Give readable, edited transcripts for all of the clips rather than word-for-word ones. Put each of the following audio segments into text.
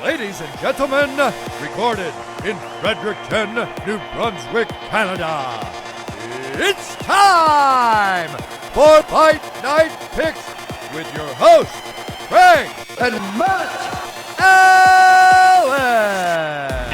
Ladies and gentlemen, recorded in Fredericton, New Brunswick, Canada, it's time for Fight Night Picks with your hosts, Craig and Matt Allen.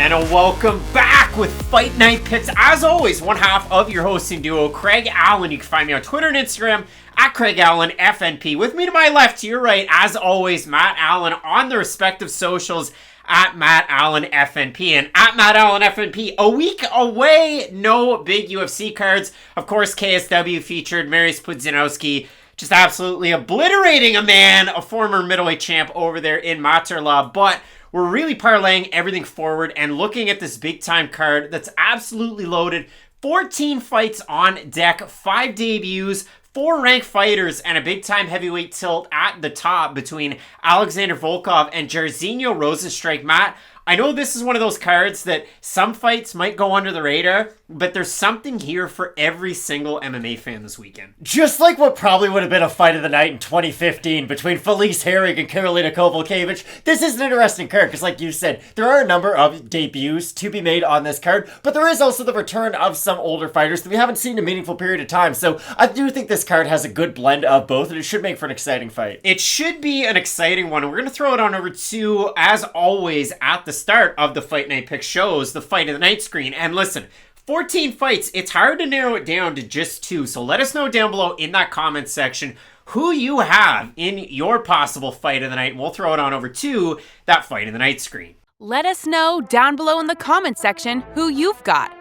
And a welcome back with Fight Night Picks. As always, one half of your hosting duo, Craig Allen. You can find me on Twitter and Instagram at Craig Allen FNP. With me to my left, to your right, as always, Matt Allen on the respective socials at Matt Allen FNP and at Matt Allen FNP. A week away, no big UFC cards. Of course, KSW featured Mariusz Pudzianowski, just absolutely obliterating a man, a former middleweight champ over there in Materla. But we're really parlaying everything forward and looking at this big time card that's absolutely loaded. 14 fights on deck, 5 debuts, 4 ranked fighters, and a big-time heavyweight tilt at the top between Alexander Volkov and Jairzinho Rozenstruik. Matt, I know this is one of those cards that some fights might go under the radar, but there's something here for every single MMA fan this weekend. Just like what probably would have been a fight of the night in 2015 between Felice Herrig and Karolina Kowalkiewicz, this is an interesting card because, like you said, there are a number of debuts to be made on this card, but there is also the return of some older fighters that we haven't seen in a meaningful period of time. So I do think this card has a good blend of both, and it should make for an exciting fight. It should be an exciting one, and we're going to throw it on over to, as always, at the start of the Fight Night Pick shows, the Fight of the Night screen. And listen, 14 fights, it's hard to narrow it down to just 2. So let us know down below in that comment section who you have in your possible Fight of the Night, and we'll throw it on over to that Fight of the Night screen. Let us know down below in the comment section who you've got.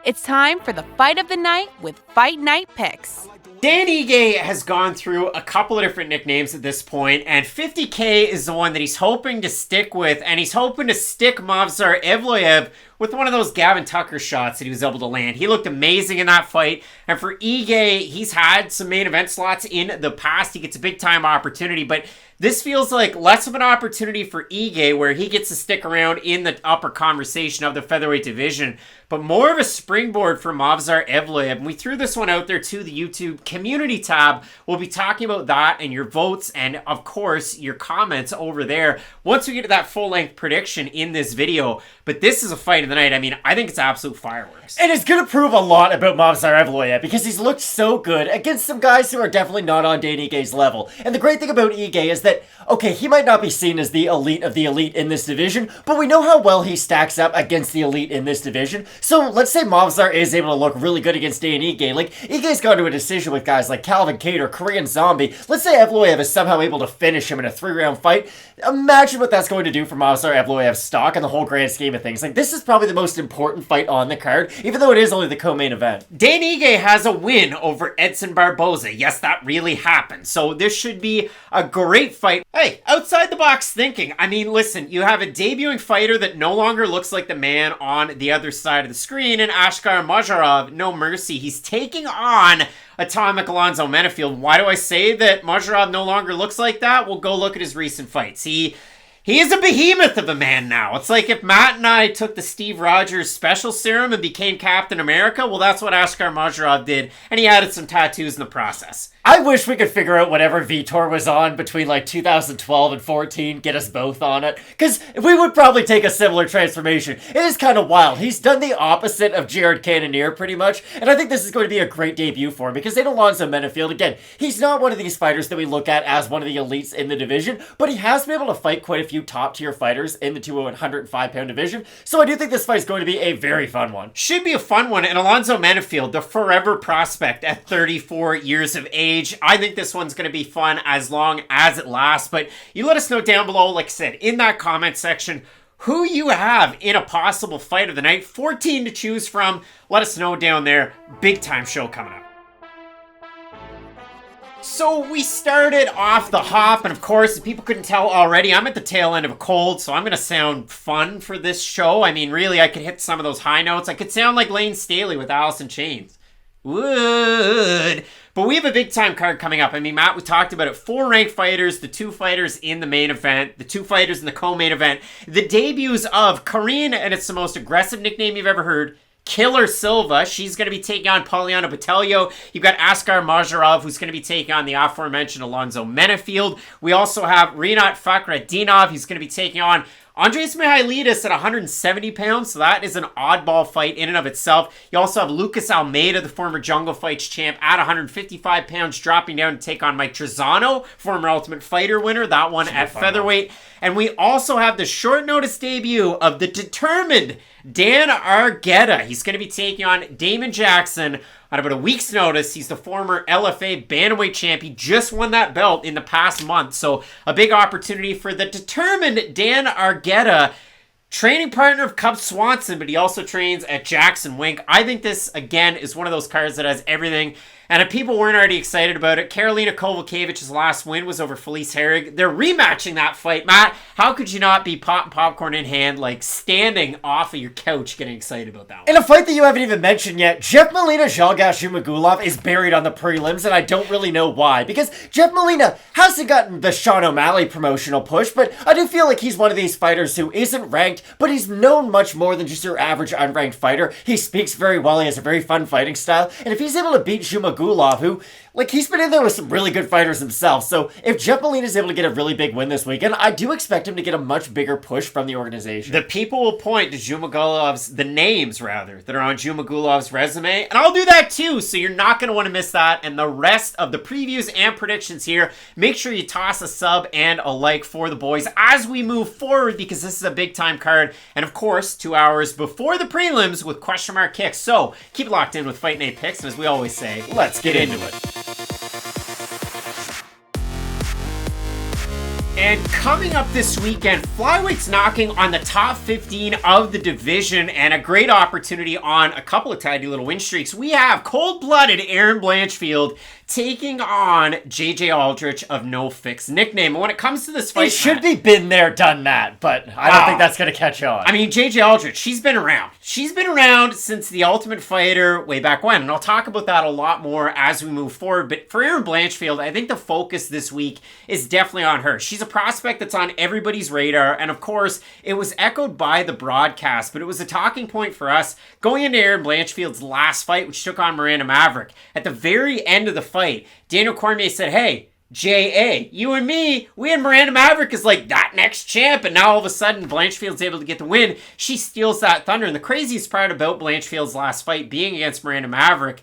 It's time for the Fight of the Night with Fight Night Picks. Dan Ige has gone through a couple of different nicknames at this point, and 50K is the one that he's hoping to stick with, and he's hoping to stick Movsar Evloev with one of those Gavin Tucker shots that he was able to land. He looked amazing in that fight, and for Ige, he's had some main event slots in the past. He gets a big-time opportunity, but this feels like less of an opportunity for Ige, where he gets to stick around in the upper conversation of the featherweight division, but more of a springboard for Movsar Evloev. And we threw this one out there to the YouTube community tab. We'll be talking about that and your votes and, of course, your comments over there once we get to that full-length prediction in this video. But this is a fight of the night. I mean, I think it's absolute fireworks. And it's going to prove a lot about Movsar Evloev because he's looked so good against some guys who are definitely not on Dan Ige's level. And the great thing about Ige is that, okay, he might not be seen as the elite of the elite in this division, but we know how well he stacks up against the elite in this division. So let's say Movsar is able to look really good against Dan Ige. Like, Ige's gone to a decision with guys like Calvin Cade or Korean Zombie. Let's say Evloev is somehow able to finish him in a 3-round fight. Imagine what that's going to do for Movsar Evloev's stock in the whole grand scheme of things. Like, this is probably the most important fight on the card, even though it is only the co-main event. Dan Ige has a win over Edson Barboza. Yes, that really happened. So this should be a great fight. Hey, outside the box thinking. I mean, listen, you have a debuting fighter that no longer looks like the man on the other side of the screen, and Askar Mozharov, no mercy. He's taking on Atomic Alonzo Menifield. Why do I say that Mozharov no longer looks like that? Well, go look at his recent fights. He is a behemoth of a man now. It's like if Matt and I took the Steve Rogers special serum and became Captain America, well, that's what Askar Mozharov did, and he added some tattoos in the process. I wish we could figure out whatever Vitor was on between like 2012 and 14, get us both on it, because we would probably take a similar transformation. It is kind of wild. He's done the opposite of Jared Cannonier pretty much, and I think this is going to be a great debut for him, because in Alonzo Menifield, again, he's not one of these fighters that we look at as one of the elites in the division, but he has been able to fight quite a few top-tier fighters in the 205-pound division, so I do think this fight is going to be a very fun one. Should be a fun one, and Alonzo Menifield, the forever prospect at 34 years of age, I think this one's going to be fun as long as it lasts, but you let us know down below, like I said, in that comment section, who you have in a possible fight of the night. 14 to choose from. Let us know down there. Big time show coming up. So we started off the hop, and of course, if people couldn't tell already, I'm at the tail end of a cold, so I'm going to sound fun for this show. I mean, really, I could hit some of those high notes. I could sound like Lane Staley with Alice in Chains. Would. But we have a big time card coming up. I mean, Matt, we talked about it. 4 ranked fighters, the 2 fighters in the main event, the 2 fighters in the co-main event, the debuts of Korean, and it's the most aggressive nickname you've ever heard, Killer Silva. She's going to be taking on Poliana Botelho. You've got Askar Mozharov, who's going to be taking on the aforementioned Alonzo Menifield. We also have Rinat Fakhretdinov. He's going to be taking on Andreas Michailidis at 170 pounds, so that is an oddball fight in and of itself. You also have Lucas Almeida, the former Jungle Fights champ, at 155 pounds, dropping down to take on Mike Trizano, former Ultimate Fighter winner, that one at featherweight. And we also have the short notice debut of the determined Dan Argueta. He's going to be taking on Damon Jackson on about a week's notice. He's the former LFA bantamweight champ. He just won that belt in the past month. So a big opportunity for the determined Dan Argueta, training partner of Cub Swanson, but he also trains at Jackson Wink. I think this, again, is one of those cards that has everything. And if people weren't already excited about it, Karolina Kowalkiewicz' last win was over Felice Herrig. They're rematching that fight. Matt, how could you not be popping popcorn in hand, like standing off of your couch getting excited about that one? In a fight that you haven't even mentioned yet, Jeff Molina Zhalgas Zhumagulov is buried on the prelims, and I don't really know why. Because Jeff Molina hasn't gotten the Sean O'Malley promotional push, but I do feel like he's one of these fighters who isn't ranked, but he's known much more than just your average unranked fighter. He speaks very well, he has a very fun fighting style, and if he's able to beat Zhumagulov, who, like, he's been in there with some really good fighters himself. So if Jeff Molina is able to get a really big win this weekend, I do expect him to get a much bigger push from the organization. The people will point to the names that are on Zhumagulov's resume, and I'll do that too, so you're not going to want to miss that. And the rest of the previews and predictions here, make sure you toss a sub and a like for the boys as we move forward, because this is a big time card. And of course, 2 hours before the prelims with question mark kicks. So keep locked in with Fight Night Picks, and as we always say, let's get into it. And coming up this weekend, flyweights knocking on the top 15 of the division, and a great opportunity on a couple of tidy little win streaks. We have cold-blooded Erin Blanchfield taking on JJ Aldrich of No Fix nickname. And when it comes to this fight, it should be been there, done that, but I don't think that's going to catch on. I mean, JJ Aldrich, she's been around. She's been around since The Ultimate Fighter way back when, and I'll talk about that a lot more as we move forward. But for Erin Blanchfield, I think the focus this week is definitely on her. She's a prospect that's on everybody's radar, and of course, it was echoed by the broadcast, but it was a talking point for us going into Erin Blanchfield's last fight, which took on Miranda Maverick. At the very end of the fight, Daniel Cormier said, "Hey, J.A., you and me, we and Miranda Maverick is like that next champ," and now all of a sudden Blanchfield's able to get the win. She steals that thunder, and the craziest part about Blanchfield's last fight being against Miranda Maverick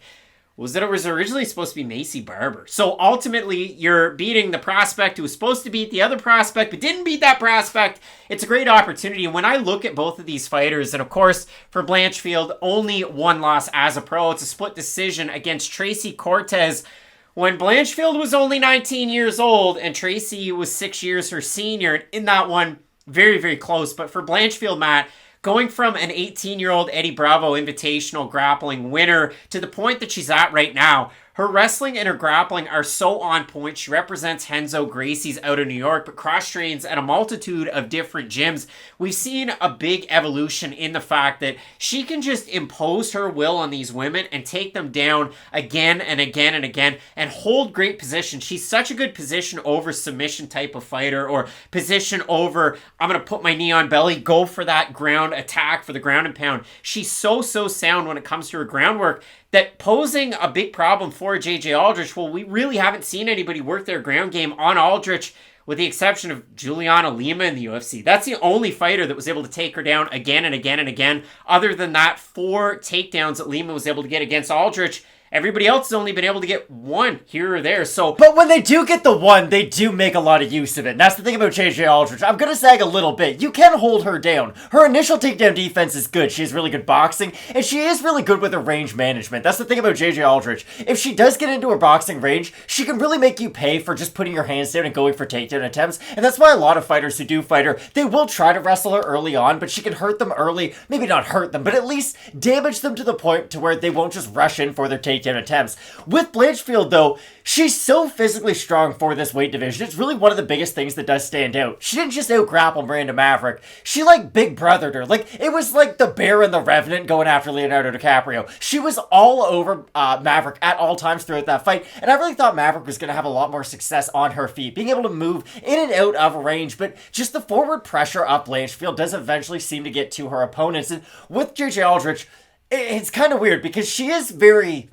was that it was originally supposed to be Macy Barber. So ultimately, you're beating the prospect who was supposed to beat the other prospect, but didn't beat that prospect. It's a great opportunity. And when I look at both of these fighters, and of course, for Blanchfield, only one loss as a pro. It's a split decision against Tracy Cortez, when Blanchfield was only 19 years old, and Tracy was 6 years her senior. And in that one, very, very close. But for Blanchfield, Matt, going from an 18-year-old Eddie Bravo Invitational grappling winner to the point that she's at right now, her wrestling and her grappling are so on point. She represents Renzo Gracie's out of New York, but cross-trains at a multitude of different gyms. We've seen a big evolution in the fact that she can just impose her will on these women and take them down again and again and again and hold great position. She's such a good position over submission type of fighter, or position over, I'm going to put my knee on belly, go for that ground attack for the ground and pound. She's so sound when it comes to her groundwork, that posing a big problem for JJ Aldrich, well, we really haven't seen anybody work their ground game on Aldrich, with the exception of Juliana Lima in the UFC. That's the only fighter that was able to take her down again and again and again. Other than that, 4 takedowns that Lima was able to get against Aldrich. Everybody else has only been able to get 1 here or there. So, but when they do get the 1, they do make a lot of use of it. And that's the thing about JJ Aldrich. I'm going to sag a little bit. You can hold her down. Her initial takedown defense is good. She has really good boxing, and she is really good with her range management. That's the thing about JJ Aldrich. If she does get into her boxing range, she can really make you pay for just putting your hands down and going for takedown attempts. And that's why a lot of fighters who do fight her, they will try to wrestle her early on, but she can hurt them early. Maybe not hurt them, but at least damage them to the point to where they won't just rush in for their takedown attempts. With Blanchfield, though, she's so physically strong for this weight division. It's really one of the biggest things that does stand out. She didn't just out-grapple Miranda Maverick. She, like, big brothered her. Like, it was like the Bear and the Revenant going after Leonardo DiCaprio. She was all over Maverick at all times throughout that fight, and I really thought Maverick was going to have a lot more success on her feet, being able to move in and out of range, but just the forward pressure up Blanchfield does eventually seem to get to her opponents. And with JJ Aldrich, it's kind of weird, because she is very...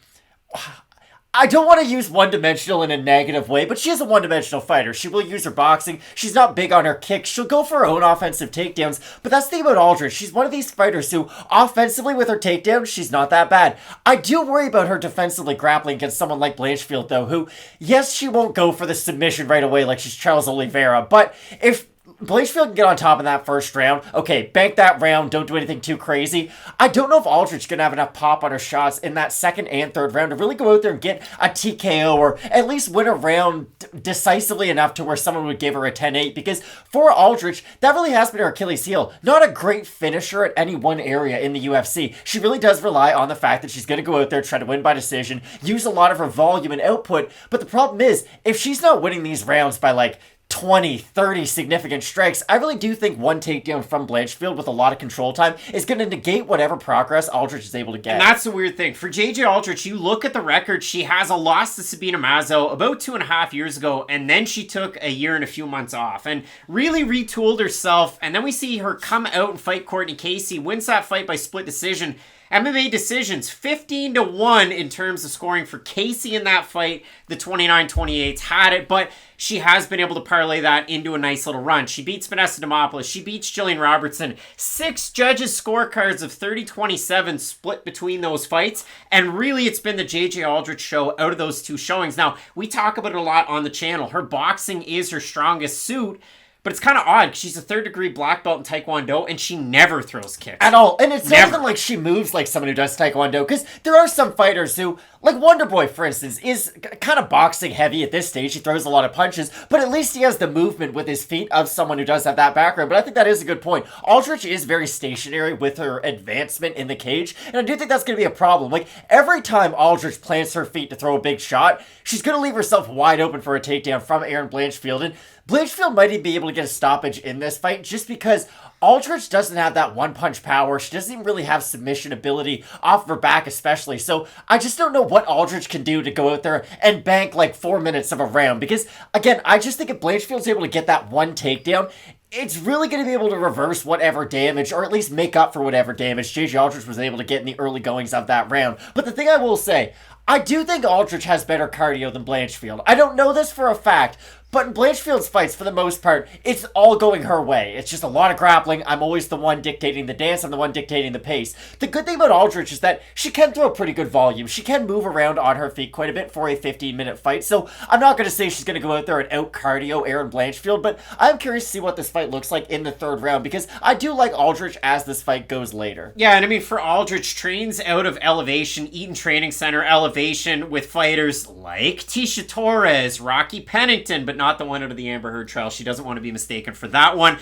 I don't want to use one-dimensional in a negative way, but she is a one-dimensional fighter. She will use her boxing. She's not big on her kicks. She'll go for her own offensive takedowns. But that's the thing about Aldrich. She's one of these fighters who, offensively with her takedowns, she's not that bad. I do worry about her defensively grappling against someone like Blanchfield, though, who, yes, she won't go for the submission right away like she's Charles Oliveira, but if Blanchfield can get on top in that first round, okay, bank that round, don't do anything too crazy. I don't know if Aldrich's going to have enough pop on her shots in that second and third round to really go out there and get a TKO or at least win a round decisively enough to where someone would give her a 10-8, because for Aldrich, that really has been her Achilles heel. Not a great finisher at any one area in the UFC. She really does rely on the fact that she's going to go out there, try to win by decision, use a lot of her volume and output, but the problem is, if she's not winning these rounds by like 20, 30 significant strikes, I really do think one takedown from Blanchfield with a lot of control time is going to negate whatever progress Aldrich is able to get. And that's the weird thing. For JJ Aldrich, you look at the record, she has a loss to Sabina Mazo about 2.5 years ago, and then she took a year and a few months off and really retooled herself. And then we see her come out and fight Courtney Casey, wins that fight by split decision. MMA decisions, 15-1 in terms of scoring for Casey in that fight. The 29-28s had it, but she has been able to parlay that into a nice little run. She beats Vanessa Demopoulos. She beats Jillian Robertson. 6 judges' scorecards of 30-27 split between those fights, and really it's been the JJ Aldrich show out of those two showings. Now, we talk about it a lot on the channel. Her boxing is her strongest suit, but it's kind of odd. She's a third-degree black belt in Taekwondo, and she never throws kicks. At all. And it's not even like she moves like someone who does Taekwondo, because there are some fighters who, like Wonderboy, for instance, is kind of boxing heavy at this stage. He throws a lot of punches, but at least he has the movement with his feet of someone who does have that background. But I think that is a good point. Aldrich is very stationary with her advancement in the cage, and I do think that's going to be a problem. Like, every time Aldrich plants her feet to throw a big shot, she's going to leave herself wide open for a takedown from Erin Blanchfield, and Blanchfield might be able to get a stoppage in this fight just because Aldrich doesn't have that one-punch power. She doesn't even really have submission ability off of her back especially. So I just don't know what Aldrich can do to go out there and bank like 4 minutes of a round. Because, again, I just think if Blanchfield's able to get that one takedown, it's really going to be able to reverse whatever damage, or at least make up for whatever damage JJ Aldrich was able to get in the early goings of that round. But the thing I will say, I do think Aldrich has better cardio than Blanchfield. I don't know this for a fact, but in Blanchfield's fights, for the most part, it's all going her way. It's just a lot of grappling. I'm always the one dictating the dance. I'm the one dictating the pace. The good thing about Aldrich is that she can throw a pretty good volume. She can move around on her feet quite a bit for a 15-minute fight. So I'm not going to say she's going to go out there and out-cardio Erin Blanchfield, but I'm curious to see what this fight looks like in the third round, because I do like Aldrich as this fight goes later. Yeah, and I mean, for Aldrich, trains out of Elevation, Eaton Training Center, Elevation, with fighters like Tisha Torres, Rocky Pennington, but not the one out of the Amber Heard trial. She doesn't want to be mistaken for that one.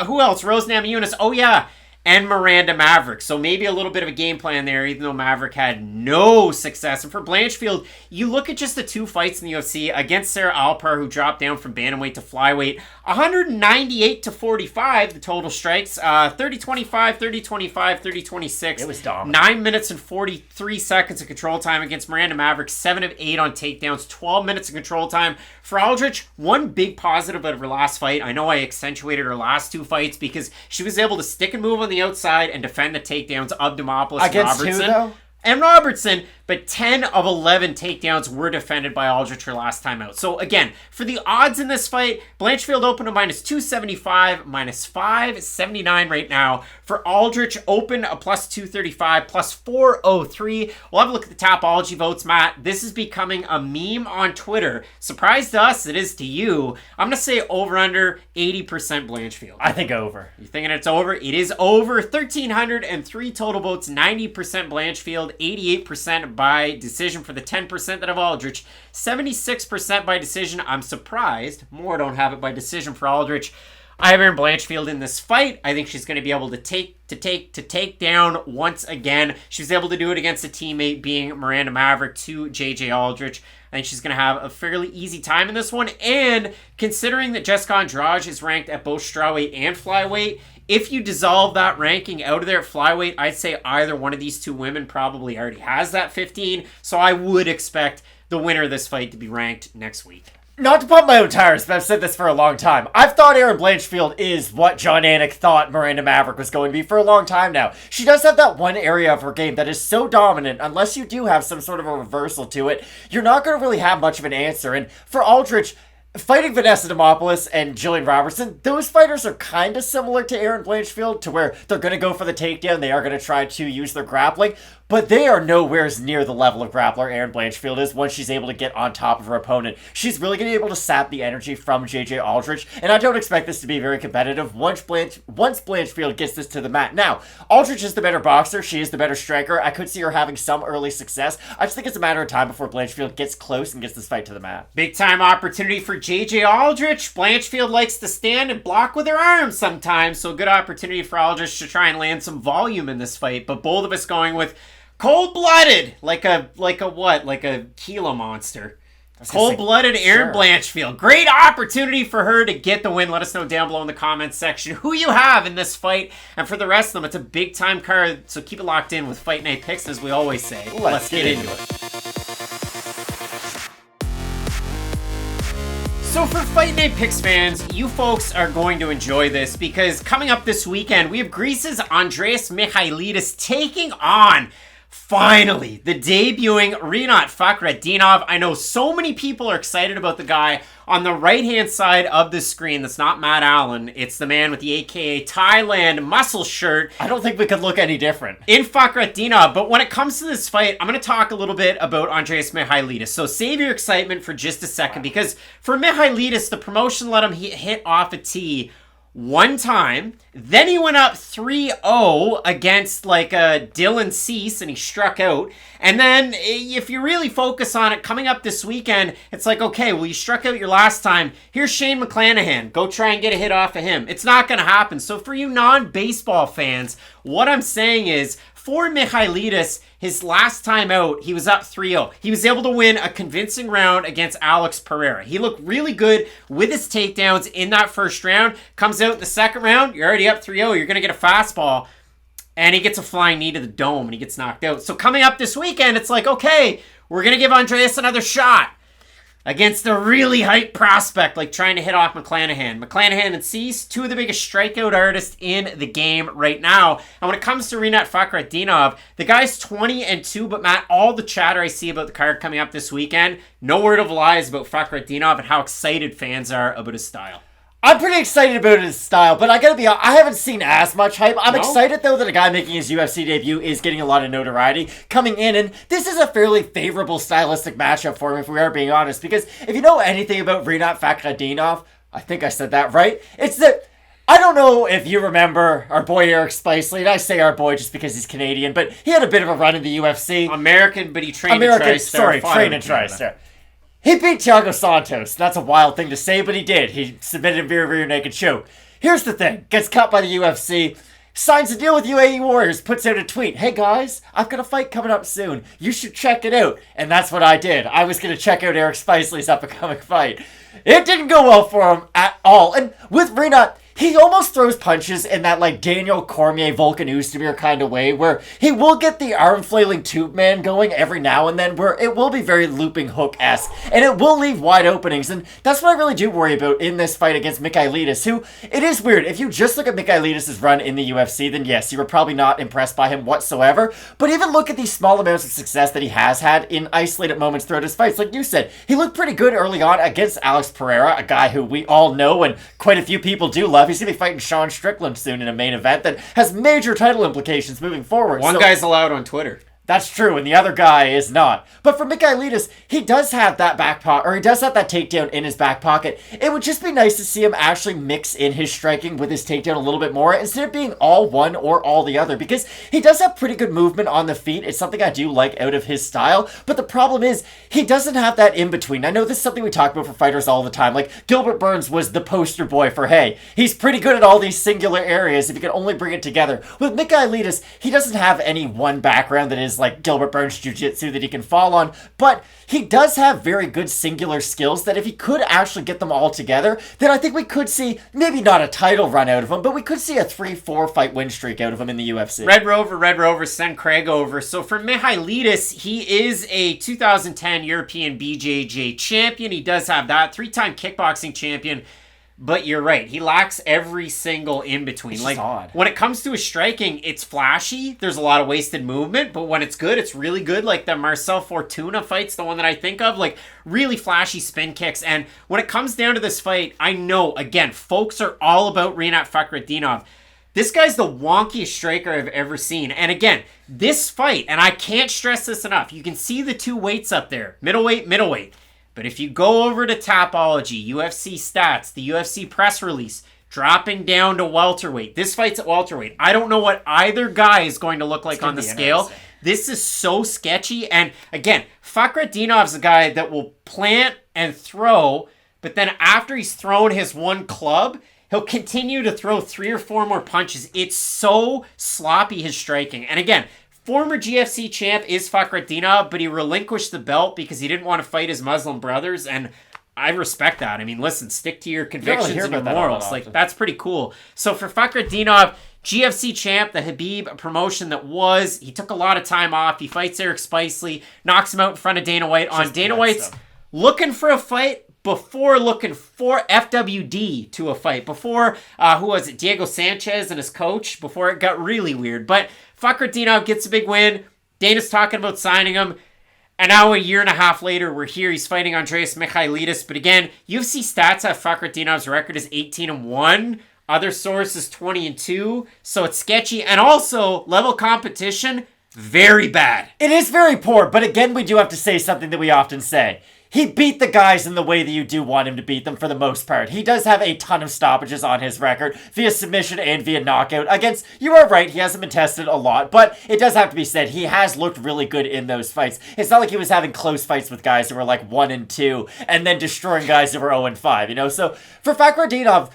Who else? Rose Namajunas. Oh, yeah. And Miranda Maverick. So maybe a little bit of a game plan there, even though Maverick had no success. And for Blanchfield, you look at just the 2 fights in the UFC against Sarah Alpar, who dropped down from bantamweight to flyweight. 198-45, the total strikes. 30-25, 30-25, 30-26. It was dominant. 9 minutes and 43 seconds of control time against Miranda Maverick. 7 of 8 on takedowns. 12 minutes of control time. For Aldrich, one big positive out of her last fight. I know I accentuated her last 2 fights because she was able to stick and move on the outside and defend the takedowns of Demopoulos and against Robertson. Who, though? And Robertson, but 10 of 11 takedowns were defended by Aldrich her last time out. So again, for the odds in this fight, Blanchfield opened to minus 275, minus 579 right now. For Aldrich, open a plus 235, plus 403. We'll have a look at the Tapology votes, Matt. This is becoming a meme on Twitter. Surprise to us, it is to you. I'm going to say over under 80% Blanchfield. I think over. You thinking it's over? It is over. 1,303 total votes, 90% Blanchfield, 88% by decision for the 10% that have Aldrich, 76% by decision. I'm surprised more don't have it by decision for Aldrich. I have Erin Blanchfield in this fight. I think she's going to be able to take down once again. She was able to do it against a teammate being Miranda Maverick to JJ Aldrich. I think she's going to have a fairly easy time in this one. And considering that Jessica Andrade is ranked at both strawweight and flyweight, if you dissolve that ranking out of there at flyweight, I'd say either one of these 2 women probably already has that 15. So I would expect the winner of this fight to be ranked next week. Not to pump my own tires, but I've said this for a long time. I've thought Erin Blanchfield is what John Anik thought Miranda Maverick was going to be for a long time now. She does have that one area of her game that is so dominant, unless you do have some sort of a reversal to it, you're not going to really have much of an answer. And for Aldrich, fighting Vanessa Demopoulos and Jillian Robertson, those fighters are kind of similar to Erin Blanchfield, to where they're going to go for the takedown, they are going to try to use their grappling, but they are nowhere near the level of grappler Erin Blanchfield is once she's able to get on top of her opponent. She's really going to be able to sap the energy from JJ Aldrich, and I don't expect this to be very competitive once Blanchfield gets this to the mat. Now, Aldrich is the better boxer, she is the better striker. I could see her having some early success. I just think it's a matter of time before Blanchfield gets close and gets this fight to the mat. Big time opportunity for JJ Aldrich. Blanchfield likes to stand and block with her arms sometimes, so a good opportunity for Aldrich to try and land some volume in this fight, but both of us going with cold-blooded, like a Gila monster. Cold-blooded Erin Blanchfield. Great opportunity for her to get the win. Let us know down below in the comments section who you have in this fight. And for the rest of them, it's a big-time card, so keep it locked in with Fight Night Picks, as we always say. Let's get into it. So for Fight Night Picks fans, you folks are going to enjoy this, because coming up this weekend, we have Greece's Andreas Michailidis taking on, finally, the debuting Rinat Fakhretdinov. I know so many people are excited about the guy. On the right-hand side of the screen, that's not Matt Allen. It's the man with the AKA Thailand muscle shirt. I don't think we could look any different. In Fakhretdinov. But when it comes to this fight, I'm going to talk a little bit about Andreas Michailidis. So save your excitement for just a second, because for Michailidis, the promotion let him hit off a tee one time, then he went up 3-0 against like Dylan Cease, and he struck out. And then if you really focus on it, coming up this weekend, it's like, okay, well, you struck out your last time. Here's Shane McClanahan. Go try and get a hit off of him. It's not going to happen. So for you non-baseball fans, what I'm saying is, for Michailidis, his last time out, he was up 3-0. He was able to win a convincing round against Alex Pereira. He looked really good with his takedowns in that first round. Comes out in the second round, you're already up 3-0. You're going to get a fastball. And he gets a flying knee to the dome and he gets knocked out. So coming up this weekend, it's like, okay, we're going to give Andreas another shot against a really hyped prospect, like trying to hit off McClanahan. McClanahan and Cease, two of the biggest strikeout artists in the game right now. And when it comes to Rinat Fakhretdinov, the guy's 20-2, but Matt, all the chatter I see about the card coming up this weekend, no word of lies about Fakhretdinov and how excited fans are about his style. I'm pretty excited about his style, but I gotta be honest, I haven't seen as much hype. I'm excited, though, that a guy making his UFC debut is getting a lot of notoriety coming in, and this is a fairly favorable stylistic matchup for him, if we are being honest, because if you know anything about Rinat Fakhretdinov, I think I said that right, it's that, I don't know if you remember our boy Eric Spicely, and I say our boy just because he's Canadian, but he had a bit of a run in the UFC. American, but he trained in TriStar. Trained in TriStar. He beat Thiago Santos. That's a wild thing to say, but he did. He submitted a rear naked choke. Here's the thing. Gets cut by the UFC. Signs a deal with UAE Warriors. Puts out a tweet. Hey guys, I've got a fight coming up soon. You should check it out. And that's what I did. I was going to check out Eric Spicely's up-and-coming fight. It didn't go well for him at all. And with Rinat, he almost throws punches in that like Daniel Cormier, Volkan Oezdemir kind of way, where he will get the arm flailing tube man going every now and then, where it will be very looping hook-esque, and it will leave wide openings, and that's what I really do worry about in this fight against Michailidis, who, it is weird, if you just look at Michailidis' run in the UFC, then yes, you were probably not impressed by him whatsoever, but even look at these small amounts of success that he has had in isolated moments throughout his fights. Like you said, he looked pretty good early on against Alex Pereira, a guy who we all know and quite a few people do love. He's going to be fighting Sean Strickland soon in a main event that has major title implications moving forward. One guy's allowed on Twitter. That's true, and the other guy is not. But for Michailidis, he does have that back pocket, or he does have that takedown in his back pocket. It would just be nice to see him actually mix in his striking with his takedown a little bit more, instead of being all one or all the other, because he does have pretty good movement on the feet. It's something I do like out of his style, but the problem is, he doesn't have that in-between. I know this is something we talk about for fighters all the time. Like, Gilbert Burns was the poster boy for, hey, he's pretty good at all these singular areas if you can only bring it together. With Michailidis, he doesn't have any one background that is his like Gilbert Burns jiu-jitsu that he can fall on, but he does have very good singular skills that if he could actually get them all together, then I think we could see maybe not a title run out of him, but we could see a 3-4 fight win streak out of him in the UFC. Red Rover, send Craig over. So for Michailidis, he is a 2010 European BJJ champion. He does have that. 3-time kickboxing champion. But you're right. He lacks every single in-between. It's like, odd. When it comes to his striking, it's flashy. There's a lot of wasted movement. But when it's good, it's really good. Like the Marcel Fortuna fight's the one that I think of. Like, really flashy spin kicks. And when it comes down to this fight, I know, again, folks are all about Rinat Fakhretdinov. This guy's the wonkiest striker I've ever seen. And again, this fight, and I can't stress this enough, you can see the two weights up there. Middleweight. But if you go over to Tapology, UFC stats, the UFC press release, dropping down to welterweight. This fight's at welterweight. I don't know what either guy is going to look like on the scale. This is so sketchy. And again, Fakhretdinov's a guy that will plant and throw, but then after he's thrown his one club, he'll continue to throw 3 or 4 more punches. It's so sloppy, his striking. And again, former GFC champ is Fakhretdinov, but he relinquished the belt because he didn't want to fight his Muslim brothers, and I respect that. I mean, listen, stick to your convictions and your morals. Like, that's pretty cool. So for Fakhretdinov, GFC champ, the Habib promotion that was, he took a lot of time off. He fights Eric Spicely, knocks him out in front of Dana White. On Dana White's looking for a fight before looking for FWD to a fight. Before, who was it? Diego Sanchez and his coach, before it got really weird. But Fakhretdinov gets a big win. Dana's talking about signing him. And now a year and a half later, we're here. He's fighting Andreas Michailidis. But again, UFC stats have Fakhretdinov's record is 18-1. Other sources 20-2. So it's sketchy. And also, level competition, very bad. It is very poor, but again, we do have to say something that we often say. He beat the guys in the way that you do want him to beat them for the most part. He does have a ton of stoppages on his record via submission and via knockout against, you are right, he hasn't been tested a lot, but it does have to be said, he has looked really good in those fights. It's not like he was having close fights with guys who were like 1-2 and then destroying guys who were 0-5, you know? So for Fakhretdinov,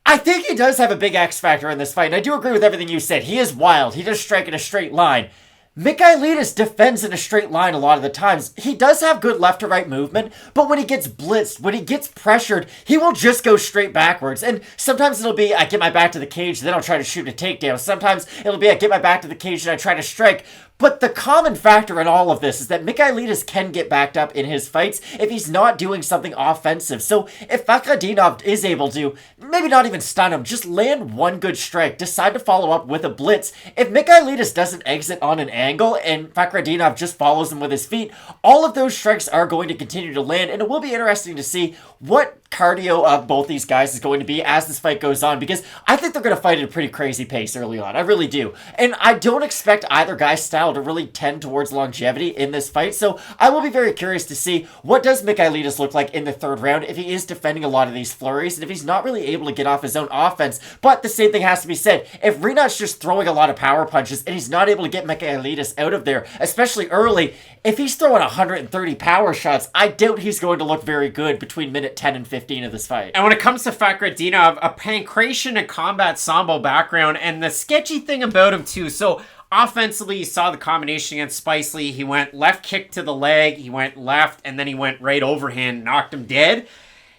I think he does have a big X factor in this fight, and I do agree with everything you said. He is wild. He does strike in a straight line. Michailidis defends in a straight line a lot of the times. He does have good left to right movement, but when he gets blitzed, when he gets pressured, he will just go straight backwards. And sometimes it'll be, I get my back to the cage, then I'll try to shoot a takedown. Sometimes it'll be, I get my back to the cage and I try to strike. But the common factor in all of this is that Michailidis can get backed up in his fights if he's not doing something offensive. So if Fakhretdinov is able to, maybe not even stun him, just land one good strike, decide to follow up with a blitz, if Michailidis doesn't exit on an angle and Fakhretdinov just follows him with his feet, all of those strikes are going to continue to land, and it will be interesting to see what cardio of both these guys is going to be as this fight goes on, because I think they're going to fight at a pretty crazy pace early on. I really do. And I don't expect either guy's style to really tend towards longevity in this fight, so I will be very curious to see what does Michailidis look like in the third round if he is defending a lot of these flurries and if he's not really able to get off his own offense. But the same thing has to be said. If Rinat's just throwing a lot of power punches and he's not able to get Michailidis out of there, especially early, if he's throwing 130 power shots, I doubt he's going to look very good between minute 10 and 15 of this fight. And when it comes to Fakhretdinov, a pancration and combat sambo background, and the sketchy thing about him too, so offensively, you saw the combination against Spicely. He went left kick to the leg, he went left, and then he went right overhand, knocked him dead.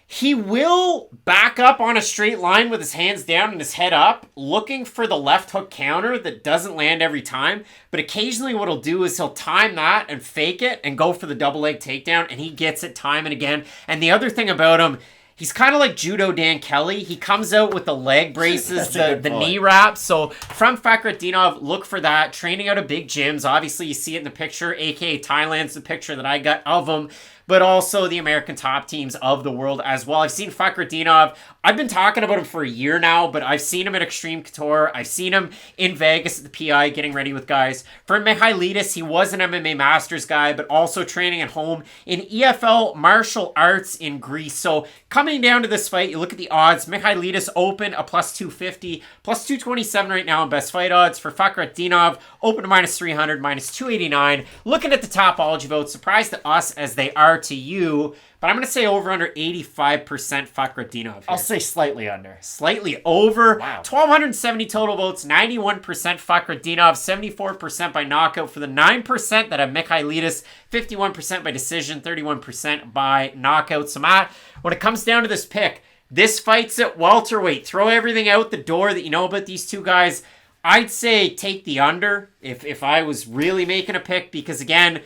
He will back up on a straight line with his hands down and his head up, looking for the left hook counter that doesn't land every time. But occasionally what he'll do is he'll time that and fake it and go for the double leg takedown, and he gets it time and again. And the other thing about him, he's kind of like Judo Dan Kelly. He comes out with the leg braces, the knee wraps. So from Fakhretdinov, look for that. Training out of big gyms. Obviously, you see it in the picture, aka Thailand's the picture that I got of him. But also the American top teams of the world as well. I've seen Fakhretdinov. I've been talking about him for a year now, but I've seen him at Extreme Couture. I've seen him in Vegas at the PI getting ready with guys. For Michailidis, he was an MMA Masters guy, but also training at home in EFL Martial Arts in Greece. So coming down to this fight, you look at the odds. Michailidis open a plus 250, plus 227 right now in best fight odds. For Fakhretdinov, open to minus 300, minus 289. Looking at the Topology votes, surprised at us as they are to you, but I'm going to say over under 85% Fakhretdinov here. I'll say slightly under. Slightly over. Wow. 1,270 total votes, 91% Fakhretdinov, 74% by knockout for the 9% that have Michailidis, 51% by decision, 31% by knockout. So Matt, when it comes down to this pick, this fight's at welterweight. Throw everything out the door that you know about these two guys. I'd say take the under if I was really making a pick, because again,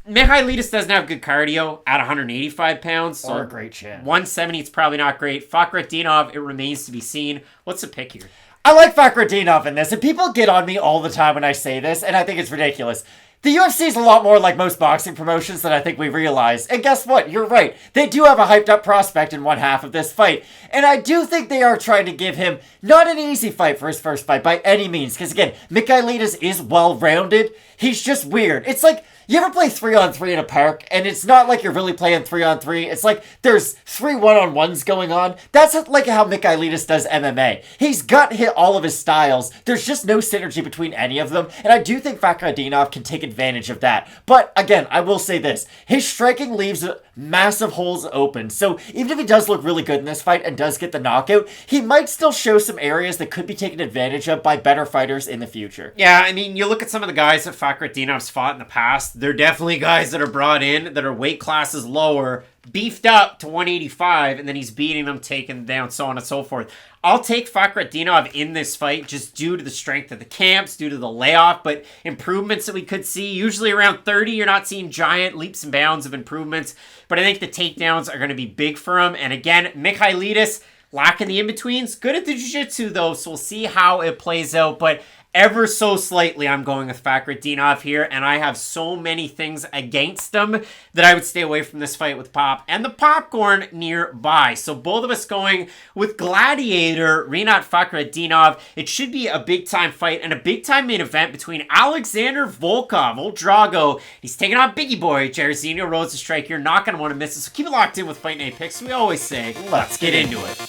Michailidis doesn't have good cardio at 185 pounds. So or a great chin. 170, it's probably not great. Fakhretdinov, it remains to be seen. What's the pick here? I like Fakhretdinov in this, and people get on me all the time when I say this, and I think it's ridiculous. The UFC is a lot more like most boxing promotions than I think we realize. And guess what? You're right. They do have a hyped up prospect in one half of this fight. And I do think they are trying to give him not an easy fight for his first fight by any means. Because again, Michailidis is well-rounded. He's just weird. It's like, you ever play 3-on-3 in a park, and it's not like you're really playing 3-on-3. It's like there's 3 one-on-ones going on. That's like how Michailidis does MMA. He's got hit all of his styles. There's just no synergy between any of them, and I do think Fakhretdinov can take advantage of that. But again, I will say this. His striking leaves massive holes open, so even if he does look really good in this fight and does get the knockout, he might still show some areas that could be taken advantage of by better fighters in the future. Yeah, I mean, you look at some of the guys that Fakhretdinov's fought in the past, they're definitely guys that are brought in that are weight classes lower, beefed up to 185, and then he's beating them, taking them down, so on and so forth. I'll take Fakhretdinov in this fight just due to the strength of the camps, due to the layoff, but improvements that we could see. Usually around 30, you're not seeing giant leaps and bounds of improvements, but I think the takedowns are going to be big for him. And again, Michailidis, lacking the in-betweens, good at the jiu-jitsu though, so we'll see how it plays out, but ever so slightly, I'm going with Fakhretdinov here, and I have so many things against him that I would stay away from this fight with Pop and the popcorn nearby. So both of us going with Gladiator, Rinat Fakhretdinov. It should be a big-time fight and a big-time main event between Alexander Volkov, old Drago. He's taking on Bigi Boy, Jairzinho, Rozenstruik. You're not going to want to miss it, so keep it locked in with Fight Night Picks. We always say, let's get into it.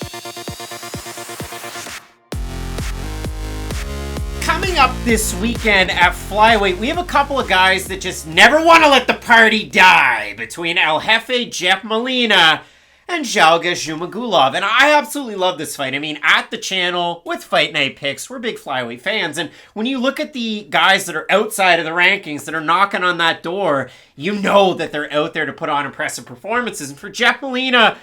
Coming up this weekend at flyweight, we have a couple of guys that just never want to let the party die between El Jefe, Jeff Molina, and Zhalgas Zhumagulov. And I absolutely love this fight. I mean, at the channel with Fight Night Picks, we're big flyweight fans. And when you look at the guys that are outside of the rankings that are knocking on that door, you know that they're out there to put on impressive performances. And for Jeff Molina,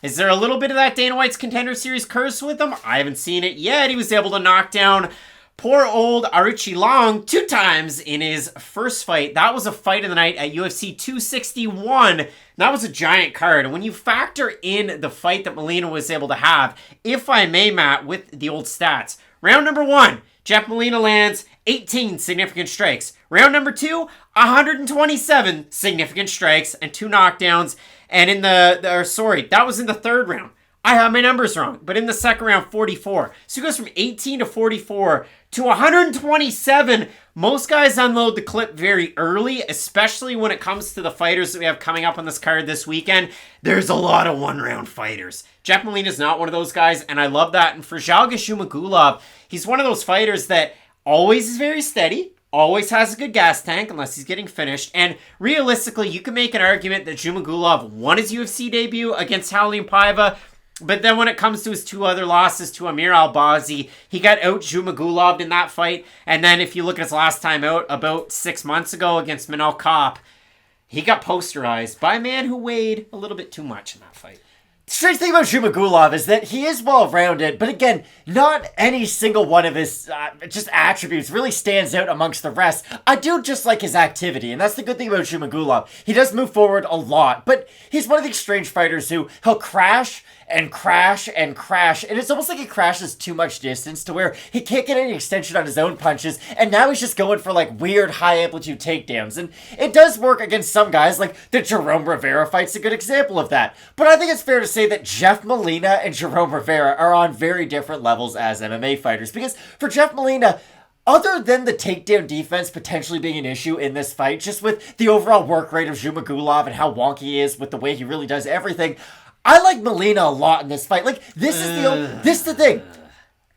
is there a little bit of that Dana White's Contender Series curse with him? I haven't seen it yet. He was able to knock down poor old Aruchi 2 times in his first fight. That was a fight of the night at UFC 261. That was a giant card. And when you factor in the fight that Molina was able to have, if I may, Matt, with the old stats. Round number 1, Jeff Molina lands 18 significant strikes. Round number 2, 127 significant strikes and 2 knockdowns. And in that was in the third round. I have my numbers wrong, but in the second round, 44. So he goes from 18 to 44 to 127. Most guys unload the clip very early, especially when it comes to the fighters that we have coming up on this card this weekend. There's a lot of one-round fighters. Jeff Molina is not one of those guys, and I love that. And for Zhalgas Zhumagulov, he's one of those fighters that always is very steady, always has a good gas tank unless he's getting finished. And realistically, you can make an argument that Zhumagulov won his UFC debut against Raulian Paiva. But then when it comes to his 2 other losses to Amir Albazi, he got out Zhumagulov in that fight. And then if you look at his last time out, about 6 months ago against Manel Kopp, he got posterized by a man who weighed a little bit too much in that fight. The strange thing about Zhumagulov is that he is well-rounded, but again, not any single one of his just attributes really stands out amongst the rest. I do just like his activity, and that's the good thing about Zhumagulov. He does move forward a lot, but he's one of these strange fighters who he'll crash and crash and crash, and it's almost like he crashes too much distance to where he can't get any extension on his own punches, and now he's just going for like weird high-amplitude takedowns, and it does work against some guys, like the Jerome Rivera fight's a good example of that. But I think it's fair to say that Jeff Molina and Jerome Rivera are on very different levels as MMA fighters, because for Jeff Molina, other than the takedown defense potentially being an issue in this fight, just with the overall work rate of Zhumagulov and how wonky he is with the way he really does everything, I like Molina a lot in this fight. Like, this is the thing.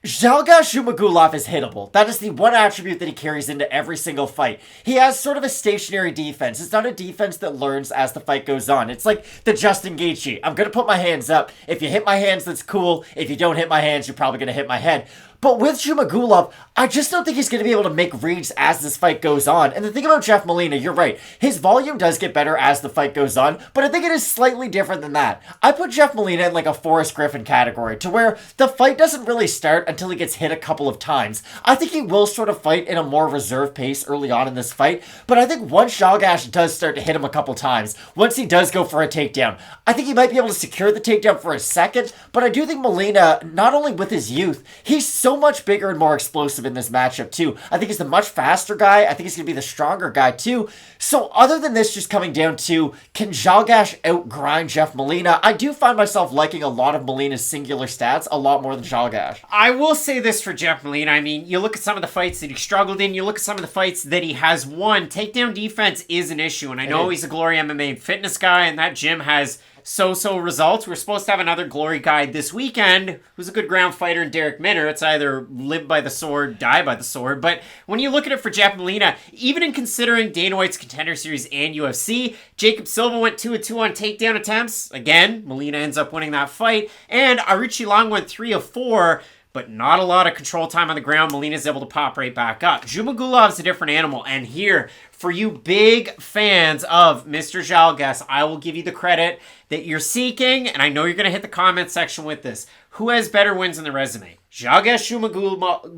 Zhalgas Zhumagulov is hittable. That is the one attribute that he carries into every single fight. He has sort of a stationary defense. It's not a defense that learns as the fight goes on. It's like the Justin Gaethje. I'm going to put my hands up. If you hit my hands, that's cool. If you don't hit my hands, you're probably going to hit my head. But with Zhumagulov, I just don't think he's going to be able to make reads as this fight goes on. And the thing about Jeff Molina, you're right. His volume does get better as the fight goes on, but I think it is slightly different than that. I put Jeff Molina in like a Forrest Griffin category, to where the fight doesn't really start until he gets hit a couple of times. I think he will sort of fight in a more reserved pace early on in this fight, but I think once Zhalgas does start to hit him a couple times, once he does go for a takedown, I think he might be able to secure the takedown for a second, but I do think Molina, not only with his youth, he's so much bigger and more explosive in this matchup too. I think he's the much faster guy. I think he's going to be the stronger guy too. So other than this just coming down to, can Zhalgas outgrind Jeff Molina? I do find myself liking a lot of Molina's singular stats a lot more than Zhalgas. I will say this for Jeff Molina. I mean, you look at some of the fights that he struggled in, you look at some of the fights that he has won, takedown defense is an issue. And I know he's a Glory MMA and fitness guy, and that gym has so-so results. We're supposed to have another Glory guy this weekend who's a good ground fighter in Derek Minner. It's either live by the sword, die by the sword. But when you look at it for Jeff Molina, even in considering Dana White's Contender Series and UFC, Jacob Silva went 2-2 on takedown attempts. Again, Molina ends up winning that fight. And Aruchi Long went 3 of 4. But not a lot of control time on the ground. Molina's able to pop right back up. Zhumagulov's a different animal. And here, for you big fans of Mr. Zhalgas, I will give you the credit that you're seeking. And I know you're going to hit the comment section with this. Who has better wins in the resume? Zhalgas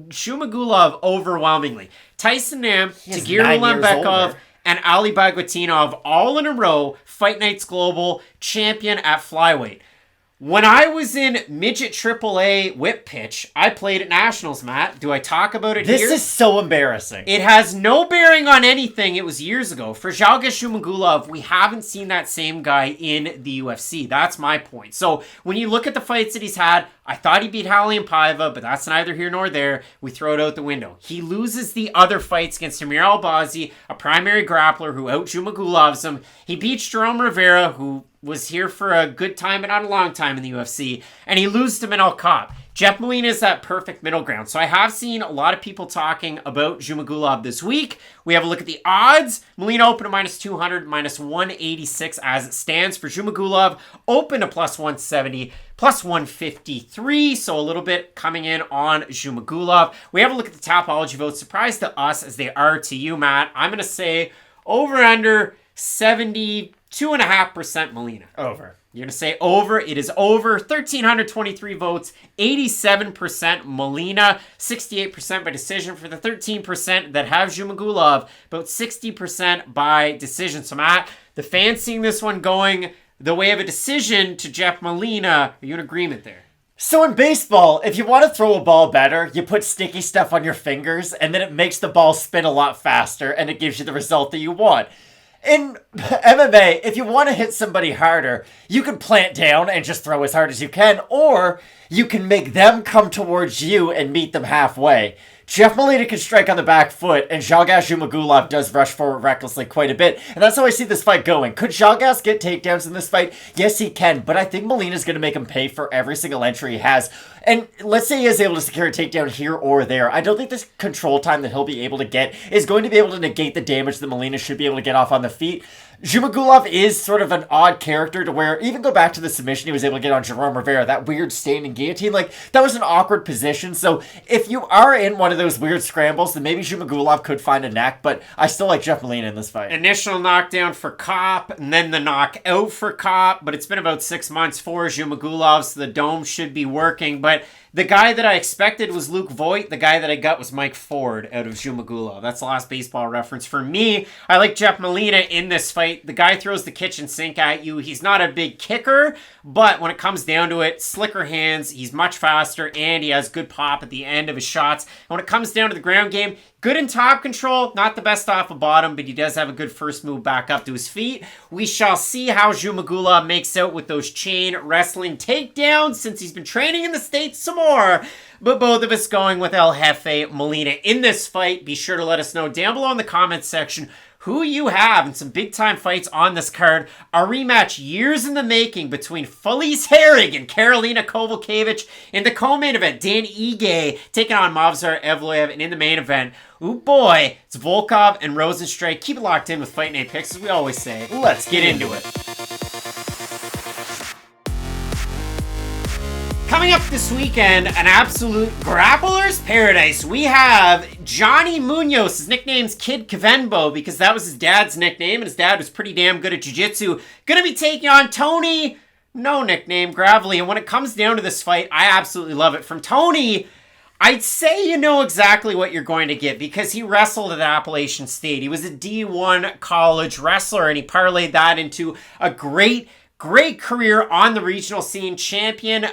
Zhumagulov overwhelmingly. Tyson Nam, Tagir Ulanbekov, and Ali Bagautinov all in a row. Fight Night's Global champion at flyweight. When I was in midget AAA whip pitch, I played at Nationals, Matt. Do I talk about it here? This is so embarrassing. It has no bearing on anything. It was years ago. For Zhalgas Zhumagulov, we haven't seen that same guy in the UFC. That's my point. So when you look at the fights that he's had, I thought he beat Raulian Paiva, but that's neither here nor there. We throw it out the window. He loses the other fights against Amir Albazi, a primary grappler who out Zhumagulovs him. He beats Jerome Rivera, who was here for a good time but not a long time in the UFC, and he loses to Manel Kape. Jeff Molina is that perfect middle ground. So I have seen a lot of people talking about Zhumagulov this week. We have a look at the odds. Molina open to -200, -186 as it stands. For Zhumagulov, open to +170, +153. So a little bit coming in on Zhumagulov. We have a look at the Tapology votes. Surprise to us as they are to you, Matt. I'm going to say over under 72.5% Molina. Over. You're going to say over. It is over. 1,323 votes. 87% Molina. 68% by decision for the 13% that have Zhumagulov. About 60% by decision. So, Matt, the fans seeing this one going the way of a decision to Jeff Molina. Are you in agreement there? So in baseball, if you want to throw a ball better, you put sticky stuff on your fingers, and then it makes the ball spin a lot faster, and it gives you the result that you want. In MMA, if you want to hit somebody harder, you can plant down and just throw as hard as you can, or you can make them come towards you and meet them halfway. Jeff Molina can strike on the back foot, and Zhalgas Zhumagulov does rush forward recklessly quite a bit, and that's how I see this fight going. Could Zhalgas get takedowns in this fight? Yes, he can, but I think Molina's going to make him pay for every single entry he has. And let's say he is able to secure a takedown here or there. I don't think this control time that he'll be able to get is going to be able to negate the damage that Molina should be able to get off on the feet. Zhumagulov is sort of an odd character to where, even go back to the submission he was able to get on Jerome Rivera, that weird standing guillotine, like, that was an awkward position. So if you are in one of those weird scrambles, then maybe Zhumagulov could find a neck, but I still like Jeff Molina in this fight. Initial knockdown for Kape, and then the knockout for Kape, but it's been about 6 months for Zhumagulov, so the dome should be working, but the guy that I expected was Luke Voigt. The guy that I got was Mike Ford out of Zhumagulov. That's the last baseball reference for me. I like Jeff Molina in this fight. The guy throws the kitchen sink at you. He's not a big kicker, but when it comes down to it, slicker hands, he's much faster, and he has good pop at the end of his shots. And when it comes down to the ground game, good in top control, not the best off of bottom, but he does have a good first move back up to his feet. We shall see how Zhumagulov makes out with those chain wrestling takedowns since he's been training in the States some more. But both of us going with El Jefe Molina in this fight. Be sure to let us know down below in the comments section who you have in some big-time fights on this card. A rematch years in the making between Felice Herrig and Karolina Kowalkiewicz. In the co-main event, Dan Ige taking on Movsar Evloev. And in the main event, ooh boy, it's Volkov and Rozenstruik. Keep it locked in with Fight Night Picks, as we always say. Let's get into it. Coming up this weekend, an absolute grappler's paradise. We have Johnny Munoz. His nickname's Kid Kvenbo because that was his dad's nickname, and his dad was pretty damn good at jiu-jitsu. Gonna be taking on Tony, no nickname, Gravely. And when it comes down to this fight, I absolutely love it. From Tony, I'd say you know exactly what you're going to get because he wrestled at Appalachian State. He was a D1 college wrestler, and he parlayed that into a great career on the regional scene, champion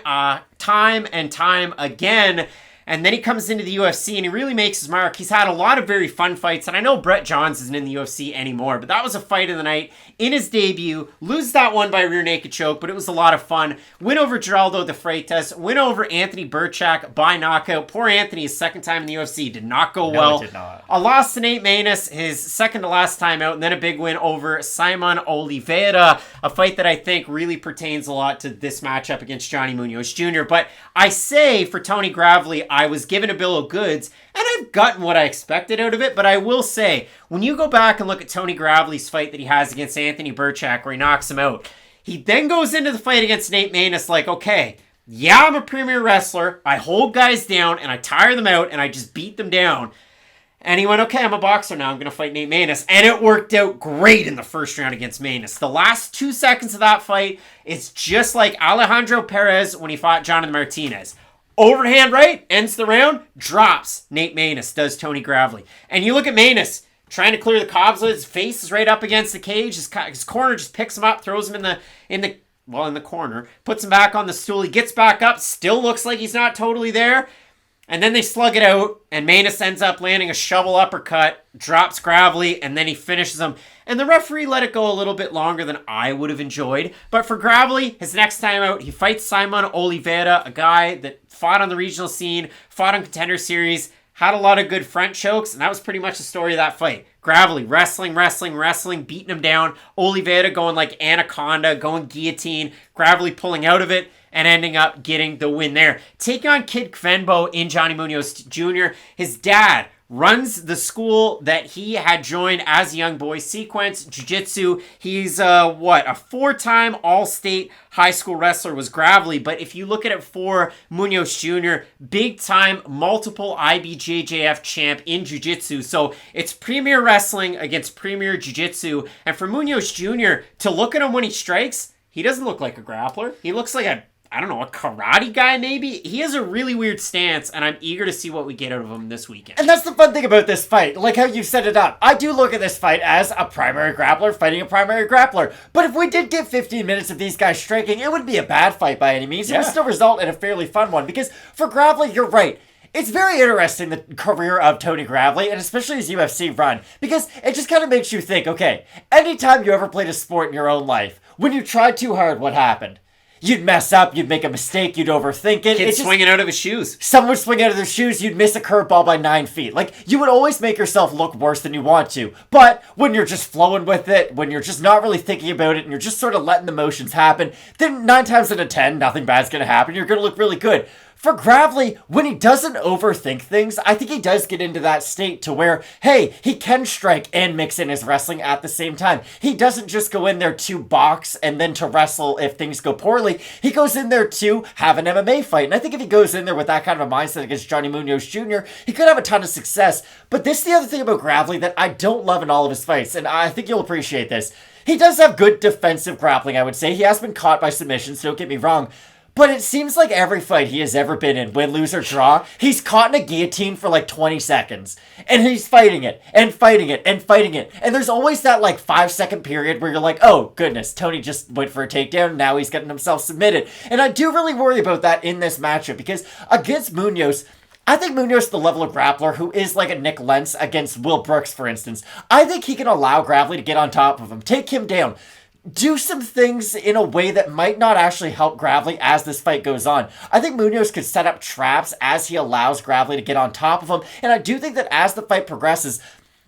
time and time again. And then he comes into the UFC and he really makes his mark. He's had a lot of very fun fights. And I know Brett Johns isn't in the UFC anymore, but that was a fight of the night in his debut. Loses that one by rear naked choke, but it was a lot of fun. Win over Geraldo de Freitas. Win over Anthony Burchak by knockout. Poor Anthony, his second time in the UFC, did not go well. It did not. A loss to Nate Maness, his second to last time out, and then a big win over Simon Oliveira. A fight that I think really pertains a lot to this matchup against Johnny Munoz Jr. But I say for Tony Gravely, I was given a bill of goods, and I've gotten what I expected out of it, but I will say, when you go back and look at Tony Gravely's fight that he has against Anthony Burchak, where he knocks him out, he then goes into the fight against Nate Maness like, okay, yeah, I'm a premier wrestler, I hold guys down, and I tire them out, and I just beat them down. And he went, okay, I'm a boxer now, I'm going to fight Nate Maness. And it worked out great in the first round against Maness. The last 2 seconds of that fight is just like Alejandro Perez when he fought Jonathan Martinez. Overhand right, ends the round, drops Nate Maness, does Tony Gravely. And you look at Maness, trying to clear the cobs, his face is right up against the cage, his corner just picks him up, throws him in the corner, puts him back on the stool, he gets back up, still looks like he's not totally there, and then they slug it out, and Maness ends up landing a shovel uppercut, drops Gravely, and then he finishes him. And the referee let it go a little bit longer than I would have enjoyed. But for Gravely, his next time out, he fights Simon Oliveira, a guy that fought on the regional scene, fought on Contender Series, had a lot of good front chokes, and that was pretty much the story of that fight. Gravely wrestling, beating him down. Oliveira going like Anaconda, going guillotine. Gravely pulling out of it and ending up getting the win there. Taking on Kid Kvenbo in Johnny Munoz Jr. His dad runs the school that he had joined as a young boy, Sequence Jiu-Jitsu. He's a 4-time all-state high school wrestler was Gravely, but if you look at it for Munoz Jr., big-time multiple IBJJF champ in Jiu-Jitsu. So it's premier wrestling against premier Jiu-Jitsu. And for Munoz Jr., to look at him when he strikes, he doesn't look like a grappler. He looks like a karate guy maybe? He has a really weird stance, and I'm eager to see what we get out of him this weekend. And that's the fun thing about this fight, like how you set it up. I do look at this fight as a primary grappler fighting a primary grappler. But if we did get 15 minutes of these guys striking, it wouldn't be a bad fight by any means. It would still result in a fairly fun one. Because for Gravely, you're right. It's very interesting, the career of Tony Gravely, and especially his UFC run, because it just kind of makes you think, okay, anytime you ever played a sport in your own life, when you tried too hard, what happened? You'd mess up, you'd make a mistake, you'd overthink it. Kid swinging out of his shoes. Someone would swing out of their shoes, you'd miss a curveball by 9 feet. Like, you would always make yourself look worse than you want to. But when you're just flowing with it, when you're just not really thinking about it, and you're just sort of letting the motions happen, then 9 times out of 10, nothing bad's gonna happen. You're gonna look really good. For Gravely, when he doesn't overthink things, I think he does get into that state to where, hey, he can strike and mix in his wrestling at the same time. He doesn't just go in there to box and then to wrestle if things go poorly. He goes in there to have an MMA fight. And I think if he goes in there with that kind of a mindset against Johnny Munoz Jr., he could have a ton of success. But this is the other thing about Gravely that I don't love in all of his fights, and I think you'll appreciate this. He does have good defensive grappling, I would say. He has been caught by submissions, don't get me wrong. But it seems like every fight he has ever been in, win, lose, or draw, he's caught in a guillotine for like 20 seconds. And he's fighting it, and fighting it, and fighting it. And there's always that like 5-second period where you're like, oh, goodness, Tony just went for a takedown, and now he's getting himself submitted. And I do really worry about that in this matchup, because against Munoz, I think Munoz is the level of grappler who is like a Nick Lentz against Will Brooks, for instance. I think he can allow Gravely to get on top of him, take him down, do some things in a way that might not actually help Gravely as this fight goes on. I think Munoz could set up traps as he allows Gravely to get on top of him, and I do think that as the fight progresses,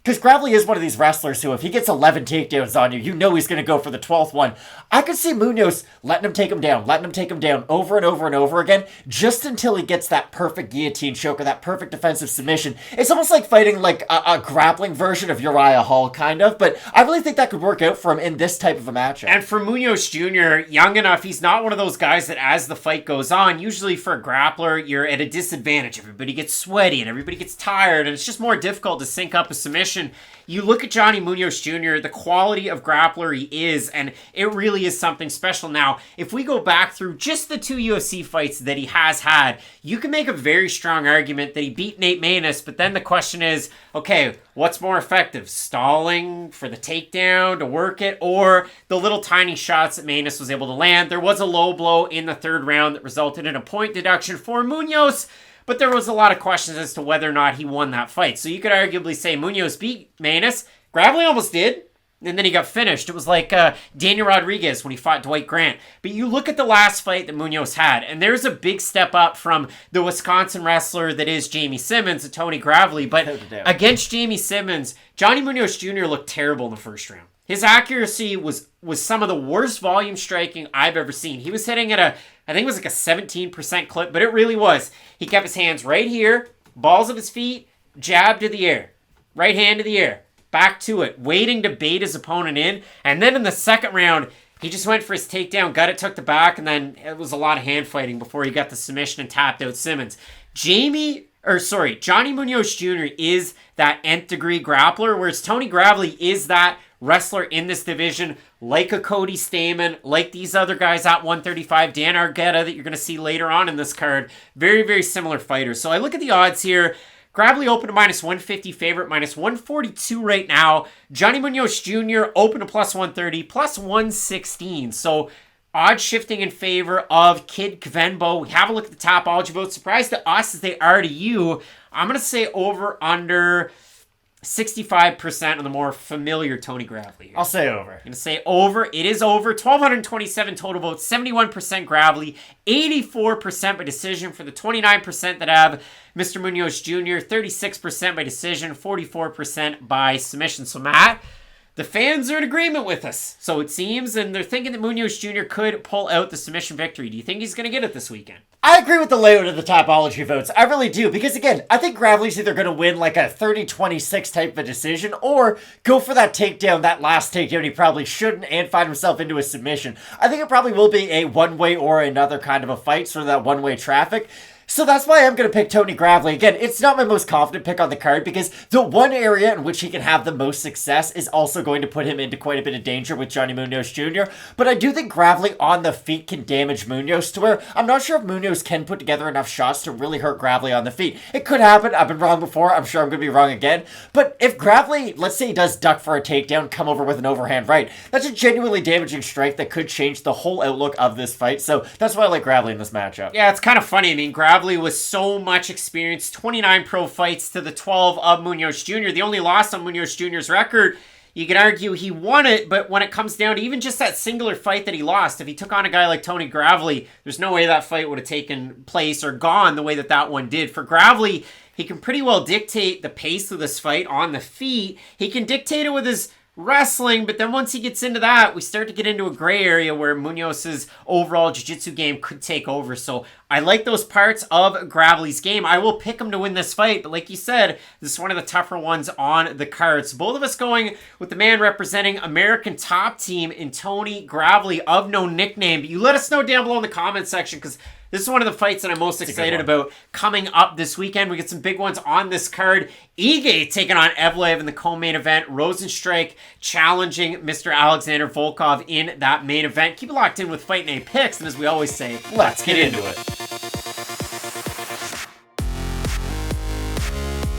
Because Gravely is one of these wrestlers who, if he gets 11 takedowns on you, you know he's going to go for the 12th one. I could see Munoz letting him take him down over and over and over again, just until he gets that perfect guillotine choke or that perfect defensive submission. It's almost like fighting like a grappling version of Uriah Hall, kind of, but I really think that could work out for him in this type of a matchup. And for Munoz Jr., young enough, he's not one of those guys that as the fight goes on, usually for a grappler, you're at a disadvantage. Everybody gets sweaty and everybody gets tired, and it's just more difficult to sync up a submission. You look at Johnny Munoz Jr., the quality of grappler he is, and it really is something special. Now, if we go back through just the 2 UFC fights that he has had, you can make a very strong argument that he beat Nate Maness, but then the question is, okay, what's more effective? Stalling for the takedown to work it, or the little tiny shots that Maness was able to land? There was a low blow in the 3rd round that resulted in a point deduction for Munoz, but there was a lot of questions as to whether or not he won that fight. So you could arguably say Munoz beat Maness. Gravely almost did, and then he got finished. It was like Daniel Rodriguez when he fought Dwight Grant. But you look at the last fight that Munoz had, and there's a big step up from the Wisconsin wrestler that is Jamie Simmons, Tony Gravely. But against Jamie Simmons, Johnny Munoz Jr. looked terrible in the 1st round. His accuracy was some of the worst volume striking I've ever seen. He was hitting at I think it was like a 17% clip, but it really was. He kept his hands right here, balls of his feet, jab to the air, right hand to the air, back to it, waiting to bait his opponent in. And then in the 2nd round, he just went for his takedown, got it, took the back, and then it was a lot of hand fighting before he got the submission and tapped out Simmons. Johnny Munoz Jr. is that nth degree grappler, whereas Tony Gravely is that wrestler in this division, like a Cody Stamann, like these other guys at 135, Dan Argueta that you're going to see later on in this card. Very, very similar fighters. So I look at the odds here. Gravely open to -150 favorite, -142 right now. Johnny Munoz Jr. open to +130, +116. So odds shifting in favor of Kid Kvenbo. We have a look at the Tapology votes. Surprised to us as they are to you. I'm going to say over under 65% of the more familiar Tony Gravely here. I'll say over. I'm going to say over. It is over. 1,227 total votes. 71% Gravely. 84% by decision for the 29% that have Mr. Munoz Jr. 36% by decision. 44% by submission. So, Matt, the fans are in agreement with us, so it seems, and they're thinking that Munoz Jr. could pull out the submission victory. Do you think he's going to get it this weekend? I agree with the layout of the Tapology votes. I really do, because again, I think Gravely's either going to win like a 30-26 type of a decision, or go for that takedown, that last takedown he probably shouldn't, and find himself into a submission. I think it probably will be a one-way or another kind of a fight, sort of that one-way traffic. So that's why I'm going to pick Tony Gravely. Again, it's not my most confident pick on the card because the one area in which he can have the most success is also going to put him into quite a bit of danger with Johnny Munoz Jr. But I do think Gravely on the feet can damage Munoz to where I'm not sure if Munoz can put together enough shots to really hurt Gravely on the feet. It could happen. I've been wrong before. I'm sure I'm going to be wrong again. But if Gravely, let's say he does duck for a takedown, come over with an overhand right, that's a genuinely damaging strike that could change the whole outlook of this fight. So that's why I like Gravely in this matchup. Yeah, it's kind of funny. I mean, Gravely with so much experience, 29 pro fights to the 12 of Munoz Jr. The only loss on Munoz Jr.'s record, you could argue he won it, but when it comes down to even just that singular fight that he lost, if he took on a guy like Tony Gravely, there's no way that fight would have taken place or gone the way that that one did. For Gravely, he can pretty well dictate the pace of this fight on the feet. He can dictate it with his wrestling, but then once he gets into that, we start to get into a gray area where Munoz's overall jiu-jitsu game could take over. So I like those parts of Gravely's game. I will pick him to win this fight, but like you said, this is one of the tougher ones on the cards. Both of us going with the man representing American Top Team in Tony Gravely of no nickname. But you let us know down below in the comment section, because this is one of the fights that I'm most excited about coming up this weekend. We get some big ones on this card. Ige taking on Evloev in the co-main event. Rozenstruik challenging Mr. Alexander Volkov in that main event. Keep it locked in with Fight Night Picks, and as we always say, let's get into it.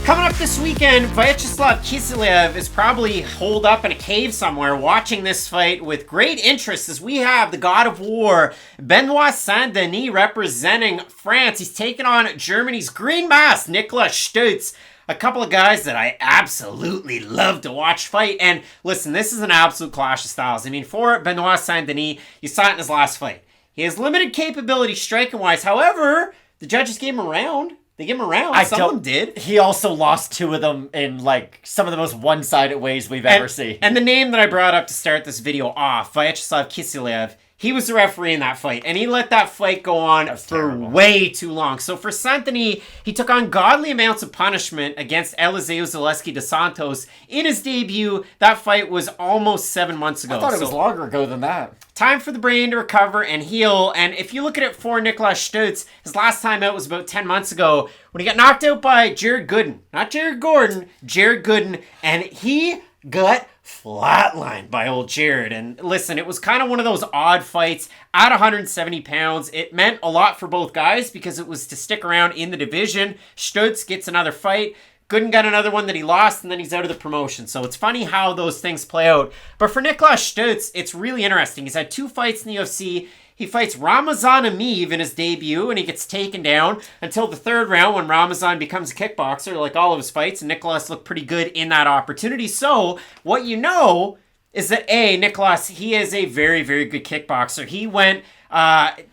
Coming up this weekend, Vyacheslav Kiselev is probably holed up in a cave somewhere watching this fight with great interest as we have the God of War, Benoit Saint-Denis, representing France. He's taking on Germany's Green Mask, Niklas Stolze. A couple of guys that I absolutely love to watch fight. And listen, this is an absolute clash of styles. I mean, for Benoit Saint-Denis, you saw it in his last fight. He has limited capability striking-wise. However, the judges gave him a round. They give him a round. Some of them did. He also lost 2 of them in, like, some of the most one-sided ways we've ever seen. And the name that I brought up to start this video off, Vyacheslav Kiselev, he was the referee in that fight, and he let that fight go on for way too long. So for Saint-Denis, he took on godly amounts of punishment against Eliseu Zaleski dos Santos in his debut. That fight was almost 7 months ago. I thought it was longer ago than that. Time for the brain to recover and heal. And if you look at it for Niklas Stolze, his last time out was about 10 months ago when he got knocked out by Jared Gooden. Not Jared Gordon, Jared Gooden. And he got flatlined by old Jared. And listen, it was kind of one of those odd fights at 170 pounds. It meant a lot for both guys because it was to stick around in the division. Stolze gets another fight. Gooden got another one that he lost, and then he's out of the promotion. So it's funny how those things play out. But for Niklas Stolze, it's really interesting. He's had 2 fights in the UFC. He fights Ramazan Ameev in his debut, and he gets taken down until the 3rd round when Ramazan becomes a kickboxer, like all of his fights, and Niklas looked pretty good in that opportunity. So what you know is that, Niklas, he is a very, very good kickboxer. He went and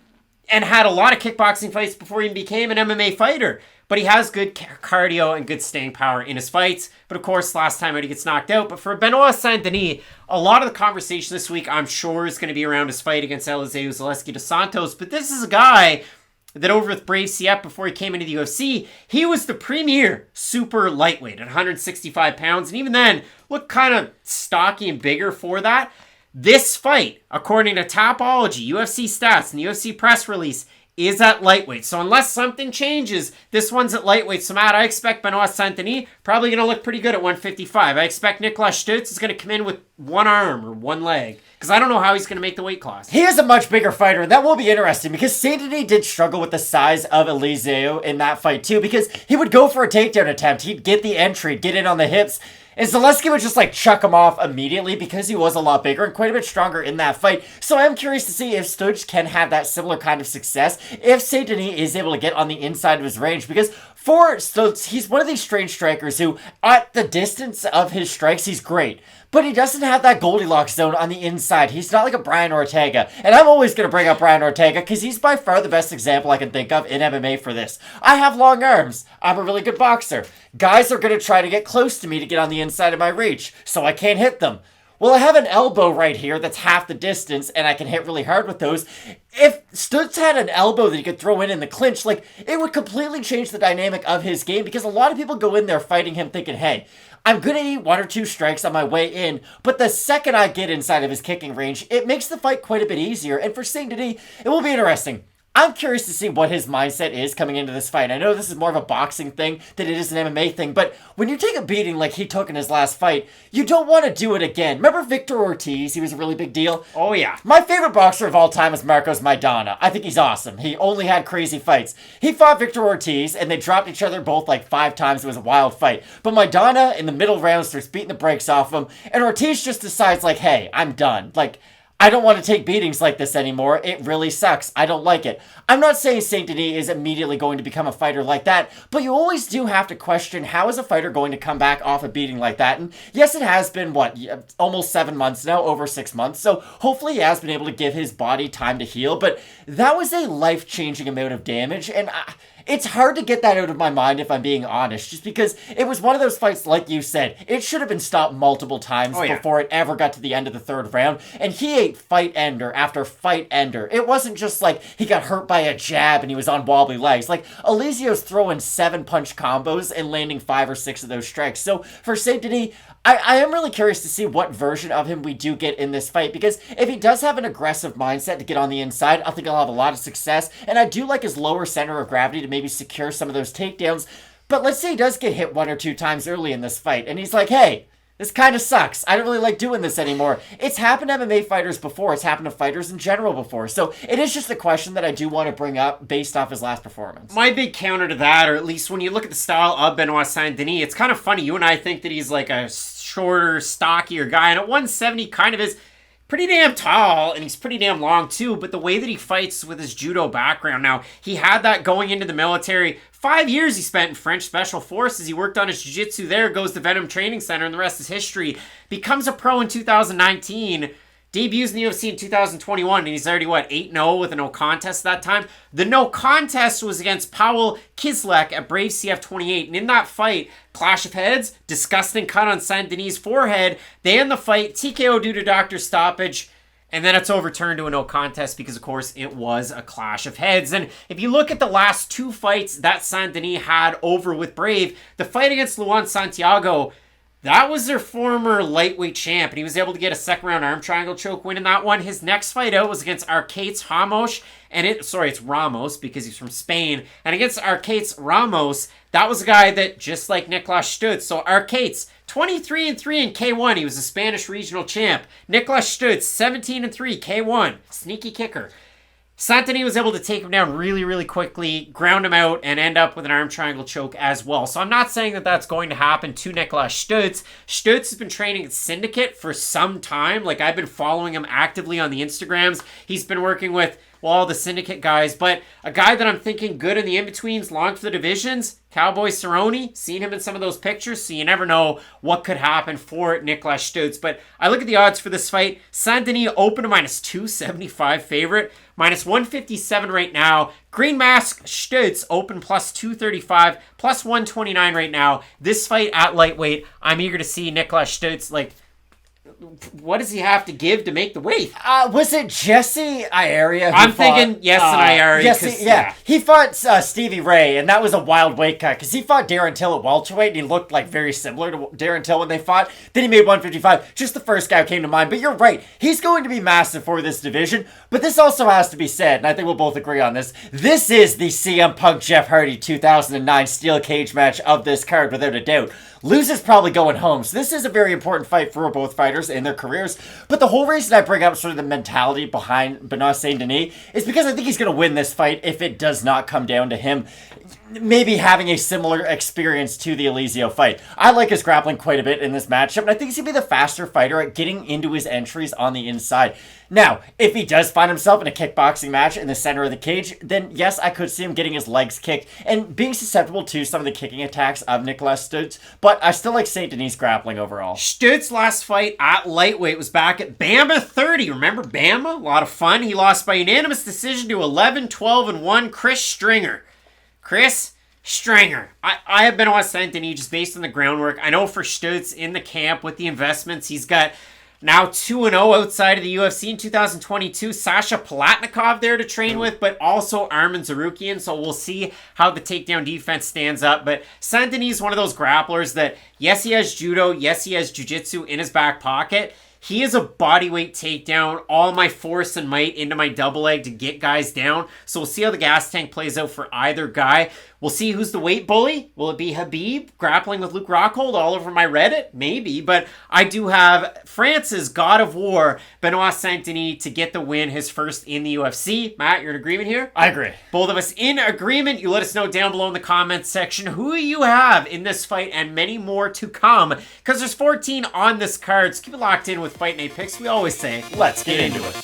had a lot of kickboxing fights before he became an MMA fighter. But he has good cardio and good staying power in his fights. But of course, last time out he gets knocked out. But for Benoit Saint-Denis, a lot of the conversation this week, I'm sure, is going to be around his fight against Eliseu Zaleski dos Santos. But this is a guy that over with Brave Siep before he came into the UFC, he was the premier super lightweight at 165 pounds. And even then, looked kind of stocky and bigger for that. This fight, according to Tapology, UFC stats, and the UFC press release, is at lightweight. So unless something changes, this one's at lightweight. So Matt, I expect Benoit Saint-Denis probably going to look pretty good at 155. I expect Niklas Stolze is going to come in with one arm or one leg because I don't know how he's going to make the weight class. He is a much bigger fighter, and that will be interesting because Saint-Denis did struggle with the size of Eliseu in that fight too because he would go for a takedown attempt. He'd get the entry, get in on the hips, and Zaleski would just like chuck him off immediately because he was a lot bigger and quite a bit stronger in that fight. So I'm curious to see if Stolze can have that similar kind of success if Saint-Denis is able to get on the inside of his range, because for Stolze, he's one of these strange strikers who, at the distance of his strikes, he's great. But he doesn't have that Goldilocks zone on the inside. He's not like a Brian Ortega. And I'm always going to bring up Brian Ortega because he's by far the best example I can think of in MMA for this. I have long arms. I'm a really good boxer. Guys are going to try to get close to me to get on the inside of my reach, so I can't hit them. Well, I have an elbow right here that's half the distance, and I can hit really hard with those. If Stolze had an elbow that he could throw in the clinch, like, it would completely change the dynamic of his game, because a lot of people go in there fighting him thinking, hey, I'm going to eat 1 or 2 strikes on my way in, but the second I get inside of his kicking range, it makes the fight quite a bit easier, and for Saint-Denis, it will be interesting. I'm curious to see what his mindset is coming into this fight. I know this is more of a boxing thing than it is an MMA thing, but when you take a beating like he took in his last fight, you don't want to do it again. Remember Victor Ortiz? He was a really big deal. Oh, yeah. My favorite boxer of all time is Marcos Maidana. I think he's awesome. He only had crazy fights. He fought Victor Ortiz, and they dropped each other both like 5 times. It was a wild fight. But Maidana, in the middle round, starts beating the brakes off him, and Ortiz just decides, like, hey, I'm done. Like, I don't want to take beatings like this anymore. It really sucks. I don't like it. I'm not saying Saint-Denis is immediately going to become a fighter like that, but you always do have to question, how is a fighter going to come back off a beating like that? And yes, it has been, almost 7 months now, over 6 months, so hopefully he has been able to give his body time to heal, but that was a life-changing amount of damage, and it's hard to get that out of my mind if I'm being honest, just because it was one of those fights, like you said, it should have been stopped multiple times before it ever got to the end of the 3rd round, and he ate fight ender after fight ender. It wasn't just like he got hurt by a jab and he was on wobbly legs. Like, Eliseo's throwing 7 punch combos and landing 5 or 6 of those strikes. So for Saint-Denis, I am really curious to see what version of him we do get in this fight, because if he does have an aggressive mindset to get on the inside, I think he'll have a lot of success, and I do like his lower center of gravity to maybe secure some of those takedowns. But let's say he does get hit 1 or 2 times early in this fight, and he's like, hey, this kind of sucks. I don't really like doing this anymore. It's happened to MMA fighters before. It's happened to fighters in general before. So it is just a question that I do want to bring up based off his last performance. My big counter to that, or at least when you look at the style of Benoit Saint-Denis, it's kind of funny. You and I think that he's like a shorter, stockier guy, and at 170 kind of is pretty damn tall, and he's pretty damn long too, but the way that he fights with his judo background now, he had that going into the military. 5 years he spent in French Special Forces. He worked on his jiu-jitsu there, goes to Venom Training Center, and the rest is history. Becomes a pro in 2019. Debuts in the UFC in 2021, and he's already, 8-0 with a no contest that time? The no contest was against Paweł Kislek at Brave CF 28, and in that fight, clash of heads, disgusting cut on Saint-Denis' forehead, they end the fight, TKO due to doctor stoppage, and then it's overturned to a no contest because, of course, it was a clash of heads. And if you look at the last 2 fights that Saint-Denis had over with Brave, the fight against Luan Santiago, that was their former lightweight champ, and he was able to get a second-round arm triangle choke win in that one. His next fight out was against Arcates Ramos, it's Ramos because he's from Spain. And against Arcates Ramos, that was a guy that, just like Niklas Stutz, so Arcates, 23-3 in K1, he was a Spanish regional champ. Niklas Stutz, 17-3, K1, sneaky kicker. Saint-Denis was able to take him down really, really quickly, ground him out, and end up with an arm triangle choke as well. So I'm not saying that that's going to happen to Niklas Stutz. Stutz has been training at Syndicate for some time. Like, I've been following him actively on the Instagrams. He's been working with, all the Syndicate guys. But a guy that I'm thinking good in the in-betweens, long for the divisions, Cowboy Cerrone. Seen him in some of those pictures, so you never know what could happen for Niklas Stutz. But I look at the odds for this fight. Saint-Denis open to -275 favorite. -157 right now. Green Mask Stutz open +235, +129 right now. This fight at lightweight, I'm eager to see Niklas Stutz. Like, what does he have to give to make the weight? Was it Jesse Iria? I'm thinking yes, and Iria. Yes, yeah. He fought Stevie Ray, and that was a wild weight cut because he fought Darren Till at welterweight, and he looked like very similar to Darren Till when they fought. Then he made 155. Just the first guy who came to mind. But you're right. He's going to be massive for this division. But this also has to be said, and I think we'll both agree on this. This is the CM Punk Jeff Hardy 2009 steel cage match of this card, without a doubt. Loses probably going home. So this is a very important fight for both fighters in their careers. But the whole reason I bring up sort of the mentality behind Benoit Saint-Denis is because I think he's going to win this fight if it does not come down to him maybe having a similar experience to the Eliseo fight. I like his grappling quite a bit in this matchup, and I think he's going to be the faster fighter at getting into his entries on the inside. Now, if he does find himself in a kickboxing match in the center of the cage, then yes, I could see him getting his legs kicked and being susceptible to some of the kicking attacks of Niklas Stutz, but I still like Saint-Denis grappling overall. Stutz last fight at lightweight was back at Bama 30. Remember Bama? A lot of fun. He lost by unanimous decision to 11-12-1 Chris Stringer. I have been on Saint-Denis just based on the groundwork. I know for Stutz in the camp with the investments, he's got now 2-0 outside of the UFC in 2022. Sasha Palatnikov there to train with, but also Arman Zarrukh. So we'll see how the takedown defense stands up. But Saint-Denis is one of those grapplers that, yes, he has judo, yes, he has jiu-jitsu in his back pocket. He is a bodyweight takedown, all my force and might into my double leg to get guys down. So we'll see how the gas tank plays out for either guy. We'll see who's the weight bully. Will it be Khabib grappling with Luke Rockhold all over my Reddit? Maybe, but I do have France's God of War, Benoit Saint-Denis, to get the win, his first in the UFC. Matt, you're in agreement here? I agree. Both of us in agreement. You let us know down below in the comments section who you have in this fight and many more to come, because there's 14 on this card. So keep it locked in with Fight Night Picks. We always say, let's get into it.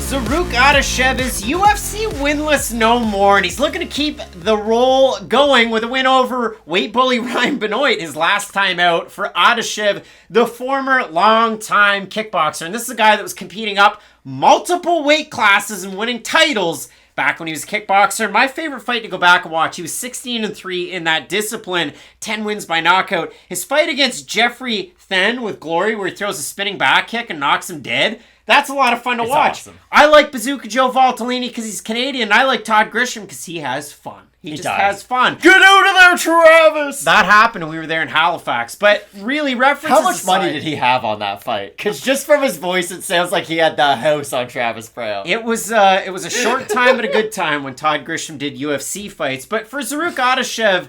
Zarrukh Adashev is UFC winless no more, and he's looking to keep the roll going with a win over weight bully Ryan Benoit his last time out. For Adashev, the former long-time kickboxer, and this is a guy that was competing up multiple weight classes and winning titles back when he was a kickboxer. My favorite fight to go back and watch, he was 16-3 in that discipline, 10 wins by knockout. His fight against Jeffrey Then with Glory, where he throws a spinning back kick and knocks him dead, that's a lot of fun to watch. Awesome. I like Bazooka Joe Valtellini because he's Canadian. I like Todd Grisham because he has fun. He just has fun. Get out of there, Travis! That happened when we were there in Halifax. But really, references how much money did he have on that fight? Because just from his voice, it sounds like he had the house on Travis Brown. It was a short time but a good time when Todd Grisham did UFC fights. But for Zarrukh Adashev,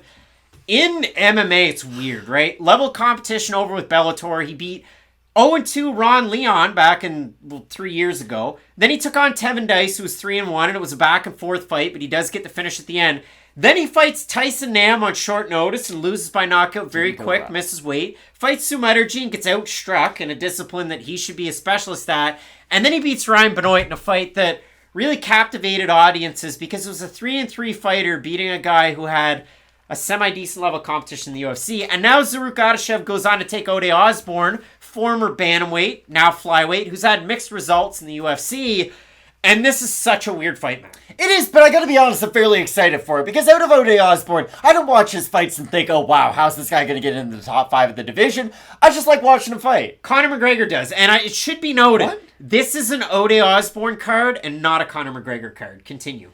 in MMA, it's weird, right? Level competition over with Bellator. He beat 0-2 Ron Leon back in 3 years ago. Then he took on Tevin Dice, who was 3-1, and it was a back and forth fight, but he does get the finish at the end. Then he fights Tyson Nam on short notice and loses by knockout very quick, misses weight. Fights Sumeterji and gets outstruck in a discipline that he should be a specialist at. And then he beats Ryan Benoit in a fight that really captivated audiences because it was a 3-3 fighter beating a guy who had a semi-decent level competition in the UFC. And now Zarrukh Adashev goes on to take Ode Osbourne, former bantamweight, now flyweight, who's had mixed results in the UFC. And this is such a weird fight, man. It is, but I gotta be honest, I'm fairly excited for it, because out of Ode Osbourne, I don't watch his fights and think, oh wow, how's this guy gonna get into the top 5 of the division? I just like watching him fight. Conor McGregor does, and it should be noted, this is an Ode Osbourne card and not a Conor McGregor card. Continue.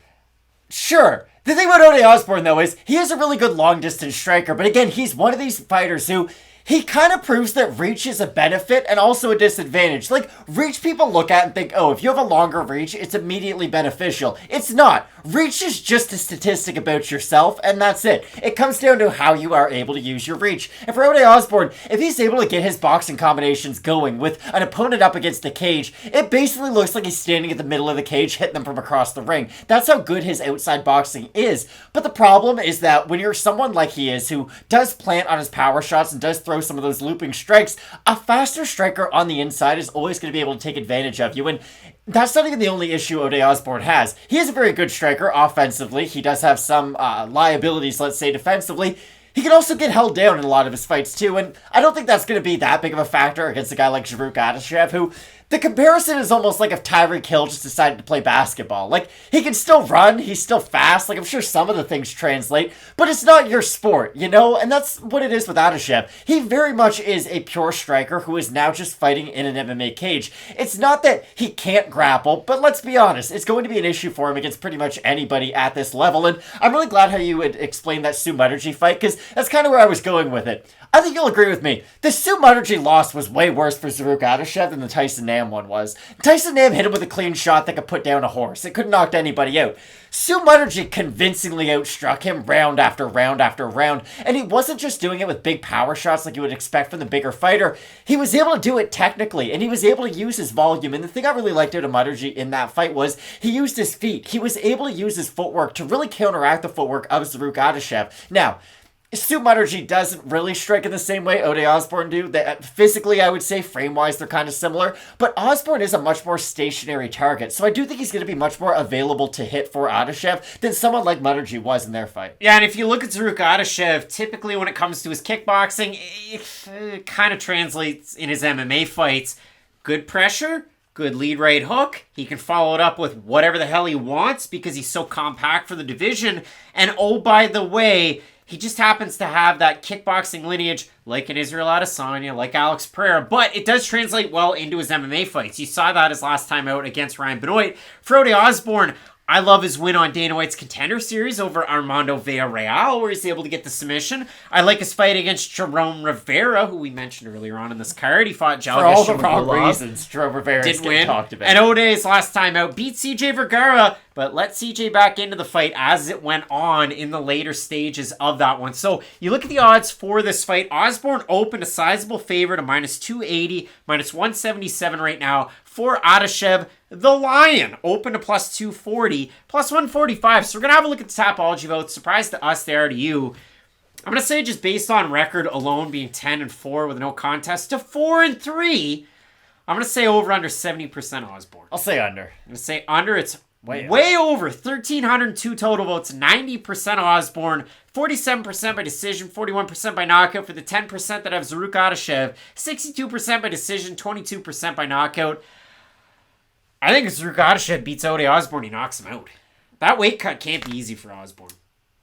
Sure. The thing about Ode Osbourne, though, is he is a really good long-distance striker, but again, he's one of these fighters who... he kind of proves that reach is a benefit and also a disadvantage. Like, reach people look at and think, oh, if you have a longer reach, it's immediately beneficial. It's not. Reach is just a statistic about yourself, and that's it. It comes down to how you are able to use your reach. And for Ode Osbourne, if he's able to get his boxing combinations going with an opponent up against the cage, it basically looks like he's standing at the middle of the cage, hitting them from across the ring. That's how good his outside boxing is. But the problem is that when you're someone like he is, who does plant on his power shots and does throw some of those looping strikes, a faster striker on the inside is always going to be able to take advantage of you. And that's not even the only issue Ode Osbourne has. He is a very good striker offensively. He does have some liabilities, let's say, defensively. He can also get held down in a lot of his fights too, and I don't think that's going to be that big of a factor against a guy like Zarrukh Adashev, who... the comparison is almost like if Tyreek Hill just decided to play basketball. Like, he can still run, he's still fast, like, I'm sure some of the things translate, but it's not your sport, you know? And that's what it is with Adashev. He very much is a pure striker who is now just fighting in an MMA cage. It's not that he can't grapple, but let's be honest, it's going to be an issue for him against pretty much anybody at this level, and I'm really glad how you would explain that Sue Muddergy fight, because that's kind of where I was going with it. I think you'll agree with me. The Sue Muddergy loss was way worse for Zarrukh Adashev than the Tyson Nam one was. Tyson Nam hit him with a clean shot that could put down a horse. It could have knocked anybody out. Sue Muddergy convincingly outstruck him round after round after round, and he wasn't just doing it with big power shots like you would expect from the bigger fighter. He was able to do it technically, and he was able to use his volume, and the thing I really liked out of Muddergy in that fight was he used his feet. He was able to use his footwork to really counteract the footwork of Zarrukh Adashev. Now, Sue Muddergy doesn't really strike in the same way Ode Osbourne do. Physically, I would say, frame-wise, they're kind of similar. But Osbourne is a much more stationary target. So I do think he's going to be much more available to hit for Adashev than someone like Muddergy was in their fight. Yeah, and if you look at Zarrukh Adashev, typically when it comes to his kickboxing, it kind of translates in his MMA fights. Good pressure, good lead right hook. He can follow it up with whatever the hell he wants because he's so compact for the division. And oh, by the way... he just happens to have that kickboxing lineage like an Israel Adesanya, like Alex Pereira, but it does translate well into his MMA fights. You saw that his last time out against Ryan Benoit. For Ode Osbourne, I love his win on Dana White's Contender Series over Armando Villarreal, where he's able to get the submission. I like his fight against Jerome Rivera, who we mentioned earlier on in this card. He fought Zhalgas. For all the wrong reasons, Jerome Rivera did win. Talked about. And Ode's last time out beat CJ Vergara, but let CJ back into the fight as it went on in the later stages of that one. So you look at the odds for this fight. Osbourne opened a sizable favorite of minus 280, minus 177 right now for Adashev. The Lion open to plus 240, plus 145. So we're going to have a look at the Tapology votes. Surprised to us, they are to you. I'm going to say just based on record alone being 10-4 with no contest to 4-3, I'm going to say over under 70% Osbourne. I'll say under. I'm going to say under. It's way over. 1,302 total votes, 90% Osbourne, 47% by decision, 41% by knockout for the 10% that have Zarrukh Adashev, 62% by decision, 22% by knockout. I think if Zarrukh Adashev beats Ode Osbourne, he knocks him out. That weight cut can't be easy for Osbourne.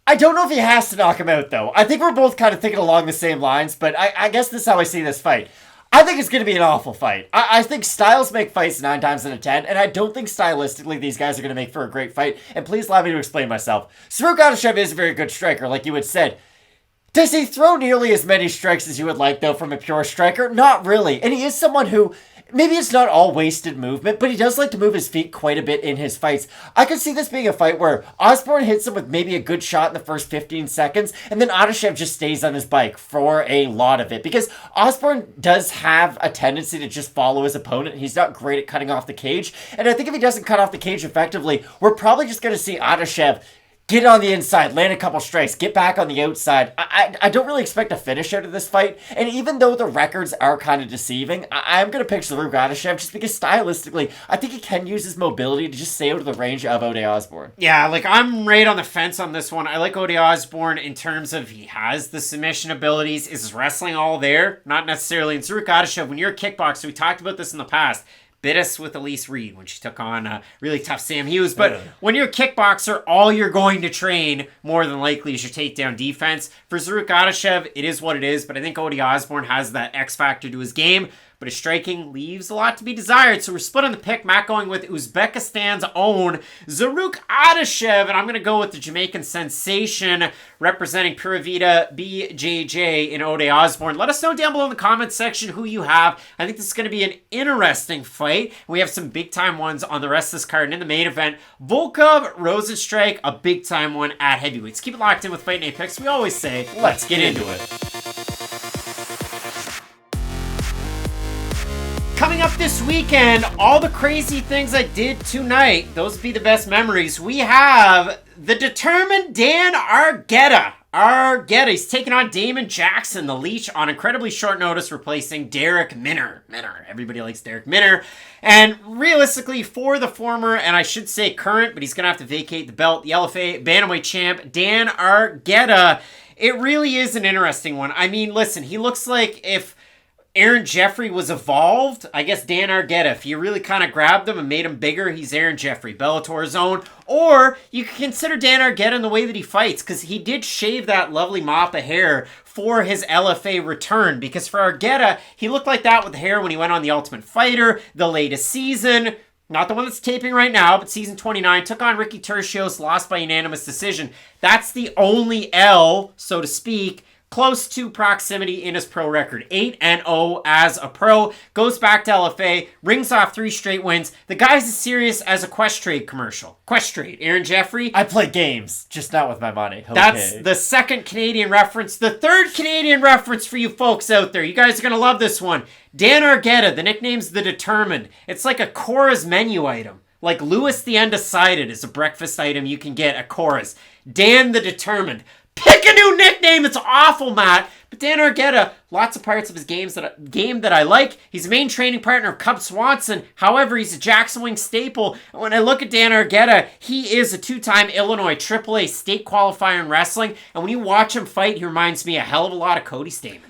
I don't know if he has to knock him out, though. I think we're both kind of thinking along the same lines, but I guess this is how I see this fight. I think it's going to be an awful fight. I think styles make fights 9 times out of 10, and I don't think stylistically these guys are going to make for a great fight. And please allow me to explain myself. Zarrukh Adashev is a very good striker, like you had said. Does he throw nearly as many strikes as you would like, though, from a pure striker? Not really. And he is someone who... maybe it's not all wasted movement, but he does like to move his feet quite a bit in his fights. I could see this being a fight where Osbourne hits him with maybe a good shot in the first 15 seconds, and then Adashev just stays on his bike for a lot of it. Because Osbourne does have a tendency to just follow his opponent. He's not great at cutting off the cage. And I think if he doesn't cut off the cage effectively, we're probably just going to see Adashev get on the inside, land a couple strikes, get back on the outside. I don't really expect a finish out of this fight. And even though the records are kind of deceiving, I'm going to pick Zarrukh Adashev just because stylistically, I think he can use his mobility to just stay out of the range of Ode Osbourne. Yeah, like I'm right on the fence on this one. I like Ode Osbourne in terms of he has the submission abilities. Is his wrestling all there? Not necessarily. In Zarrukh Adashev, when you're a kickboxer, we talked about this in the past. Bit us with Elise Reed when she took on really tough Sam Hughes. But when you're a kickboxer, all you're going to train more than likely is your takedown defense. For Zarrukh Adashev, it is what it is. But I think Ode Osbourne has that X factor to his game. But his striking leaves a lot to be desired. So we're split on the pick. Matt going with Uzbekistan's own Zarrukh Adashev. And I'm going to go with the Jamaican sensation representing Pura Vida BJJ in Ode Osbourne. Let us know down below in the comments section who you have. I think this is going to be an interesting fight. We have some big time ones on the rest of this card. And in the main event, Volkov, Rozenstruik, a big time one at heavyweights. Keep it locked in with Fight Night Picks. We always say, let's get into it. Coming up this weekend, all the crazy things I did tonight, those would be the best memories. We have the determined Dan Argueta. He's taking on Damon Jackson, the Leech, on incredibly short notice, replacing Derek Minner. Everybody likes Derek Minner. And realistically, for the former, and I should say current, but he's going to have to vacate the belt, the LFA Bantamweight champ, Dan Argueta. It really is an interesting one. I mean, listen, he looks like if Aaron Jeffrey was evolved, I guess Dan Argueta, if you really kind of grabbed him and made him bigger, he's Aaron Jeffrey, Bellator's own. Or you can consider Dan Argueta in the way that he fights, because he did shave that lovely mop of hair for his LFA return. Because for Argueta, he looked like that with the hair when he went on The Ultimate Fighter, the latest season. Not the one that's taping right now, but season 29. Took on Ricky Tercios, lost by unanimous decision. That's the only L, so to speak, close to proximity in his pro record. 8-0 as a pro. Goes back to LFA. Rings off 3 straight wins. The guy's as serious as a Questrade commercial. Questrade. Aaron Jeffrey. I play games, just not with my money. Okay. That's the second Canadian reference. The third Canadian reference for you folks out there. You guys are going to love this one. Dan Argueta. The nickname's The Determined. It's like a Cora's menu item. Like Lewis the Undecided is a breakfast item you can get at Cora's. Dan the Determined. Pick a new nickname. It's awful, Matt. But Dan Argueta, lots of parts of his game that I like. He's a main training partner of Cub Swanson. However, he's a Jackson Wing staple. And when I look at Dan Argueta, he is a 2-time Illinois AAA state qualifier in wrestling. And when you watch him fight, he reminds me a hell of a lot of Cody Stamann.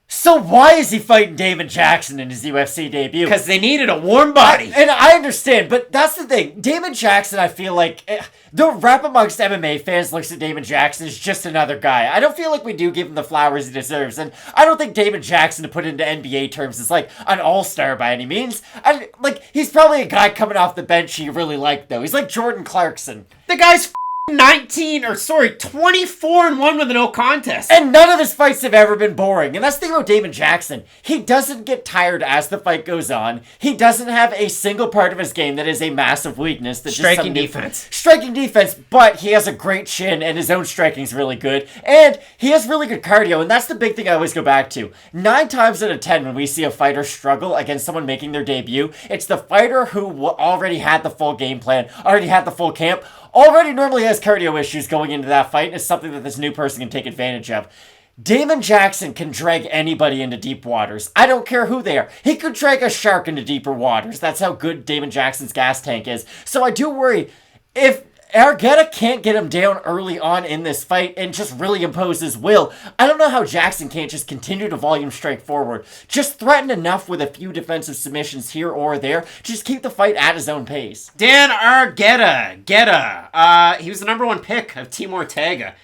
So why is he fighting Damon Jackson in his UFC debut? Because they needed a warm body. And I understand, but that's the thing. Damon Jackson, I feel like, the rap amongst MMA fans looks at Damon Jackson as just another guy. I don't feel like we do give him the flowers he deserves, and I don't think Damon Jackson, to put into NBA terms, is like an all-star by any means. And like, he's probably a guy coming off the bench you really like, though. He's like Jordan Clarkson. The guy's 24-1 with a no contest. And none of his fights have ever been boring. And that's the thing about Damon Jackson. He doesn't get tired as the fight goes on. He doesn't have a single part of his game that is a massive weakness. Striking defense. Striking defense, but he has a great chin and his own striking is really good. And he has really good cardio, and that's the big thing I always go back to. 9 times out of 10 when we see a fighter struggle against someone making their debut, it's the fighter who already had the full game plan, already had the full camp, already normally has cardio issues going into that fight, and it's something that this new person can take advantage of. Damon Jackson can drag anybody into deep waters. I don't care who they are. He could drag a shark into deeper waters. That's how good Damon Jackson's gas tank is. So I do worry, if Argueta can't get him down early on in this fight and just really impose his will, I don't know how Jackson can't just continue to volume strike forward. Just threaten enough with a few defensive submissions here or there. Just keep the fight at his own pace. Dan Argueta. He was the number 1 pick of Team Ortega.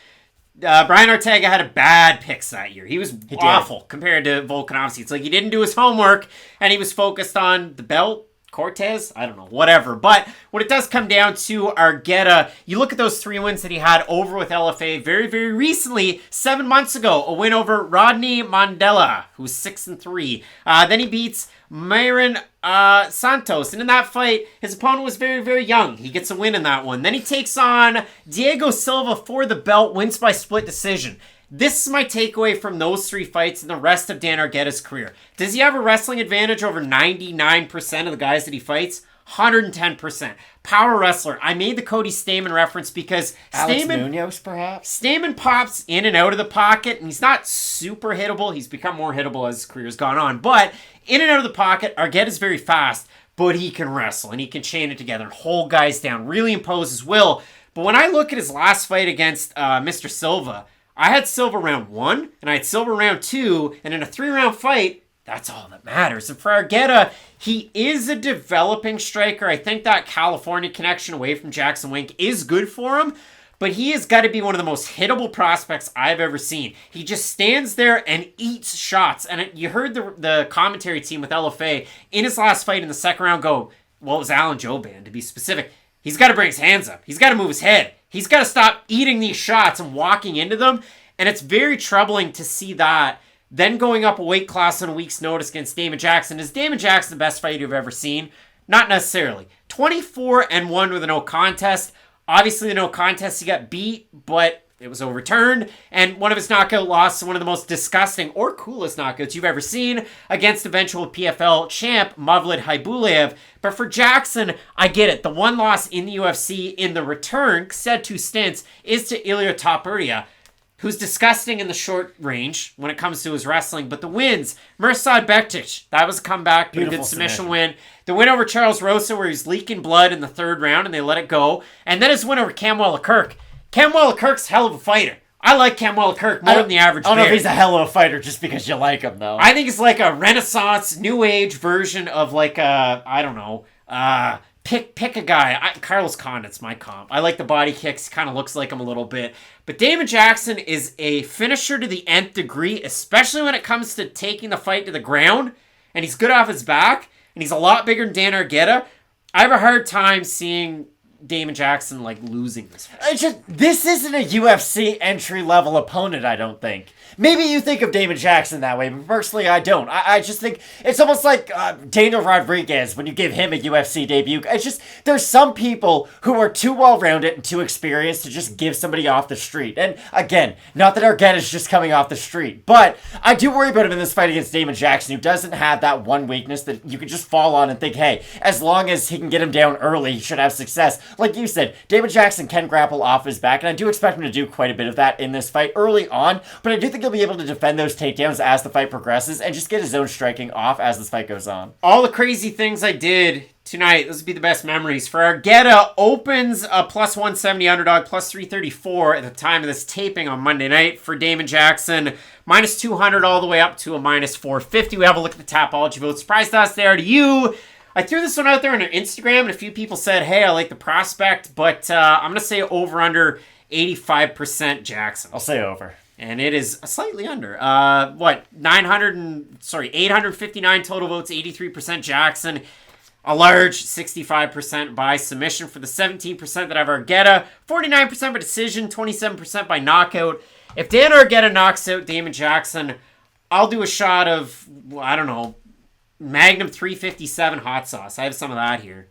Brian Ortega had a bad picks that year. He was awful compared to Volkanovski. It's like he didn't do his homework and he was focused on the belt. Cortez? I don't know. Whatever. But when it does come down to Argueta, you look at those 3 wins that he had over with LFA very, very recently, 7 months ago. A win over Rodney Mandela, who's 6-3. Then he beats Myron Santos. And in that fight, his opponent was very, very young. He gets a win in that one. Then he takes on Diego Silva for the belt, wins by split decision. This is my takeaway from those 3 fights and the rest of Dan Argueta's career. Does he have a wrestling advantage over 99% of the guys that he fights? 110%. Power wrestler. I made the Cody Stamann reference because Alex Munoz, perhaps? Stamann pops in and out of the pocket, and he's not super hittable. He's become more hittable as his career's gone on. But in and out of the pocket, Argueta's very fast, but he can wrestle, and he can chain it together and hold guys down, really impose his will. But when I look at his last fight against Mr. Silva, I had Silva round 1, and I had Silva round 2, and in a 3-round fight, that's all that matters. And for Argueta, he is a developing striker. I think that California connection away from Jackson Wink is good for him, but he has got to be one of the most hittable prospects I've ever seen. He just stands there and eats shots. And you heard the commentary team with LFA in his last fight in the second round go, well, it was Alan Joban, to be specific. He's got to bring his hands up. He's got to move his head. He's got to stop eating these shots and walking into them. And it's very troubling to see that. Then going up a weight class on a week's notice against Damon Jackson. Is Damon Jackson the best fight you've ever seen? Not necessarily. 24-1 with a no contest. Obviously, the no contest, he got beat, but it was overturned. And one of his knockout losses, one of the most disgusting or coolest knockouts you've ever seen against eventual PFL champ Mavlid Haibulev. But for Jackson, I get it. The one loss in the UFC in the return, said 2 stints, is to Ilia Topuria, who's disgusting in the short range when it comes to his wrestling. But the wins, Mirsad Bektic, that was a comeback, but a good submission win. The win over Charles Rosa, where he's leaking blood in the 3rd round and they let it go. And then his win over Cam Wallachurk. Cam Wallachurk's a hell of a fighter. I like Cam Wallachurk more than the average I don't know bear. if he's a hell of a fighter just because you like him, though. I think it's like a Renaissance, New Age version of like a, I don't know, pick a guy. Carlos Condit's my comp. I like the body kicks. Kind of looks like him a little bit. But Damon Jackson is a finisher to the nth degree, especially when it comes to taking the fight to the ground. And he's good off his back. And he's a lot bigger than Dan Argueta. I have a hard time seeing Damon Jackson like losing this fight. This isn't a UFC entry-level opponent, I don't think. Maybe you think of Damon Jackson that way, but personally I don't. I just think it's almost like Daniel Rodriguez when you give him a UFC debut. It's just, there's some people who are too well-rounded and too experienced to just give somebody off the street. And again, not that Argueta's just coming off the street, but I do worry about him in this fight against Damon Jackson, who doesn't have that one weakness that you can just fall on and think, hey, as long as he can get him down early, he should have success. Like you said, Damon Jackson can grapple off his back, and I do expect him to do quite a bit of that in this fight early on, but I do think he'll be able to defend those takedowns as the fight progresses and just get his own striking off as this fight goes on. All the crazy things I did tonight, those would be the best memories. For Argueta, opens a plus 170 underdog, plus 334 at the time of this taping on Monday night. For Damon Jackson, minus 200 all the way up to a minus 450. We have a look at the Tapology votes. Surprised us there to you. I threw this one out there on our Instagram, and a few people said, hey, I like the prospect, but I'm going to say over under 85% Jackson. I'll say over. And it is slightly under. 859 total votes, 83% Jackson. A large 65% by submission for the 17% that have Argueta. 49% by decision, 27% by knockout. If Dan Argueta knocks out Damon Jackson, I'll do a shot of, I don't know, Magnum 357 hot sauce. I have some of that here.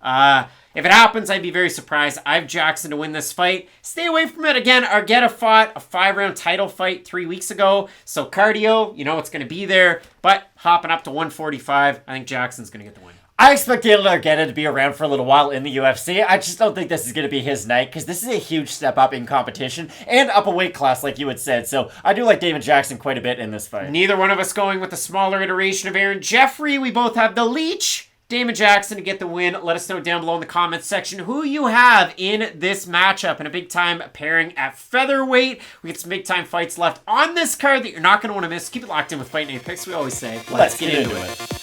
If it happens, I'd be very surprised. I have Jackson to win this fight. Stay away from it. Again, Argueta fought a 5-round title fight 3 weeks ago. So cardio, you know it's going to be there. But hopping up to 145, I think Jackson's going to get the win. I expect Daniel Argueta to be around for a little while in the UFC. I just don't think this is going to be his night, because this is a huge step up in competition and up a weight class, like you had said. So I do like Damon Jackson quite a bit in this fight. Neither one of us going with the smaller iteration of Aaron Jeffrey. We both have the Leech, Damon Jackson, to get the win. Let us know down below in the comments section who you have in this matchup in a big-time pairing at featherweight. We get some big-time fights left on this card that you're not going to want to miss. Keep it locked in with Fight Night Picks. We always say, let's get into it.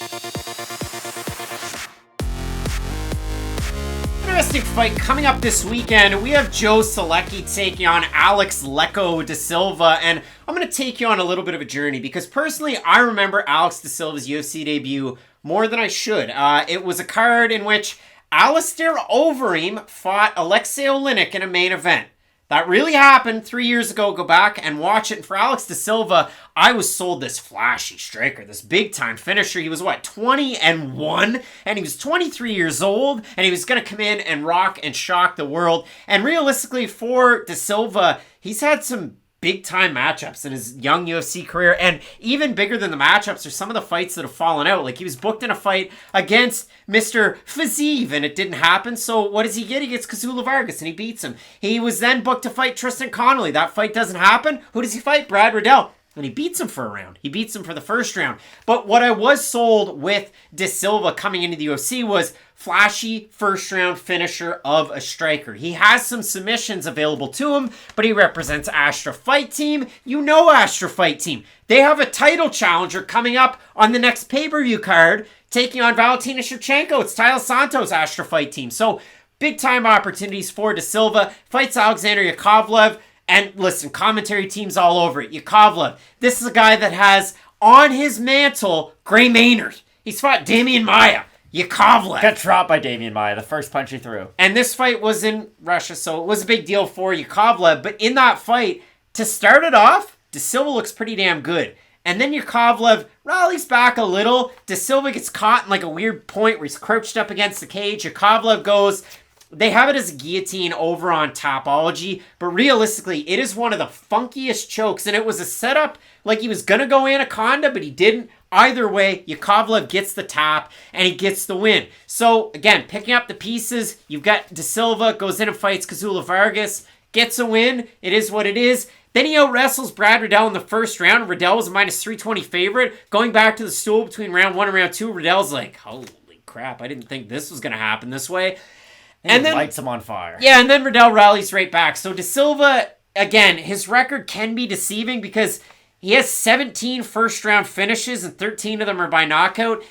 Interesting fight coming up this weekend. We have Joe Solecki taking on Alex Lecco da Silva, and I'm going to take you on a little bit of a journey, because personally I remember Alex da Silva's UFC debut more than I should. It was a card in which Alistair Overeem fought Alexei Oleinik in a main event. That really happened 3 years ago. Go back and watch it. And for Alex da Silva, I was sold this flashy striker, this big-time finisher. He was, 20-1? And he was 23 years old, and he was going to come in and rock and shock the world. And realistically, for da Silva, he's had some big-time matchups in his young UFC career, and even bigger than the matchups are some of the fights that have fallen out. Like, he was booked in a fight against Mr. Fiziev, and it didn't happen, so what does he get? He gets Kazula Vargas, and he beats him. He was then booked to fight Tristan Connolly. That fight doesn't happen. Who does he fight? Brad Riddell. And he beats him for a round. He beats him for the first round. But what I was sold with De Silva coming into the UFC was flashy first-round finisher of a striker. He has some submissions available to him, but he represents Astra Fight Team. You know Astra Fight Team. They have a title challenger coming up on the next pay-per-view card, taking on Valentina Shevchenko. It's Tyler Santos' Astra Fight Team. So, big-time opportunities for De Silva. Fights Alexander Yakovlev. And listen, commentary teams all over it. Yakovlev, this is a guy that has on his mantle Gray Maynard. He's fought Damian Maia. Yakovlev got dropped by Damian Maia, the first punch he threw. And this fight was in Russia, so it was a big deal for Yakovlev. But in that fight, to start it off, De Silva looks pretty damn good. And then Yakovlev rallies back a little. De Silva gets caught in like a weird point where he's crouched up against the cage. Yakovlev goes... They have it as a guillotine over on Topology, but realistically, it is one of the funkiest chokes, and it was a setup like he was going to go Anaconda, but he didn't. Either way, Yakovlev gets the tap, and he gets the win. So, again, picking up the pieces, you've got De Silva, goes in and fights Kazula Vargas, gets a win. It is what it is. Then he out-wrestles Brad Riddell in the first round. Riddell was a minus 320 favorite. Going back to the stool between round 1 and round 2, Riddell's like, holy crap, I didn't think this was going to happen this way. And then lights him on fire. Yeah, and then Riddell rallies right back. So De Silva, again, his record can be deceiving because he has 17 first-round finishes and 13 of them are by knockout.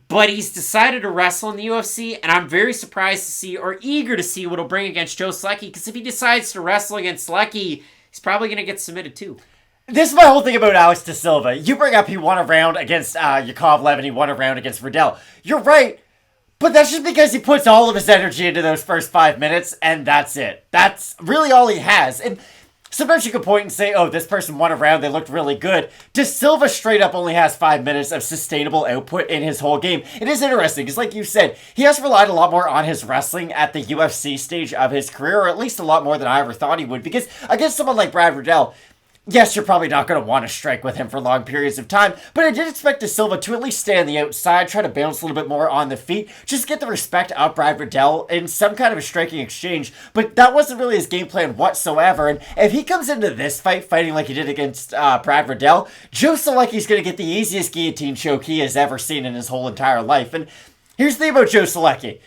But he's decided to wrestle in the UFC, and I'm very surprised to see, or eager to see, what he'll bring against Joe Solecki. Because if he decides to wrestle against Solecki, he's probably going to get submitted too. This is my whole thing about Alex De Silva. You bring up he won a round against Yakovlev and he won a round against Riddell. You're right. But that's just because he puts all of his energy into those first 5 minutes, and that's it. That's really all he has. And sometimes you could point and say, oh, this person won a round, they looked really good. De Silva straight up only has 5 minutes of sustainable output in his whole game. It is interesting, because like you said, he has relied a lot more on his wrestling at the UFC stage of his career, or at least a lot more than I ever thought he would, because against someone like Brad Riddell, yes, you're probably not going to want to strike with him for long periods of time, but I did expect De Silva to at least stay on the outside, try to bounce a little bit more on the feet, just get the respect of Brad Riddell in some kind of a striking exchange, but that wasn't really his game plan whatsoever, and if he comes into this fight fighting like he did against Brad Riddell, Joe Solecki's going to get the easiest guillotine choke he has ever seen in his whole entire life, and here's the thing about Joe Solecki.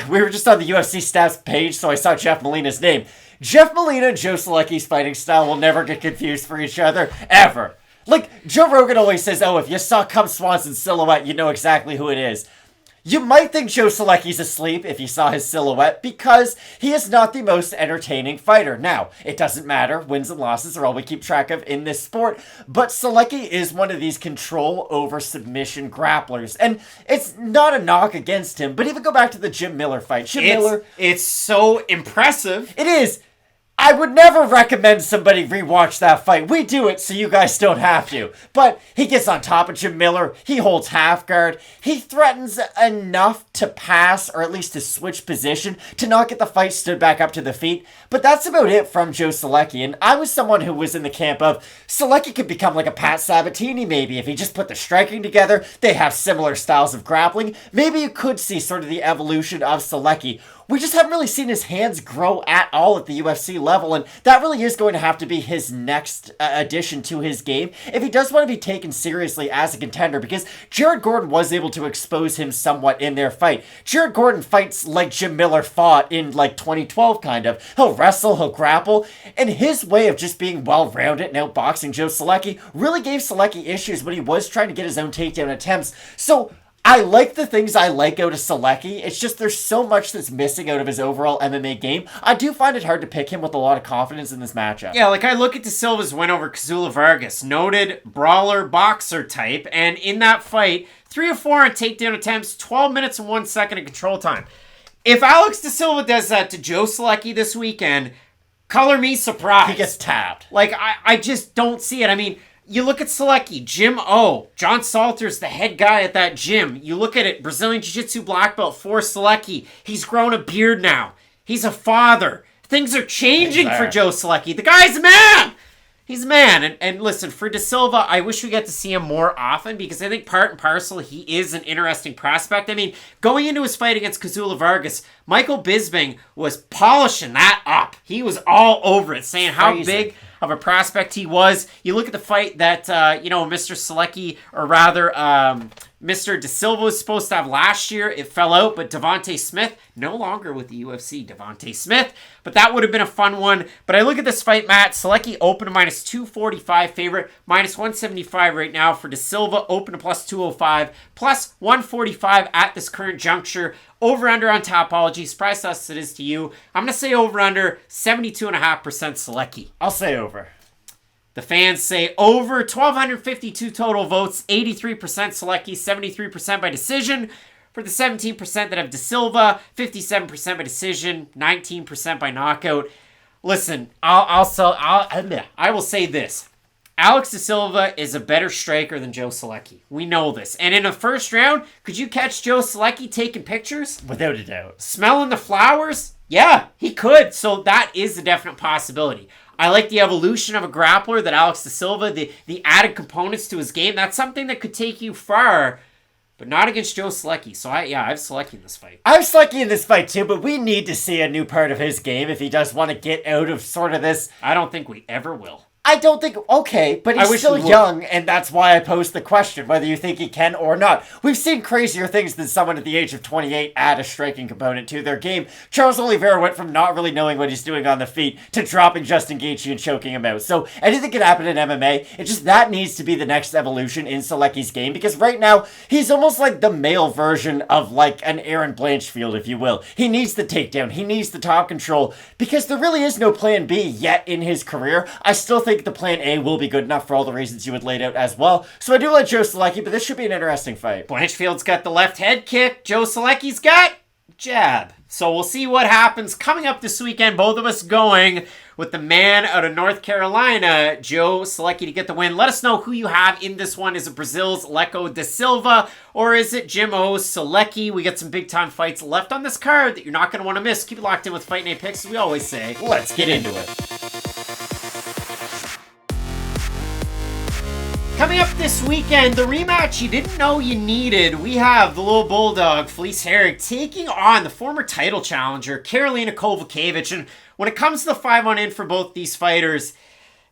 We were just on the UFC stats page, so I saw Jeff Molina's name. Jeff Molina and Joe Solecki's fighting style will never get confused for each other, ever. Like, Joe Rogan always says, oh, if you saw Cub Swanson's silhouette, you know exactly who it is. You might think Joe Solecki's asleep if you saw his silhouette, because he is not the most entertaining fighter. Now, it doesn't matter. Wins and losses are all we keep track of in this sport, but Solecki is one of these control over submission grapplers, and it's not a knock against him, but even go back to the Jim Miller fight. Miller... It's so impressive. It is. I would never recommend somebody rewatch that fight. We do it so you guys don't have to. But he gets on top of Jim Miller. He holds half guard. He threatens enough to pass, or at least to switch position, to not get the fight stood back up to the feet. But that's about it from Joe Solecki. And I was someone who was in the camp of Solecki could become like a Pat Sabatini maybe if he just put the striking together. They have similar styles of grappling. Maybe you could see sort of the evolution of Solecki. We just haven't really seen his hands grow at all at the UFC level, and that really is going to have to be his next addition to his game if he does want to be taken seriously as a contender, because Jared Gordon was able to expose him somewhat in their fight. Jared Gordon fights like Jim Miller fought in like 2012 kind of. He'll wrestle, he'll grapple, and his way of just being well-rounded and outboxing Joe Solecki really gave Solecki issues when he was trying to get his own takedown attempts. So I like the things I like out of Solecki. It's just there's so much that's missing out of his overall MMA game. I do find it hard to pick him with a lot of confidence in this matchup. Yeah, like I look at De Silva's win over Kazula Vargas, noted brawler boxer type, and in that fight, 3 of 4 on takedown attempts, 12 minutes and 1 second of control time. If Alex De Silva does that to Joe Solecki this weekend, color me surprised. He gets tapped. Like, I just don't see it. I mean, you look at Solecki, Jim O. John Salter's the head guy at that gym. You look at it, Brazilian Jiu-Jitsu black belt for Solecki. He's grown a beard now. He's a father. Things are changing for Joe Solecki. The guy's a man! He's a man. And listen, for De Silva, I wish we get to see him more often because I think part and parcel, he is an interesting prospect. I mean, going into his fight against Kazula Vargas, Michael Bisping was polishing that up. He was all over it, saying how big of a prospect he was. You look at the fight that, Mr. Solecki, or rather, Mr. De Silva was supposed to have last year. It fell out, but Devontae Smith, no longer with the UFC, Devontae Smith. But that would have been a fun one. But I look at this fight, Matt. Solecki open to minus 245 favorite, minus 175 right now for De Silva, open to plus 205, plus 145 at this current juncture. Over-under on Topology. Surprise us it is to you. I'm going to say over-under 72.5% Solecki. I'll say over. The fans say over. 1,252 total votes. 83% Solecki, 73% by decision. For the 17% that have De Silva, 57% by decision, 19% by knockout. Listen, I will say this. Alex De Silva is a better striker than Joe Solecki. We know this. And in the first round, could you catch Joe Solecki taking pictures? Without a doubt. Smelling the flowers? Yeah, he could. So that is a definite possibility. I like the evolution of a grappler that Alex De Silva, the added components to his game. That's something that could take you far, but not against Joe Solecki. So I have Solecki in this fight. I have Solecki in this fight too, but we need to see a new part of his game if he does want to get out of sort of this. I don't think we ever will. I don't think, okay, but he's still young, and that's why I posed the question, whether you think he can or not. We've seen crazier things than someone at the age of 28 add a striking component to their game. Charles Oliveira went from not really knowing what he's doing on the feet to dropping Justin Gaethje and choking him out. So anything can happen in MMA. It's just that needs to be the next evolution in Solecki's game, because right now, he's almost like the male version of like an Erin Blanchfield, if you will. He needs the takedown. He needs the top control, because there really is no plan B yet in his career. I still think the plan A will be good enough for all the reasons you had laid out as well. So I do like Joe Solecki, but this should be an interesting fight. Blanchfield's got the left head kick. Joe Solecki's got jab. So we'll see what happens coming up this weekend. Both of us going with the man out of North Carolina, Joe Solecki, to get the win. Let us know who you have in this one. Is it Brazil's Leco De Silva, or is it Jim O's Solecki? We got some big-time fights left on this card that you're not going to want to miss. Keep it locked in with Fight Night Picks, as we always say. Let's get into it. Coming up this weekend, the rematch you didn't know you needed. We have the little bulldog, Felice Herrig, taking on the former title challenger, Karolina Kowalkiewicz. And when it comes to the 5-on-in for both these fighters,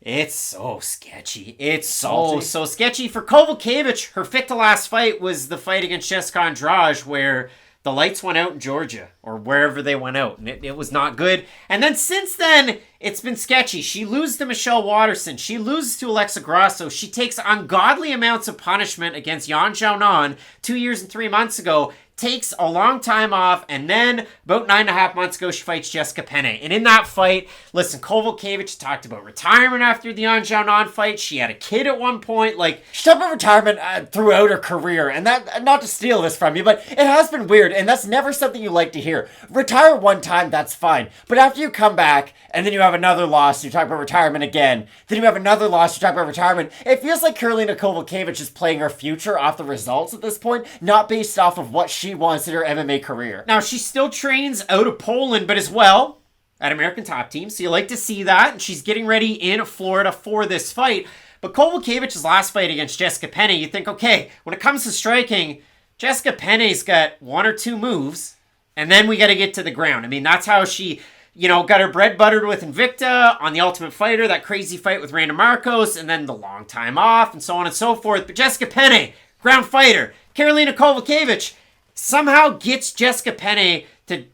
it's so sketchy. It's so sketchy. For Kowalkiewicz, her fit to last fight was the fight against Jessica Andrade, where the lights went out in Georgia, or wherever they went out, and it was not good. And then since then, it's been sketchy. She loses to Michelle Watterson. She loses to Alexa Grasso. She takes ungodly amounts of punishment against Yan Xiaonan 2 years and 3 months ago, takes a long time off, and then about 9.5 months ago, she fights Jessica Penne. And in that fight, listen, Kowalkiewicz talked about retirement after the Yan Xiaonan fight. She had a kid at one point. She talked about retirement throughout her career, and that, not to steal this from you, but it has been weird, and that's never something you like to hear. Retire one time, that's fine. But after you come back, and then you have another loss, you talk about retirement again. Then you have another loss, you talk about retirement. It feels like Karolina Kowalkiewicz is playing her future off the results at this point, not based off of what she wants in her MMA career. Now, she still trains out of Poland, but as well at American Top Team, so you like to see that. And she's getting ready in Florida for this fight. But Kowalkiewicz's last fight against Jessica Penne, you think, okay, when it comes to striking, Jessica Penne's got one or two moves, and then we got to get to the ground. I mean, that's how she, got her bread buttered with Invicta on The Ultimate Fighter, that crazy fight with Randa Marcos, and then the long time off, and so on and so forth. But Jessica Penne, ground fighter. Karolina Kowalkiewicz somehow gets Jessica Penne to,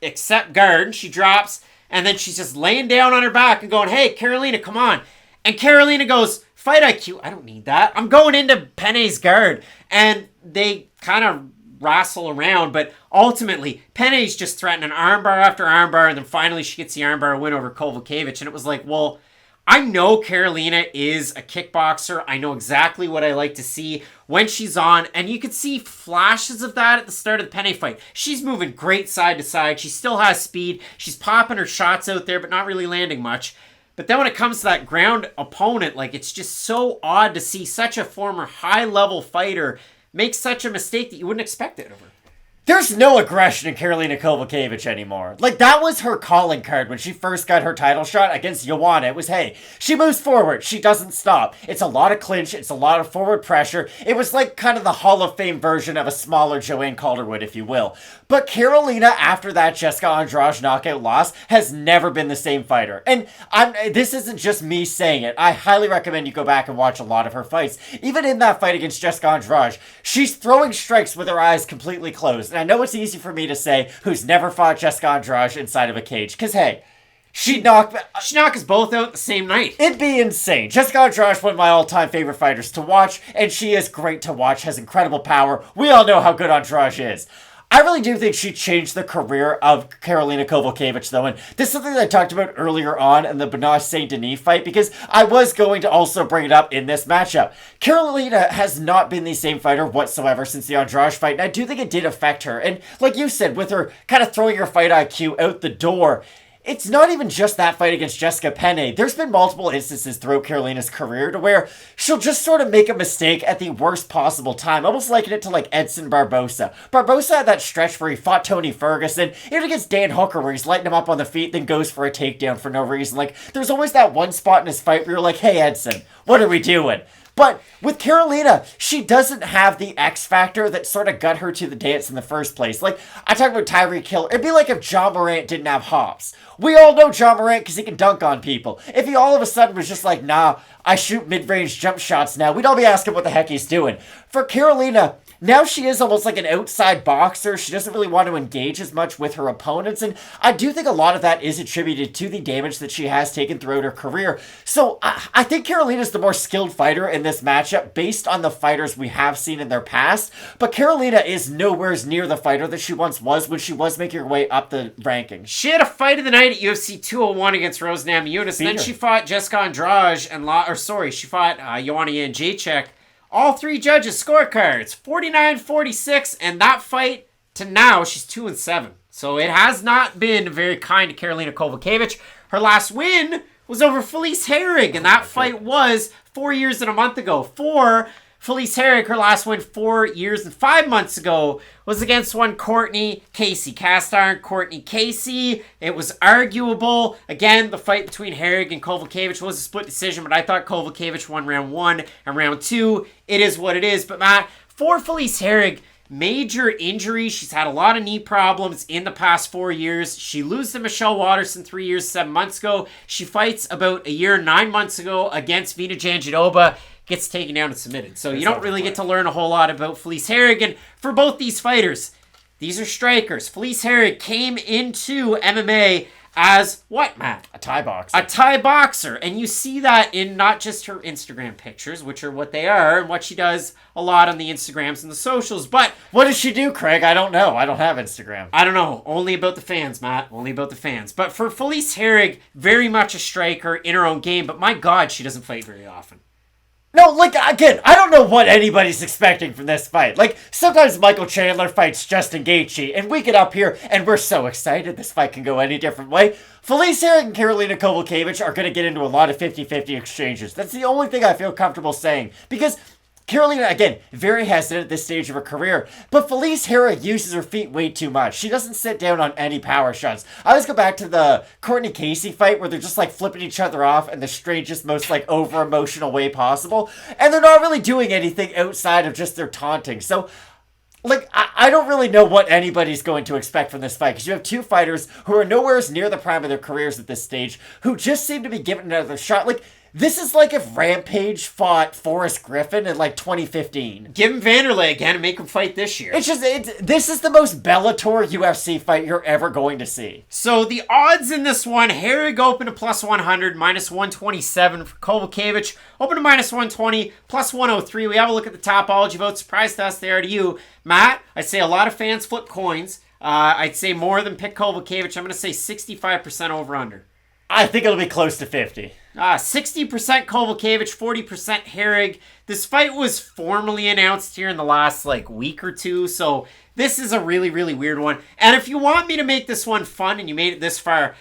accept guard. She drops, and then she's just laying down on her back and going, hey, Karolina, come on. And Karolina goes, fight IQ, I don't need that. I'm going into Penne's guard. And they kind of wrestle around, but ultimately, Penne's just threatening armbar after armbar, and then finally she gets the armbar win over Kowalkiewicz. And it was like, well, I know Karolina is a kickboxer. I know exactly what I like to see when she's on. And you could see flashes of that at the start of the Penne fight. She's moving great side to side. She still has speed. She's popping her shots out there, but not really landing much. But then when it comes to that ground opponent, it's just so odd to see such a former high-level fighter make such a mistake that you wouldn't expect it of her. There's no aggression in Karolina Kowalkiewicz anymore. Like, that was her calling card when she first got her title shot against Joanna. It was, hey, she moves forward. She doesn't stop. It's a lot of clinch. It's a lot of forward pressure. It was like kind of the Hall of Fame version of a smaller Joanne Calderwood, if you will. But Karolina, after that Jessica Andrade knockout loss, has never been the same fighter. And this isn't just me saying it. I highly recommend you go back and watch a lot of her fights. Even in that fight against Jessica Andrade, she's throwing strikes with her eyes completely closed. And I know it's easy for me to say, who's never fought Jessica Andrade inside of a cage. Because, hey, she'd knock us both out the same night. It'd be insane. Jessica Andrade, one of my all-time favorite fighters to watch, and she is great to watch, has incredible power. We all know how good Andrade is. I really do think she changed the career of Karolina Kowalkiewicz, though, and this is something that I talked about earlier on in the Benoit Saint-Denis fight, because I was going to also bring it up in this matchup. Karolina has not been the same fighter whatsoever since the Andrade fight, and I do think it did affect her, and like you said, with her kind of throwing her fight IQ out the door, it's not even just that fight against Jessica Penne. There's been multiple instances throughout Karolina's career to where she'll just sort of make a mistake at the worst possible time. Almost liken it to like Edson Barbosa. Barbosa had that stretch where he fought Tony Ferguson, even against Dan Hooker where he's lighting him up on the feet, then goes for a takedown for no reason. Like, there's always that one spot in his fight where you're like, hey Edson, what are we doing? But with Karolina, she doesn't have the X factor that sort of got her to the dance in the first place. Like, I talk about Tyreek Hill. It'd be like if John Morant didn't have hops. We all know John Morant because he can dunk on people. If he all of a sudden was just like, nah, I shoot mid-range jump shots now, we'd all be asking what the heck he's doing. For Karolina, now she is almost like an outside boxer. She doesn't really want to engage as much with her opponents, and I do think a lot of that is attributed to the damage that she has taken throughout her career. So I think Karolina's the more skilled fighter in this matchup based on the fighters we have seen in their past, but Karolina is nowhere near the fighter that she once was when she was making her way up the rankings. She had a fight of the night at UFC 201 against Rose Namajunas, and then she fought Jessica Andrade and she fought Joanna Jędrzejczyk. All three judges' scorecards, 49-46, and that fight to now, she's 2-7. So it has not been very kind to Karolina Kowalkiewicz. Her last win was over Felice Herrig, and that fight was 4 years and a month ago. For Felice Herrig, her last win 4 years and 5 months ago was against one Courtney Casey. Cast iron Courtney Casey. It was arguable. Again, the fight between Herrig and Kowalkiewicz was a split decision, but I thought Kowalkiewicz won round 1 and round 2. It is what it is. But Matt, for Felice Herrig, major injury. She's had a lot of knee problems in the past 4 years. She loses to Michelle Waterson 3 years, 7 months ago. She fights about a year, 9 months ago against Vina Jandiroba. Gets taken down and submitted. So you don't really get to learn a whole lot about Felice Herrig. And for both these fighters, these are strikers. Felice Herrig came into MMA as what, Matt? A Thai boxer. A Thai boxer. And you see that in not just her Instagram pictures, which are what they are, and what she does a lot on the Instagrams and the socials. But what does she do, Craig? I don't know. I don't have Instagram. I don't know. Only about the fans, Matt. Only about the fans. But for Felice Herrig, very much a striker in her own game. But my God, she doesn't fight very often. No, like, again, I don't know what anybody's expecting from this fight. Like, sometimes Michael Chandler fights Justin Gaethje, and we get up here, and we're so excited this fight can go any different way. Felice Herrig and Karolina Kowalkiewicz are going to get into a lot of 50-50 exchanges. That's the only thing I feel comfortable saying, because Karolina, again, very hesitant at this stage of her career, but Felice Herrig uses her feet way too much. She doesn't sit down on any power shots. I always go back to the Courtney Casey fight where they're just like flipping each other off in the strangest, most like over-emotional way possible, and they're not really doing anything outside of just their taunting. So, like, I don't really know what anybody's going to expect from this fight, because you have two fighters who are nowhere near the prime of their careers at this stage, who just seem to be given another shot. Like, this is like if Rampage fought Forrest Griffin in like 2015. Give him Vanderlei again and make him fight this year. This is the most Bellator UFC fight you're ever going to see. So the odds in this one, Herrig open to plus 100, minus 127 for Kowalkiewicz. Open to minus 120, plus 103. We have a look at the Topology votes. Surprise to us, they are to you. Matt, I'd say a lot of fans flip coins. I'd say more than pick Kowalkiewicz. I'm going to say 65% over-under. I think it'll be close to 50. 60% Kowalkiewicz, 40% Herrig. This fight was formally announced here in the last week or two, so this is a really, really weird one. And if you want me to make this one fun and you made it this far,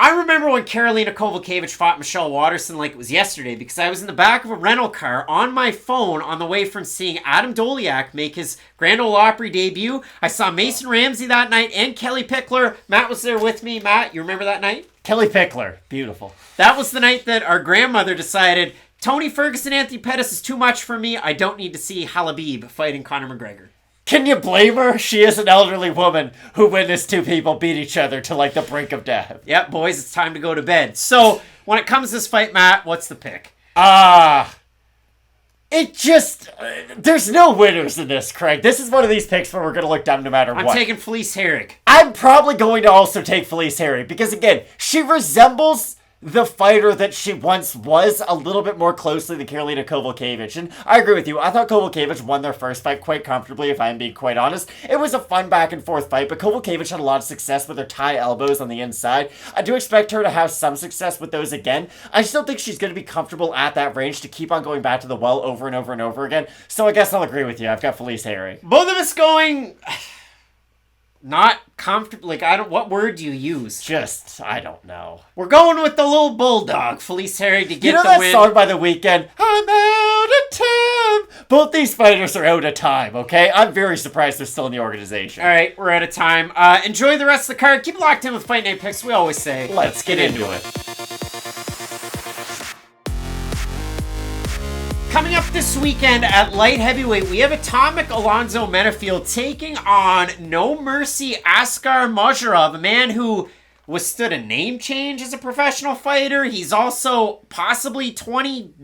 I remember when Karolina Kowalkiewicz fought Michelle Waterson like it was yesterday because I was in the back of a rental car on my phone on the way from seeing Adam Doliak make his Grand Ole Opry debut. I saw Mason Ramsey that night and Kelly Pickler. Matt was there with me. Matt, you remember that night? Kelly Pickler. Beautiful. That was the night that our grandmother decided, Tony Ferguson, Anthony Pettis is too much for me. I don't need to see Halabib fighting Conor McGregor. Can you blame her? She is an elderly woman who witnessed two people beat each other to like the brink of death. Yep, boys, it's time to go to bed. So, when it comes to this fight, Matt, what's the pick? It just... there's no winners in this, Craig. This is one of these picks where we're going to look dumb no matter what. I'm taking Felice Herrig. I'm probably going to also take Felice Herrig because, again, she resembles the fighter that she once was a little bit more closely than Karolina Kowalkiewicz. And I agree with you. I thought Kowalkiewicz won their first fight quite comfortably, if I'm being quite honest. It was a fun back and forth fight, but Kowalkiewicz had a lot of success with her tie elbows on the inside. I do expect her to have some success with those again. I still think she's going to be comfortable at that range to keep on going back to the well over and over and over again. So I guess I'll agree with you. I've got Felice Herrig. Both of us going... not comfortable. Like, what word do you use? Just, I don't know. We're going with the little bulldog, Felice Herrig, to get the win. You know that song by The Weeknd? I'm out of time. Both these fighters are out of time, okay? I'm very surprised they're still in the organization. All right, we're out of time. Enjoy the rest of the card. Keep it locked in with Fight Night Picks. We always say, let's get into it. Coming up this weekend at light heavyweight, we have Atomic Alonzo Menifield taking on No Mercy Askar Mozharov, a man who withstood a name change as a professional fighter. He's also possibly 29-7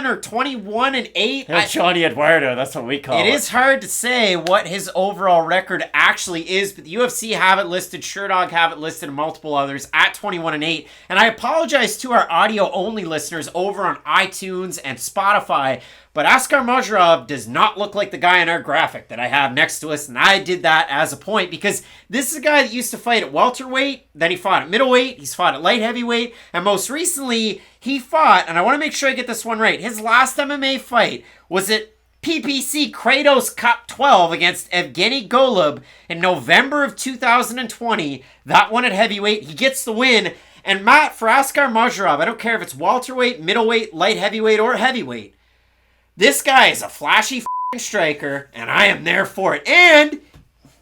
or 21-8. Johnny Eduardo, that's what we call it. It is hard to say what his overall record actually is, but the UFC have it listed, Sherdog have it listed, and multiple others at 21-8. And I apologize to our audio-only listeners over on iTunes and Spotify, but Askar Mozharov does not look like the guy in our graphic that I have next to us, and I did that as a point because this is a guy that used to fight at welterweight, then he fought at middleweight, he's fought at light heavyweight, and most recently he fought, and I want to make sure I get this one right, his last MMA fight was at PPC Kratos Cup 12 against Evgeny Golub in November of 2020. That one at heavyweight, he gets the win. And Matt, for Askar Mozharov, I don't care if it's welterweight, middleweight, light heavyweight, or heavyweight, this guy is a flashy striker, and I am there for it. And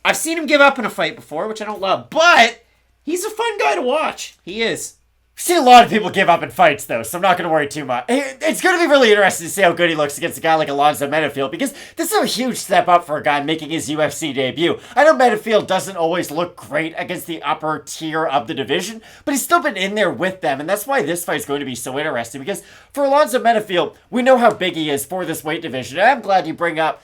I've seen him give up in a fight before, which I don't love, but he's a fun guy to watch. He is. I've seen a lot of people give up in fights, though, so I'm not going to worry too much. It's going to be really interesting to see how good he looks against a guy like Alonzo Menifield, because this is a huge step up for a guy making his UFC debut. I know Menifield doesn't always look great against the upper tier of the division, but he's still been in there with them, and that's why this fight's going to be so interesting, because for Alonzo Menifield, we know how big he is for this weight division, and I'm glad you bring up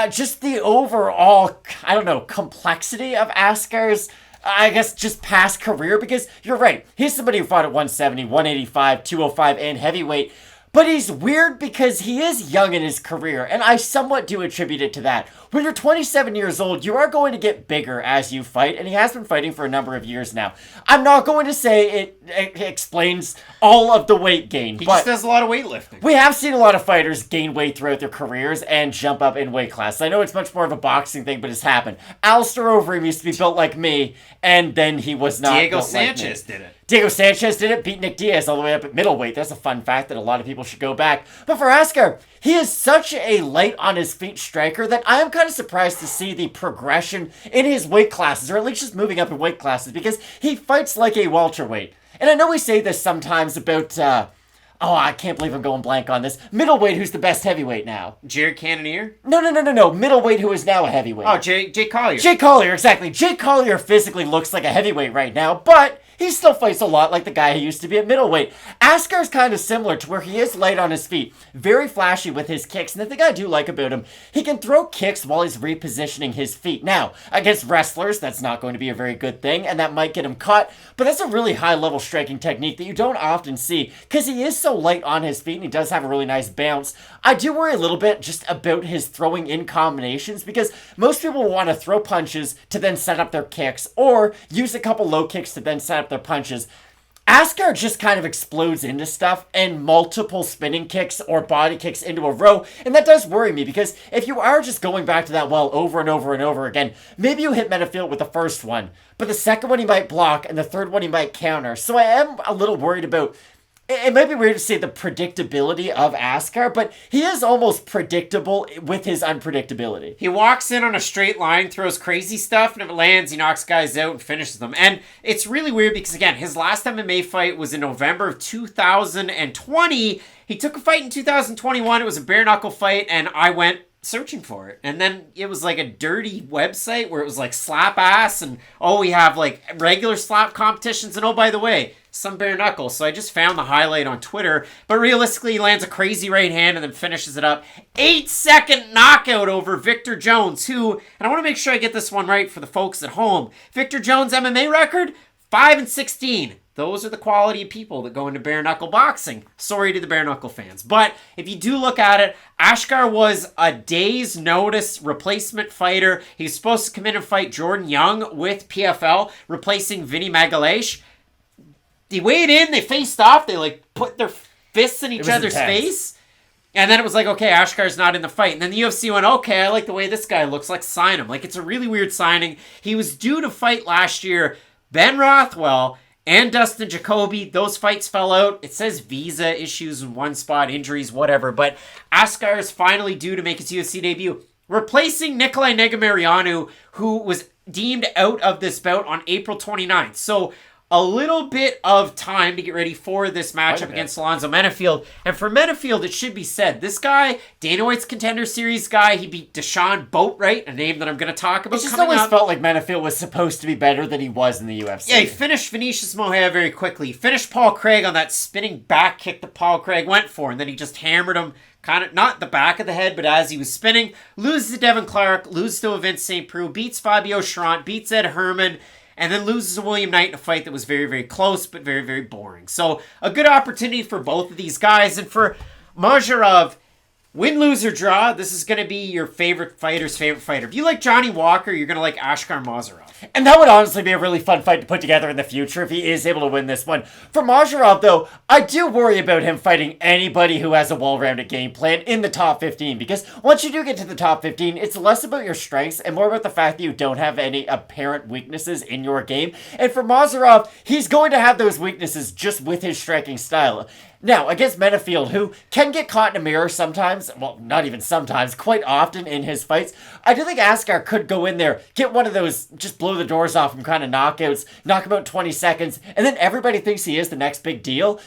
just the overall, I don't know, complexity of Askar's I guess just past career, because you're right. He's somebody who fought at 170, 185, 205, and heavyweight. But he's weird because he is young in his career, and I somewhat do attribute it to that. When you're 27 years old, you are going to get bigger as you fight, and he has been fighting for a number of years now. I'm not going to say it explains all of the weight gain, He but just does a lot of weightlifting. we have seen a lot of fighters gain weight throughout their careers and jump up in weight class. I know it's much more of a boxing thing, but it's happened. Alistair Overeem used to be built like me, and then he was not Diego built like me. Sanchez did it. Diego Sanchez did it, beat Nick Diaz all the way up at middleweight. That's a fun fact that a lot of people should go back. But for Askar, he is such a light on his feet striker that I am kind of surprised to see the progression in his weight classes, or at least just moving up in weight classes, because he fights like a welterweight. And I know we say this sometimes about, I can't believe I'm going blank on this. Middleweight, who's the best heavyweight now? Jared Cannonier? No. Middleweight, who is now a heavyweight. Oh, Jay Collier. Jay Collier, exactly. Jay Collier physically looks like a heavyweight right now, but he still fights a lot like the guy he used to be at middleweight. Askar's kind of similar to where he is light on his feet. Very flashy with his kicks. And the thing I do like about him, he can throw kicks while he's repositioning his feet. Now, against wrestlers, that's not going to be a very good thing, and that might get him caught. But that's a really high-level striking technique that you don't often see, because he is so light on his feet, and he does have a really nice bounce. I do worry a little bit just about his throwing in combinations, because most people want to throw punches to then set up their kicks, or use a couple low kicks to then set up their punches. Askar just kind of explodes into stuff and multiple spinning kicks or body kicks into a row, and that does worry me because if you are just going back to that well over and over and over again, maybe you hit Menifield with the first one, but the second one he might block and the third one he might counter. So I am a little worried about, it might be weird to say the predictability of Askar, but he is almost predictable with his unpredictability. He walks in on a straight line, throws crazy stuff, and if it lands, he knocks guys out and finishes them. And it's really weird because, again, his last MMA fight was in November of 2020. He took a fight in 2021. It was a bare-knuckle fight, and I went searching for it. And then it was like a dirty website where it was like slap ass, and we have like regular slap competitions, and by the way, some bare knuckles. So I just found the highlight on Twitter, but realistically he lands a crazy right hand and then finishes it up. 8-second knockout over Victor Jones, who, and I want to make sure I get this one right for the folks at home, Victor Jones' MMA record, 5-16. Those are the quality of people that go into bare knuckle boxing. Sorry to the bare knuckle fans. But if you do look at it, Askar was a day's notice replacement fighter. He was supposed to come in and fight Jordan Young with PFL, replacing Vinny Magalhaes. They weighed in, they faced off, they like put their fists in each other's face. And then it was like, okay, Ashkar's not in the fight. And then the UFC went, okay, I like the way this guy looks, like sign him. Like, it's a really weird signing. He was due to fight last year Ben Rothwell and Dustin Jacoby. Those fights fell out. It says visa issues in one spot, injuries, whatever. But Askar is finally due to make his UFC debut, replacing Nikolai Negumereanu, who was deemed out of this bout on April 29th. So a little bit of time to get ready for this matchup against Alonzo Menifield. And for Menifield, it should be said, this guy, Dana White's Contender Series guy, he beat Deshaun Boatwright, a name that I'm going to talk about. It just always felt like Menifield was supposed to be better than he was in the UFC. Yeah, he finished Vinicius Moja very quickly. He finished Paul Craig on that spinning back kick that Paul Craig went for, and then he just hammered him, kind of, not the back of the head, but as he was spinning. Loses to Devin Clark, loses to Vince St. Preux, beats Fabio Charant, beats Ed Herman, and then loses to William Knight in a fight that was very, very close, but very, very boring. So, a good opportunity for both of these guys. And for Mozharov, win, lose, or draw, this is going to be your favorite fighter's favorite fighter. If you like Johnny Walker, you're going to like Askar Mozharov. And that would honestly be a really fun fight to put together in the future if he is able to win this one. For Mozharov, though, I do worry about him fighting anybody who has a well-rounded game plan in the top 15, because once you do get to the top 15, it's less about your strengths and more about the fact that you don't have any apparent weaknesses in your game. And for Mozharov, he's going to have those weaknesses just with his striking style. Now, against Menifield, who can get caught in a mirror sometimes, well, not even sometimes, quite often in his fights, I do think Askar could go in there, get one of those, just blow the doors off him kind of knockouts, knock him out 20 seconds, and then everybody thinks he is the next big deal.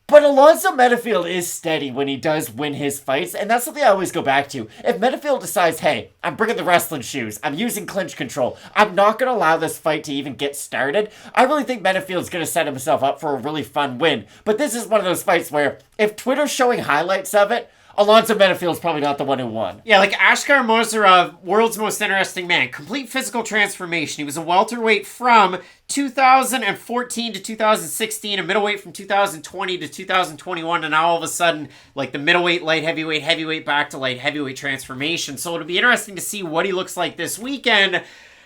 But Alonzo Menifield is steady when he does win his fights, and that's something I always go back to. If Menifield decides, hey, I'm bringing the wrestling shoes, I'm using clinch control, I'm not going to allow this fight to even get started, I really think Menifield's going to set himself up for a really fun win. But this is one of those fights where, if Twitter's showing highlights of it, Alonzo Menifield's probably not the one who won. Yeah, like Askar Mozharov, world's most interesting man. Complete physical transformation. He was a welterweight from 2014 to 2016, a middleweight from 2020 to 2021, and now all of a sudden, like the middleweight, light heavyweight, heavyweight, back to light heavyweight transformation. So it'll be interesting to see what he looks like this weekend.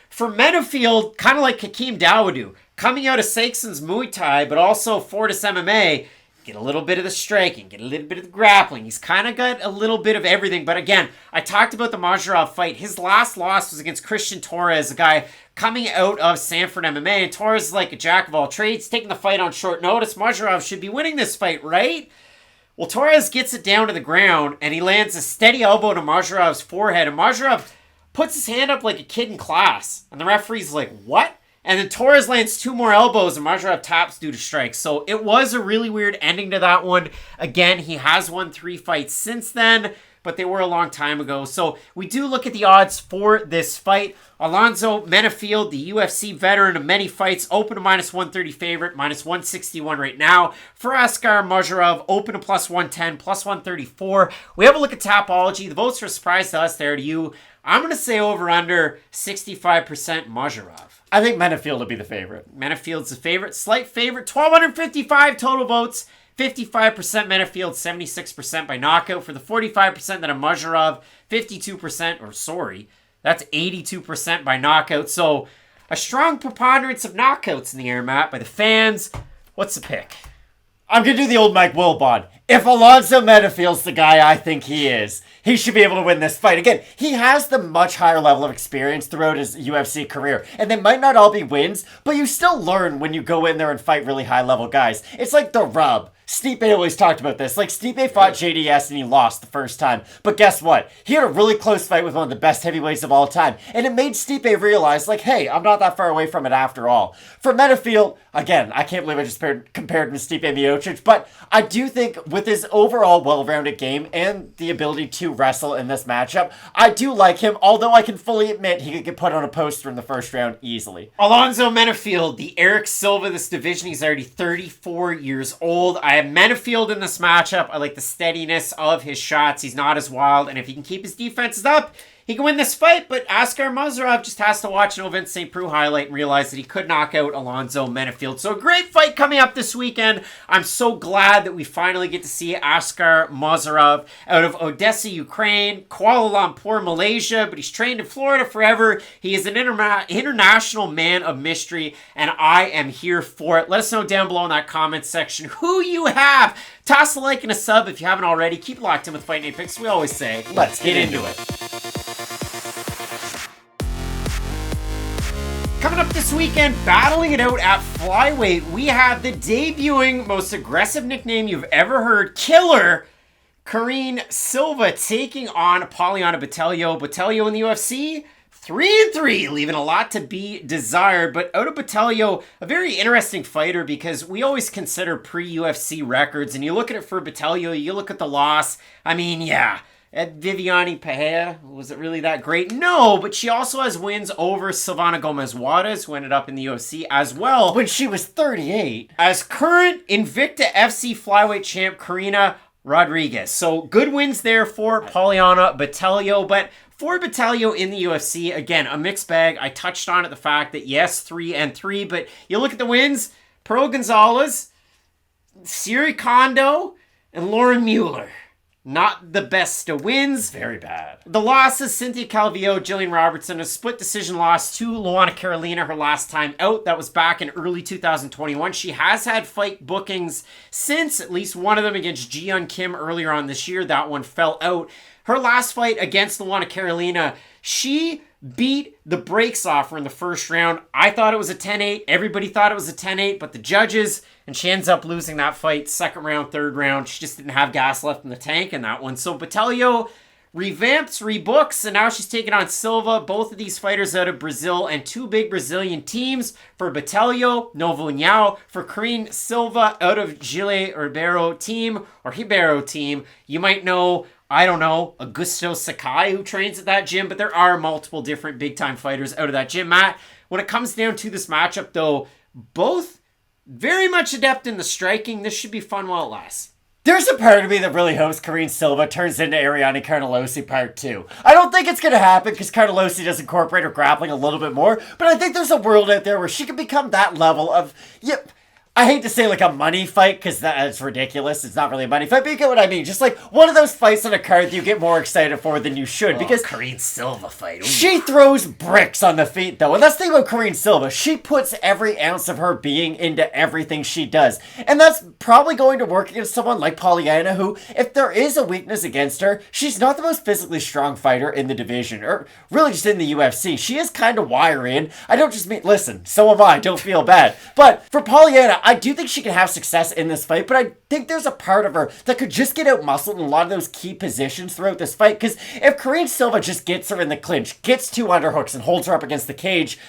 For Menifield, kind of like Hakeem Dawodu, coming out of Saxon's Muay Thai, but also Fortis MMA, get a little bit of the striking, get a little bit of the grappling. He's kind of got a little bit of everything. But again, I talked about the Mozharov fight. His last loss was against Christian Torres, a guy coming out of Sanford MMA. And Torres is like a jack of all trades, taking the fight on short notice. Mozharov should be winning this fight, right? Well, Torres gets it down to the ground, and he lands a steady elbow to Mozharov's forehead. And Mozharov puts his hand up like a kid in class. And the referee's like, what? And then Torres lands two more elbows, and Mozharov taps due to strikes. So it was a really weird ending to that one. Again, he has won 3 fights since then, but they were a long time ago. So we do look at the odds for this fight. Alonzo Menifield, the UFC veteran of many fights, open to -130 favorite, -161 right now. For Askar Mozharov, open to +110, +134. We have a look at Tapology. The votes are a surprise to us there, to you. I'm going to say over-under 65% Mozharov. I think Menifield will be the favorite. Menifield's the favorite. Slight favorite. 1,255 total votes. 55% Menifield, 76% by knockout. For the 45% that are Mozharov, 52%, that's 82% by knockout. So a strong preponderance of knockouts in the air, Matt, by the fans. What's the pick? I'm going to do the old Mike Wilbon. If Alonzo Menifield's the guy I think he is, he should be able to win this fight. Again, he has the much higher level of experience throughout his UFC career. And they might not all be wins, but you still learn when you go in there and fight really high-level guys. It's like the rub. Stipe always talked about this. Like, Stipe fought JDS and he lost the first time. But guess what? He had a really close fight with one of the best heavyweights of all time. And it made Stipe realize, like, hey, I'm not that far away from it after all. For Menifield, again, I can't believe I just compared him to Stipe Miocic, but I do think with his overall well-rounded game and the ability to wrestle in this matchup, I do like him, although I can fully admit he could get put on a poster in the first round easily. Alonzo Menifield, the Eric Silva of this division. He's already 34 years old. I have Menifield in this matchup. I like the steadiness of his shots. He's not as wild, and if he can keep his defenses up, he can win this fight, but Askar Mozharov just has to watch an Vince St. Preux highlight and realize that he could knock out Alonzo Menifield. So a great fight coming up this weekend. I'm so glad that we finally get to see Askar Mozharov out of Odessa, Ukraine, Kuala Lumpur, Malaysia, but he's trained in Florida forever. He is an international man of mystery, and I am here for it. Let us know down below in that comment section who you have. Toss a like and a sub if you haven't already. Keep locked in with Fight Night Picks. We always say, let's get into it. Coming up this weekend, battling it out at flyweight, we have the debuting, most aggressive nickname you've ever heard, Killer, Karine Silva taking on Poliana Botelho. Botelho in the UFC, 3-3, leaving a lot to be desired. But out of Botelho, a very interesting fighter because we always consider pre-UFC records. And you look at it for Botelho, you look at the loss, I mean, yeah. At Viviane Pereira, was it really that great? No, but she also has wins over Silvana Gomez-Juarez, who ended up in the UFC as well. When she was 38. As current Invicta FC flyweight champ Karina Rodriguez. So good wins there for Poliana Botelho, but for Botelho in the UFC, again, a mixed bag. I touched on it, the fact that yes, 3-3, but you look at the wins, Pearl Gonzalez, Siri Kondo, and Lauren Mueller. Not the best of wins. Very bad. The losses, Cynthia Calvillo, Jillian Robertson, a split decision loss to Luana Carolina her last time out. That was back in early 2021. She has had fight bookings since, at least one of them against Ji-Yeon Kim earlier on this year. That one fell out. Her last fight against Luana Carolina, she beat the brakes off her in the first round. I thought it was a 10-8. Everybody thought it was a 10-8, but the judges, and she ends up losing that fight second round, third round. She just didn't have gas left in the tank in that one. So Botelho revamps, rebooks, and now she's taking on Silva. Both of these fighters out of Brazil, and two big Brazilian teams. For Botelho, Novo União. For Karine Silva out of Gile Ribeiro team, or Ribeiro team. You might know, I don't know, Augusto Sakai, who trains at that gym, but there are multiple different big-time fighters out of that gym. Matt, when it comes down to this matchup, though, both very much adept in the striking. This should be fun while it lasts. There's a part of me that really hopes Karine Silva turns into Ariane Carnelossi Part 2. I don't think it's going to happen because Carnelossi does incorporate her grappling a little bit more, but I think there's a world out there where she can become that level of, yep, I hate to say like a money fight because that's ridiculous. It's not really a money fight, but you get what I mean. Just like one of those fights on a card that you get more excited for than you should. Because Karine Silva fight. Ooh. She throws bricks on the feet though. And that's the thing about Karine Silva. She puts every ounce of her being into everything she does. And that's probably going to work against someone like Poliana, who, if there is a weakness against her, she's not the most physically strong fighter in the division. Or really just in the UFC. She is kind of wiry. I don't just mean, listen, so am I. Don't feel bad. But for Poliana, I do think she can have success in this fight, but I think there's a part of her that could just get out-muscled in a lot of those key positions throughout this fight, because if Karine Silva just gets her in the clinch, gets two underhooks, and holds her up against the cage,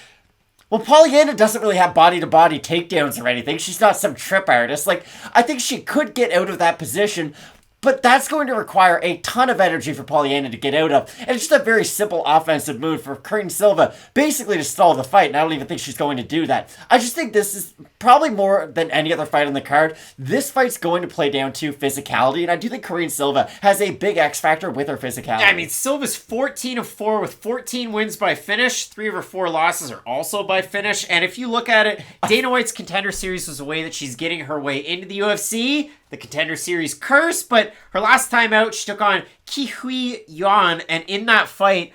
well, Poliana doesn't really have body-to-body takedowns or anything. She's not some trip artist. Like, I think she could get out of that position, but that's going to require a ton of energy for Poliana to get out of. And it's just a very simple offensive move for Karine Silva, basically to stall the fight. And I don't even think she's going to do that. I just think this is probably more than any other fight on the card. This fight's going to play down to physicality. And I do think Karine Silva has a big X factor with her physicality. I mean, Silva's 14-4 with 14 wins by finish. 3 of her 4 losses are also by finish. And if you look at it, Dana White's Contender Series was a way that she's getting her way into the UFC. The Contender Series curse, but her last time out, she took on Kihui Yuan, and in that fight,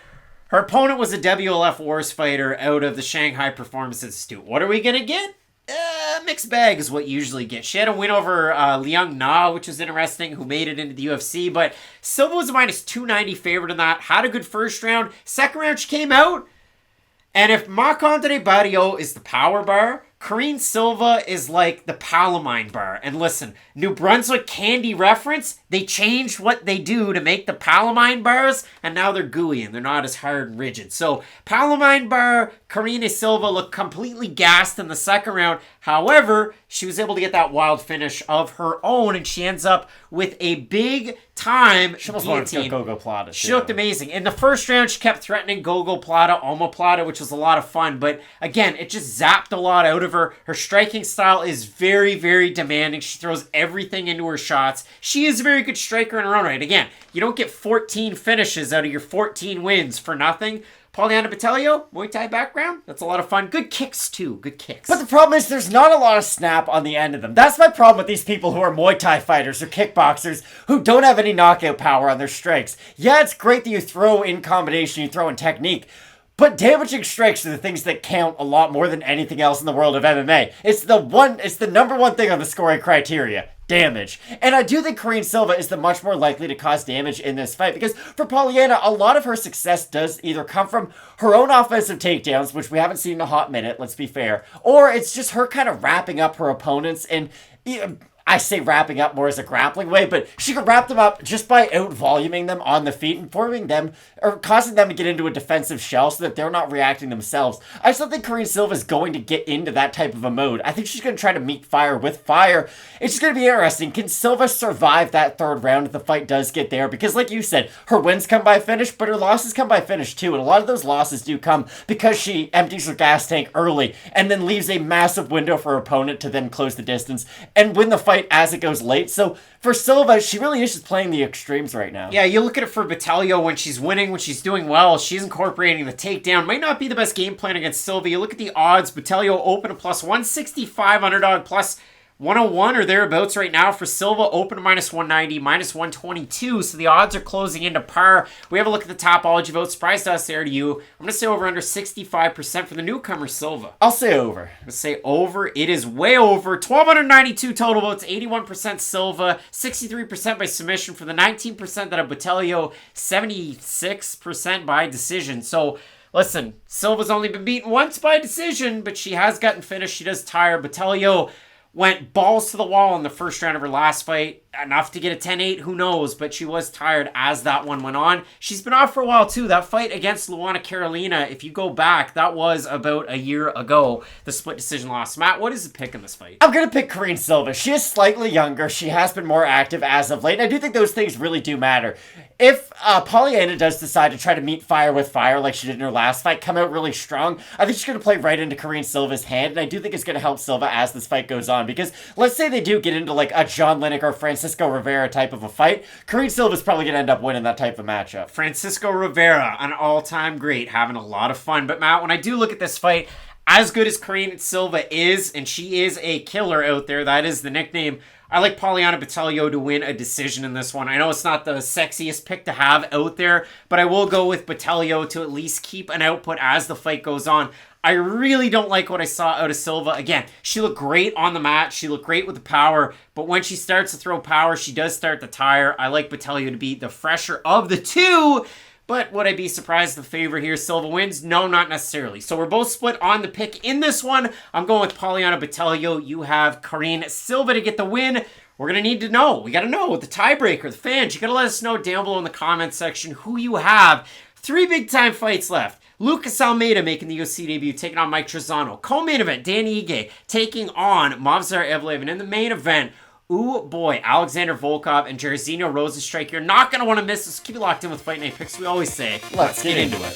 her opponent was a WLF Wars fighter out of the Shanghai Performance Institute. What are we going to get? Mixed bag is what you usually get. She had a win over Liang Na, which was interesting, who made it into the UFC, but Silva was a minus 290 favorite in that. Had a good first round. Second round, she came out. And if Marc-Andre Barriault is the power bar, Karine Silva is like the Palamine bar. And listen, New Brunswick candy reference, they changed what they do to make the Palamine bars, and now they're gooey and they're not as hard and rigid. So Palamine bar, Karine Silva looked completely gassed in the second round. However, she was able to get that wild finish of her own, and she ends up with a big time She almost wanted to go Gogo Plata. She looked amazing. In the first round, she kept threatening Gogo Plata, Omoplata, which was a lot of fun. But again, it just zapped a lot out of her. Her striking style is very, very demanding. She throws everything into her shots. She is a very good striker in her own right. Again, you don't get 14 finishes out of your 14 wins for nothing. Poliana Botelho, Muay Thai background. That's a lot of fun. Good kicks, too. Good kicks. But the problem is there's not a lot of snap on the end of them. That's my problem with these people who are Muay Thai fighters or kickboxers who don't have any knockout power on their strikes. Yeah, it's great that you throw in combination, you throw in technique, but damaging strikes are the things that count a lot more than anything else in the world of MMA. It's the number one thing on the scoring criteria. Damage. And I do think Karine Silva is the much more likely to cause damage in this fight, because for Poliana, a lot of her success does either come from her own offensive takedowns, which we haven't seen in a hot minute, let's be fair, or it's just her kind of wrapping up her opponents, and I say wrapping up more as a grappling way, but she could wrap them up just by out-voluming them on the feet and forming them, or causing them to get into a defensive shell so that they're not reacting themselves. I still think Karine Silva is going to get into that type of a mode. I think she's going to try to meet fire with fire. It's just going to be interesting. Can Silva survive that third round if the fight does get there? Because like you said, her wins come by finish, but her losses come by finish too, and a lot of those losses do come because she empties her gas tank early and then leaves a massive window for her opponent to then close the distance and win the fight as it goes late. So for Silva, she really is just playing the extremes right now. Yeah, you look at it for Botelho when she's winning, when she's doing well, she's incorporating the takedown. Might not be the best game plan against Silva. You look at the odds, Botelho open to plus 165, underdog plus 101 or thereabouts right now. For Silva, open to minus 190, minus 122. So the odds are closing into par. We have a look at the Topology vote. Surprise to us there to you. I'm going to say over under 65% for the newcomer I'm I'll say over. going to say over. It is way over. 1,292 total votes. 81% Silva. 63% by submission for the 19% that have Botelho. 76% by decision. So listen, Silva's only been beaten once by decision, but she has gotten finished. She does tire. Botelho went balls to the wall in the first round of her last fight. Enough to get a 10-8, who knows, but she was tired as that one went on. She's been off for a while too. That fight against Luana Carolina, if you go back, that was about a year ago, the split decision loss. Matt, what is the pick in this fight? I'm going to pick Karine Silva. She is slightly younger. She has been more active as of late, and I do think those things really do matter. If Poliana does decide to try to meet fire with fire like she did in her last fight, come out really strong, I think she's going to play right into Karine Silva's hand, and I do think it's going to help Silva as this fight goes on, because let's say they do get into like a John Lineker or Francisco Rivera type of a fight, Karine Silva's probably going to end up winning that type of matchup. Francisco Rivera, an all-time great, having a lot of fun. But Matt, when I do look at this fight, as good as Karine Silva is, and she is a killer out there, that is the nickname, I like Poliana Botelho to win a decision in this one. I know it's not the sexiest pick to have out there, but I will go with Botelho to at least keep an output as the fight goes on. I really don't like what I saw out of Silva. Again, she looked great on the mat. She looked great with the power, but when she starts to throw power, she does start to tire. I like Botelho to be the fresher of the two. But would I be surprised if the favorite here, Silva, wins? No, not necessarily. So we're both split on the pick in this one. I'm going with Poliana Botelho. You have Karine Silva to get the win. We're going to need to know. We got to know the tiebreaker, the fans. You got to let us know down below in the comments section who you have. 3 big-time fights left. Lucas Almeida making the UFC debut, taking on Mike Trizano. Co-main event, Dan Ige taking on Movsar Evloev. And in the main event, ooh boy, Alexander Volkov and Jairzinho Rozenstruik. You're not going to want to miss this. Keep it locked in with Fight Night Picks. We always say, let's get into it.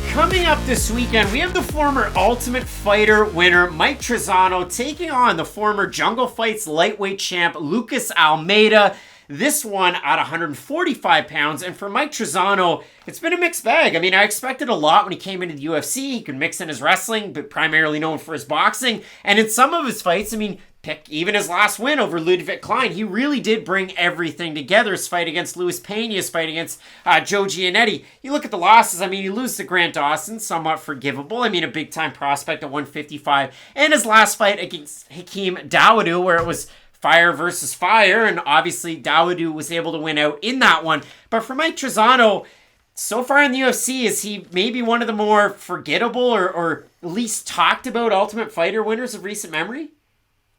Coming up this weekend, we have the former Ultimate Fighter winner, Mike Trizano, taking on the former Jungle Fights lightweight champ, Lucas Almeida. This one at 145 pounds. And for Mike Trizano, it's been a mixed bag. I mean, I expected a lot when he came into the UFC. He could mix in his wrestling, but primarily known for his boxing. And in some of his fights, I mean, pick even his last win over Ludwig Klein. He really did bring everything together. His fight against Luis Pena, his fight against Joe Giannetti. You look at the losses, I mean, you lose to Grant Dawson, somewhat forgivable. I mean, a big-time prospect at 155. And his last fight against Hakeem Dawodu, where it was fire versus fire, and obviously Dawodu was able to win out in that one. But for Mike Trizano, so far in the UFC, is he maybe one of the more forgettable or least talked about Ultimate Fighter winners of recent memory?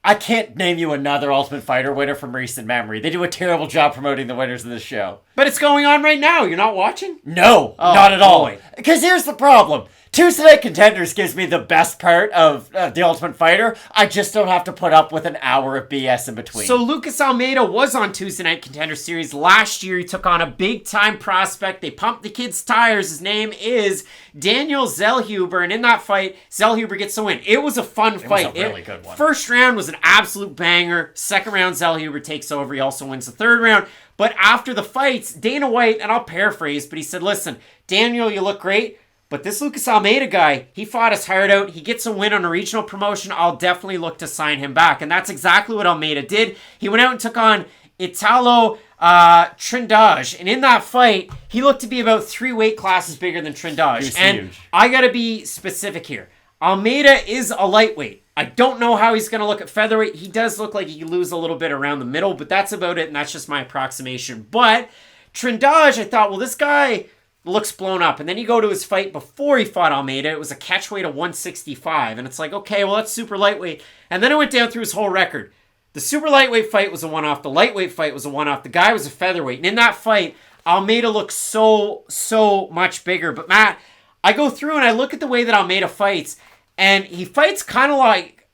I can't name you another Ultimate Fighter winner from recent memory. They do a terrible job promoting the winners of the show. But it's going on right now. You're not watching? No, not at all. Because here's the problem. Tuesday Night Contenders gives me the best part of The Ultimate Fighter. I just don't have to put up with an hour of BS in between. So Lucas Almeida was on Tuesday Night Contender Series last year. He took on a big-time prospect. They pumped the kid's tires. His name is Daniel Zellhuber. And in that fight, Zellhuber gets the win. It was a fun fight. It was a really good one. First round was an absolute banger. Second round, Zellhuber takes over. He also wins the third round. But after the fights, Dana White, and I'll paraphrase, but he said, listen, Daniel, you look great. But this Lucas Almeida guy, he fought his heart out. He gets a win on a regional promotion. I'll definitely look to sign him back. And that's exactly what Almeida did. He went out and took on Italo Trindade. And in that fight, he looked to be about 3 weight classes bigger than Trindade. And huge. I got to be specific here. Almeida is a lightweight. I don't know how he's going to look at featherweight. He does look like he could lose a little bit around the middle, but that's about it, and that's just my approximation. But Trindade, I thought, well, this guy looks blown up. And then you go to his fight before he fought Almeida. It was a catchweight of 165. And it's like, okay, well, that's super lightweight. And then I went down through his whole record. The super lightweight fight was a one-off. The lightweight fight was a one-off. The guy was a featherweight. And in that fight, Almeida looked so much bigger. But Matt, I go through and I look at the way that Almeida fights. And he fights kind of like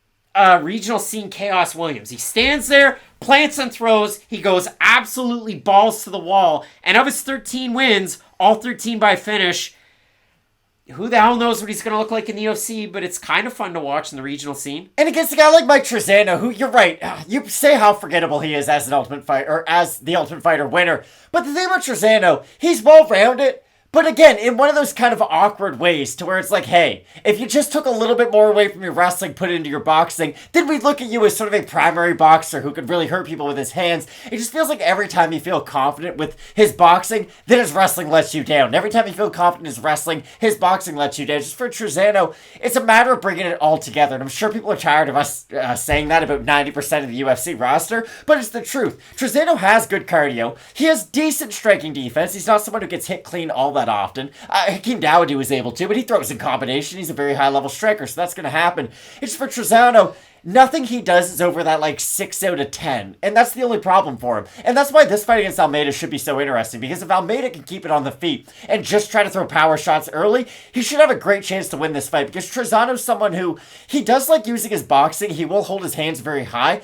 regional scene Chaos Williams. He stands there, plants and throws. He goes absolutely balls to the wall. And of his 13 wins, all 13 by finish. Who the hell knows what he's going to look like in the UFC, but it's kind of fun to watch in the regional scene. And against a guy like Mike Trizano, who, you're right, you say how forgettable he is as an Ultimate Fighter, or as the Ultimate Fighter winner. But the thing about Trizano, he's well-rounded. But again, in one of those kind of awkward ways to where it's like, hey, if you just took a little bit more away from your wrestling, put it into your boxing, then we'd look at you as sort of a primary boxer who could really hurt people with his hands. It just feels like every time you feel confident with his boxing, then his wrestling lets you down. Every time you feel confident in his wrestling, his boxing lets you down. Just for Trizano, it's a matter of bringing it all together. And I'm sure people are tired of us saying that about 90% of the UFC roster, but it's the truth. Trizano has good cardio. He has decent striking defense. He's not someone who gets hit clean all that often. Hakeem Dawodu was able to, but he throws in combination. He's a very high-level striker, so that's going to happen. It's for Trizano, nothing he does is over that, 6 out of 10, and that's the only problem for him. And that's why this fight against Almeida should be so interesting, because if Almeida can keep it on the feet and just try to throw power shots early, he should have a great chance to win this fight, because Trizano's someone who, he does like using his boxing. He will hold his hands very high.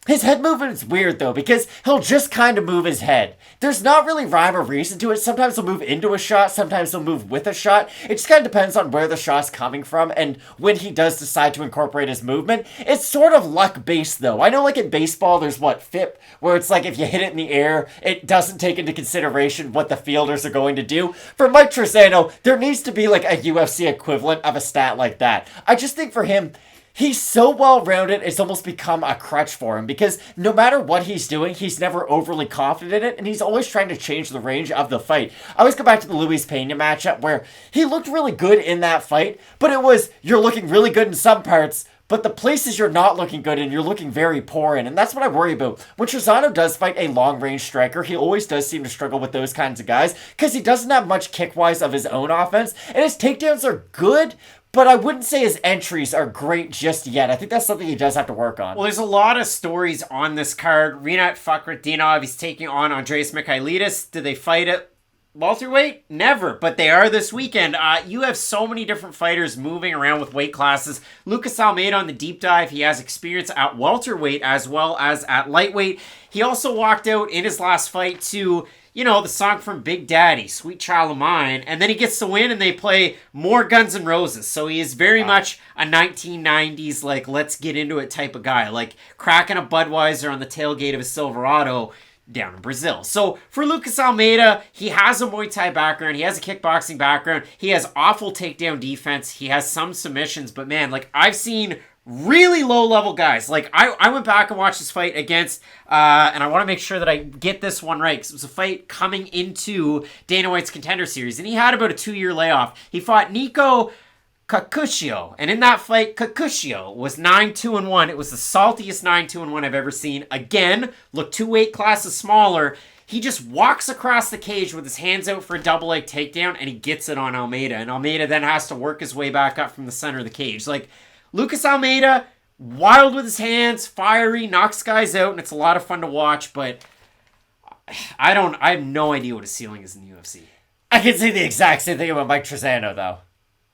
His head movement is weird, though, because he'll just kind of move his head. There's not really rhyme or reason to it. Sometimes he'll move into a shot, sometimes he'll move with a shot. It just kind of depends on where the shot's coming from and when he does decide to incorporate his movement. It's sort of luck-based, though. I know, in baseball, there's, FIP, where it's like if you hit it in the air, it doesn't take into consideration what the fielders are going to do. For Mike Trizano, there needs to be, a UFC equivalent of a stat like that. I just think for him, he's so well-rounded, it's almost become a crutch for him, because no matter what he's doing, he's never overly confident in it, and he's always trying to change the range of the fight. I always go back to the Luis Pena matchup, where he looked really good in that fight, but it was, you're looking really good in some parts, but the places you're not looking good in, you're looking very poor in, and that's what I worry about. When Trizano does fight a long-range striker, he always does seem to struggle with those kinds of guys, because he doesn't have much kick-wise of his own offense, and his takedowns are good, but I wouldn't say his entries are great just yet. I think that's something he does have to work on. Well, there's a lot of stories on this card. Rinat Fakhretdinov, he's taking on Andreas Michailidis. Do they fight at welterweight? Never, but they are this weekend. You have so many different fighters moving around with weight classes. Lucas Almeida on the deep dive, he has experience at welterweight as well as at lightweight. He also walked out in his last fight to, the song from Big Daddy, Sweet Child of Mine, and then he gets the win and they play more Guns N' Roses. So he is very much a 1990s, let's get into it type of guy, cracking a Budweiser on the tailgate of a Silverado down in Brazil. So for Lucas Almeida, he has a Muay Thai background, he has a kickboxing background, he has awful takedown defense, he has some submissions, but man, I've seen really low-level guys. Like, I went back and watched this fight against, and I want to make sure that I get this one right, because it was a fight coming into Dana White's Contender Series, and he had about a 2-year layoff. He fought Nico Kakushio, and in that fight, Kakushio was 9-2-1. It was the saltiest 9-2-1 I've ever seen. Again, look 2 weight classes smaller. He just walks across the cage with his hands out for a double leg takedown, and he gets it on Almeida, and Almeida then has to work his way back up from the center of the cage. Like, Lucas Almeida, wild with his hands, fiery, knocks guys out, and it's a lot of fun to watch, but I have no idea what his ceiling is in the UFC. I can say the exact same thing about Mike Trizano, though.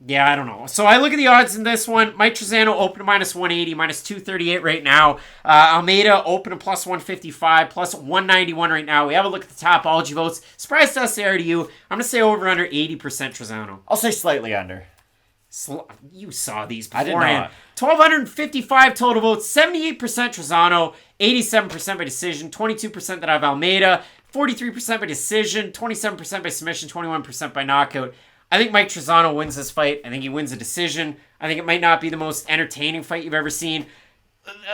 Yeah, I don't know. So I look at the odds in this one. Mike Trizano open to -180, -238 right now. Almeida open to +155, +191 right now. We have a look at the Tapology votes. Surprise to us there to you. I'm going to say over under 80% Trizano. I'll say slightly under. You saw these I did beforehand. not. 1,255 total votes, 78% Trizano, 87% by decision, 22% that have Almeida, 43% by decision, 27% by submission, 21% by knockout. I think Mike Trizano wins this fight. I think he wins a decision. I think it might not be the most entertaining fight you've ever seen.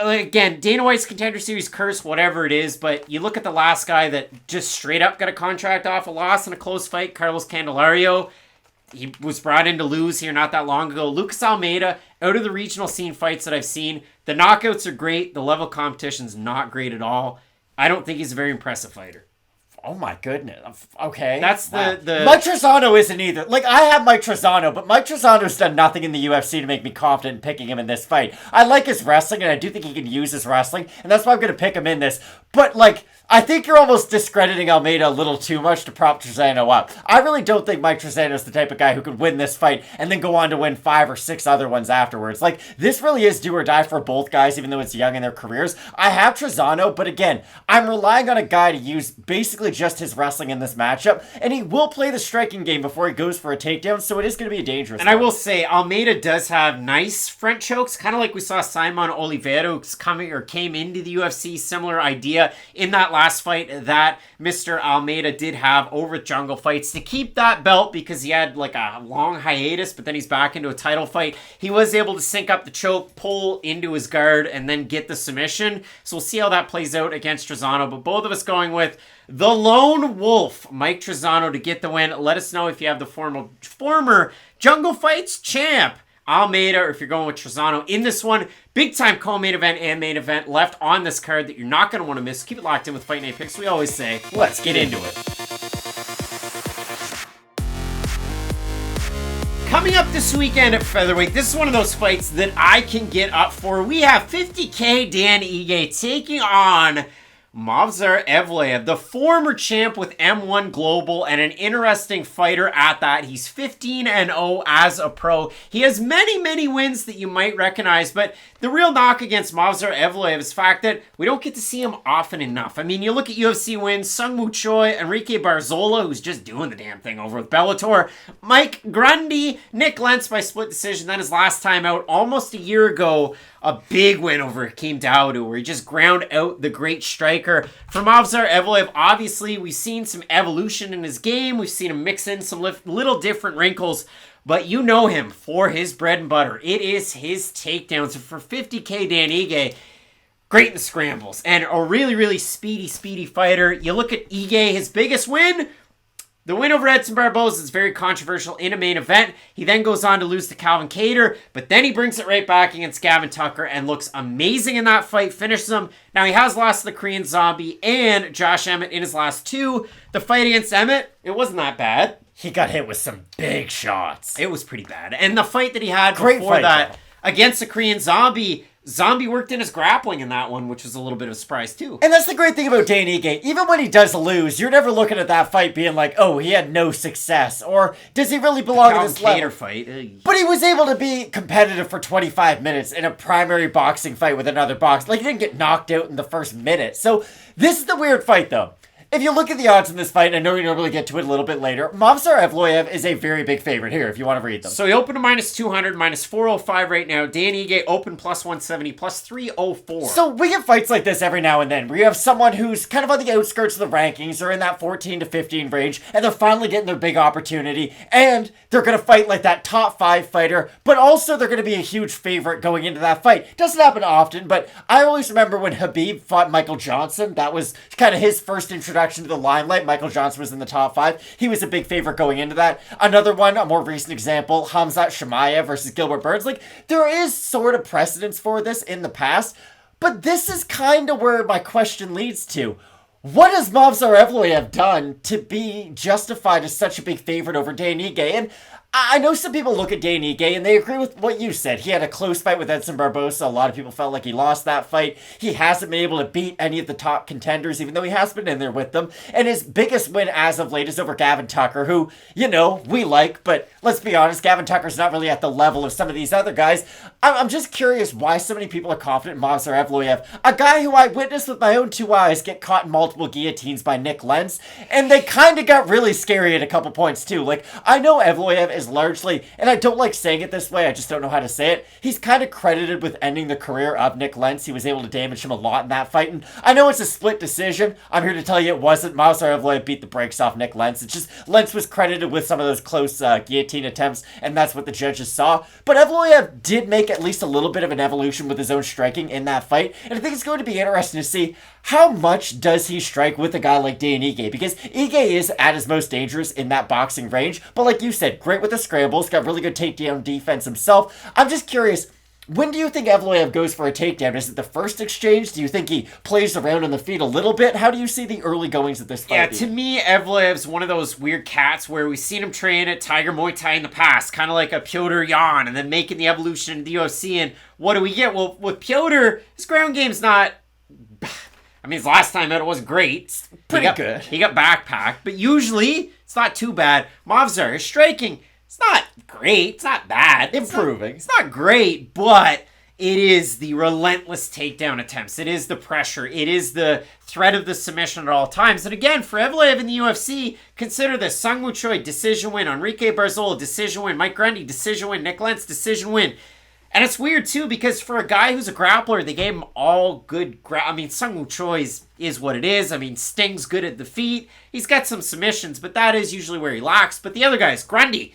Again, Dana White's Contender Series curse, whatever it is, but you look at the last guy that just straight up got a contract off a loss in a close fight, Carlos Candelario. He was brought in to lose here not that long ago. Lucas Almeida, out of the regional scene fights that I've seen, the knockouts are great. The level of competition's not great at all. I don't think he's a very impressive fighter. Oh my goodness. Okay. That's the Mike Trizano isn't either. Like, I have Mike Trizano, but Mike Trizano's done nothing in the UFC to make me confident in picking him in this fight. I like his wrestling, and I do think he can use his wrestling, and that's why I'm going to pick him in this. But, like, I think you're almost discrediting Almeida a little too much to prop Trizano up. I really don't think Mike Trizano's the type of guy who could win this fight and then go on to win 5 or 6 other ones afterwards. Like, this really is do or die for both guys, even though it's young in their careers. I have Trizano, but again, I'm relying on a guy to use basically just his wrestling in this matchup, and he will play the striking game before he goes for a takedown, so it is going to be a dangerous And one. I will say, Almeida does have nice front chokes, kind of like we saw Simon Oliveira came into the UFC, similar idea in that last fight that Mr. Almeida did have over at Jungle Fights to keep that belt, because he had like a long hiatus, but then he's back into a title fight. He was able to sync up the choke, pull into his guard, and then get the submission. So we'll see how that plays out against Trizano, but both of us going with the Lone Wolf, Mike Trizano, to get the win. Let us know if you have the former Jungle Fights champ, Almeida, or if you're going with Trizano in this one. Big time co-main event and main event left on this card that you're not going to want to miss. Keep it locked in with Fight Night Picks. We always say, let's get into it. Coming up this weekend at featherweight, this is one of those fights that I can get up for. We have 50K Dan Ige taking on Movsar Evloev, the former champ with M1 Global, and an interesting fighter at that. He's 15-0 as a pro. He has many, many wins that you might recognize, but the real knock against Movsar Evloev is the fact that we don't get to see him often enough. I mean, you look at UFC wins, Sung Woo Choi, Enrique Barzola, who's just doing the damn thing over with Bellator, Mike Grundy, Nick Lentz by split decision, then his last time out almost a year ago, a big win over Hakeem Dawodu, where he just ground out the great striker. For Movsar Evloev, obviously, we've seen some evolution in his game. We've seen him mix in some little different wrinkles, but you know him for his bread and butter. It is his takedowns. So for 50K Dan Ige, great in the scrambles, and a really, really speedy fighter. You look at Ige, his biggest win, the win over Edson Barboza is very controversial in a main event. He then goes on to lose to Calvin Kattar, but then he brings it right back against Gavin Tucker and looks amazing in that fight, finishes him. Now he has lost to the Korean Zombie and Josh Emmett in his last 2. The fight against Emmett, it wasn't that bad. He got hit with some big shots. It was pretty bad. And the fight that he had Great before fight, that though. against the Korean Zombie, Zombie worked in his grappling in that one, which was a little bit of a surprise too. And that's the great thing about Dan Ige. Even when he does lose, you're never looking at that fight being like, oh, he had no success, or does he really belong at this level? Fight. But he was able to be competitive for 25 minutes in a primary boxing fight with another boxer. Like, he didn't get knocked out in the first minute. So this is the weird fight, though. if you look at the odds in this fight, and I know we normally get to it a little bit later, Movsar Evloev is a very big favorite here, if you want to read them. So he opened to -200, -405 right now. Dan Ige open +170, +304. So we get fights like this every now and then, where you have someone who's kind of on the outskirts of the rankings, or in that 14 to 15 range, and they're finally getting their big opportunity, and they're going to fight like that top 5 fighter, but also they're going to be a huge favorite going into that fight. Doesn't happen often, but I always remember when Khabib fought Michael Johnson. That was kind of his first introduction to the limelight. Michael Johnson was in the top 5. He was a big favorite going into that. Another one, a more recent example, Khamzat Chimaev versus Gilbert Burns. Like, there is sort of precedence for this in the past, but this is kind of where my question leads to. What has Movsar Evloev done to be justified as such a big favorite over Dan Ige? And I know some people look at Dan Ige and they agree with what you said. He had a close fight with Edson Barbosa. A lot of people felt like he lost that fight. He hasn't been able to beat any of the top contenders, even though he has been in there with them. And his biggest win as of late is over Gavin Tucker, who, you know, we like, but let's be honest, Gavin Tucker's not really at the level of some of these other guys. I'm just curious why so many people are confident in Movsar Evloev, a guy who I witnessed with my own 2 eyes get caught in multiple guillotines by Nick Lentz, and they kind of got really scary at a couple points too. Like, I know Evloev is largely, and I don't like saying it this way, I just don't know how to say it, he's kind of credited with ending the career of Nick Lentz. He was able to damage him a lot in that fight, and I know it's a split decision. I'm here to tell you it wasn't. Movsar Evloev beat the brakes off Nick Lentz. It's just Lentz was credited with some of those close guillotine attempts, and that's what the judges saw. But Evloev did make at least a little bit of an evolution with his own striking in that fight, and I think it's going to be interesting to see how much does he strike with a guy like Dan Ige, because Ige is at his most dangerous in that boxing range, but like you said, great with the scrambles, got really good takedown defense himself. I'm just curious, when do you think Evloev goes for a takedown? Is it the first exchange? Do you think he plays around on the feet a little bit? How do you see the early goings of this fight? Yeah, to me, Evloev's one of those weird cats where we've seen him train at Tiger Muay Thai in the past, kind of like a Piotr Jan, and then making the evolution into the UFC, and what do we get? Well, with Piotr, his ground game's not... I mean, his last time out, it wasn't great. Pretty good. He got backpacked, but usually, it's not too bad. Movsar, his striking, it's not great. It's not bad. Improving. It's not great, but it is the relentless takedown attempts. It is the pressure. It is the threat of the submission at all times. And again, for Evloev in the UFC, consider this. Sung Woo Choi, decision win. Enrique Barzola, decision win. Mike Grundy, decision win. Nick Lentz, decision win. And it's weird, too, because for a guy who's a grappler, they gave him all good I mean, Sung Woo Choi is what it is. I mean, Sting's good at the feet. He's got some submissions, but that is usually where he lacks. But the other guys, Grundy,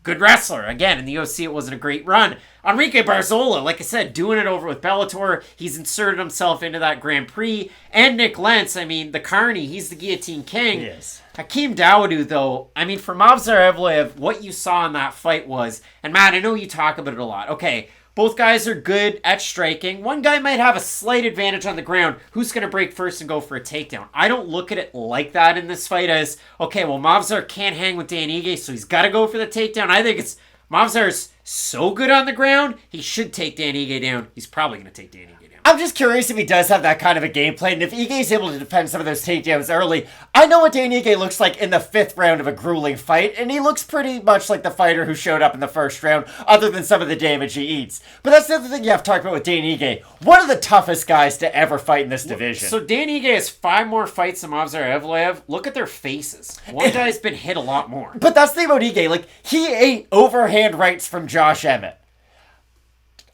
good wrestler. Again, in the UFC, it wasn't a great run. Enrique Barzola, like I said, doing it over with Bellator. He's inserted himself into that Grand Prix. And Nick Lentz, I mean, the Carney, he's the guillotine king. Yes. Hakeem Dawodu, though, I mean, for Movsar Evloev, what you saw in that fight was, and Matt, I know you talk about it a lot. Okay, both guys are good at striking. One guy might have a slight advantage on the ground. Who's going to break first and go for a takedown? I don't look at it like that in this fight as, okay, well, Movsar can't hang with Dan Ige, so he's got to go for the takedown. I think it's Movsar's so good on the ground, he should take Dan Ige down. He's probably going to take Dan Ige down. I'm just curious if he does have that kind of a game plan, and if Ige is able to defend some of those takedowns early. I know what Dan Ige looks like in the 5th round of a grueling fight, and he looks pretty much like the fighter who showed up in the 1st round, other than some of the damage he eats. But that's the other thing you have to talk about with Dan Ige. One of the toughest guys to ever fight in this division. So Dan Ige has 5 more fights than Movsar Evloev. Look at their faces. One guy's been hit a lot more. But that's the thing about Ige. Like, he ate overhand rights from Josh Emmett.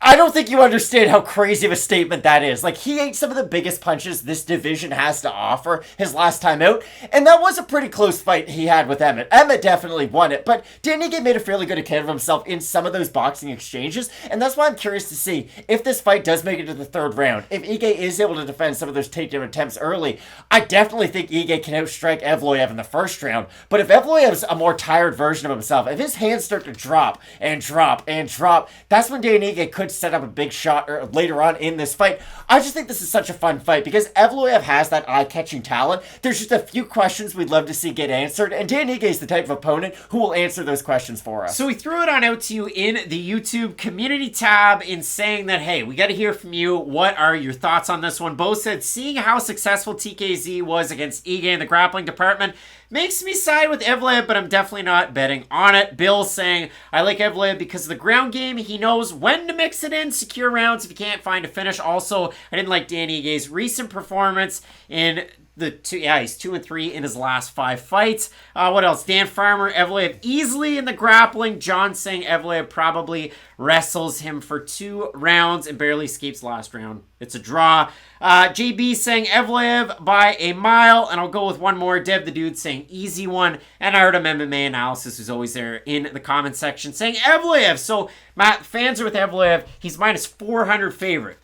I don't think you understand how crazy of a statement that is. Like, he ate some of the biggest punches this division has to offer his last time out, and that was a pretty close fight he had with Emmett. Emmett definitely won it, but Dan Ige made a fairly good account of himself in some of those boxing exchanges, and that's why I'm curious to see if this fight does make it to the 3rd round. If Ige is able to defend some of those takedown attempts early, I definitely think Ige can outstrike Evloev in the 1st round, but if Evloev's a more tired version of himself, if his hands start to drop and drop and drop, that's when Dan Ige could set up a big shot later on in this fight. I just think this is such a fun fight because Evloev has that eye-catching talent. There's just a few questions we'd love to see get answered, and Dan Ige is the type of opponent who will answer those questions for us. So we threw it on out to you in the YouTube community tab in saying that, hey, we got to hear from you. What are your thoughts on this one? Bo said, seeing how successful TKZ was against Ige in the grappling department makes me side with Evloev, but I'm definitely not betting on it. Bill saying, I like Evloev because of the ground game. He knows when to mix it in, secure rounds if he can't find a finish. Also, I didn't like Dan Ige's recent performance in He's 2-3 in his last 5 fights. What else? Dan Farmer, Evloev easily in the grappling. John saying Evloev probably wrestles him for 2 rounds and barely escapes last round. It's a draw. JB saying Evloev by a mile. And I'll go with one more. Dev the Dude saying easy one. And Artem MMA Analysis, who's always there in the comment section, saying Evloev. So, Matt, fans are with Evloev. He's minus 400 favorite.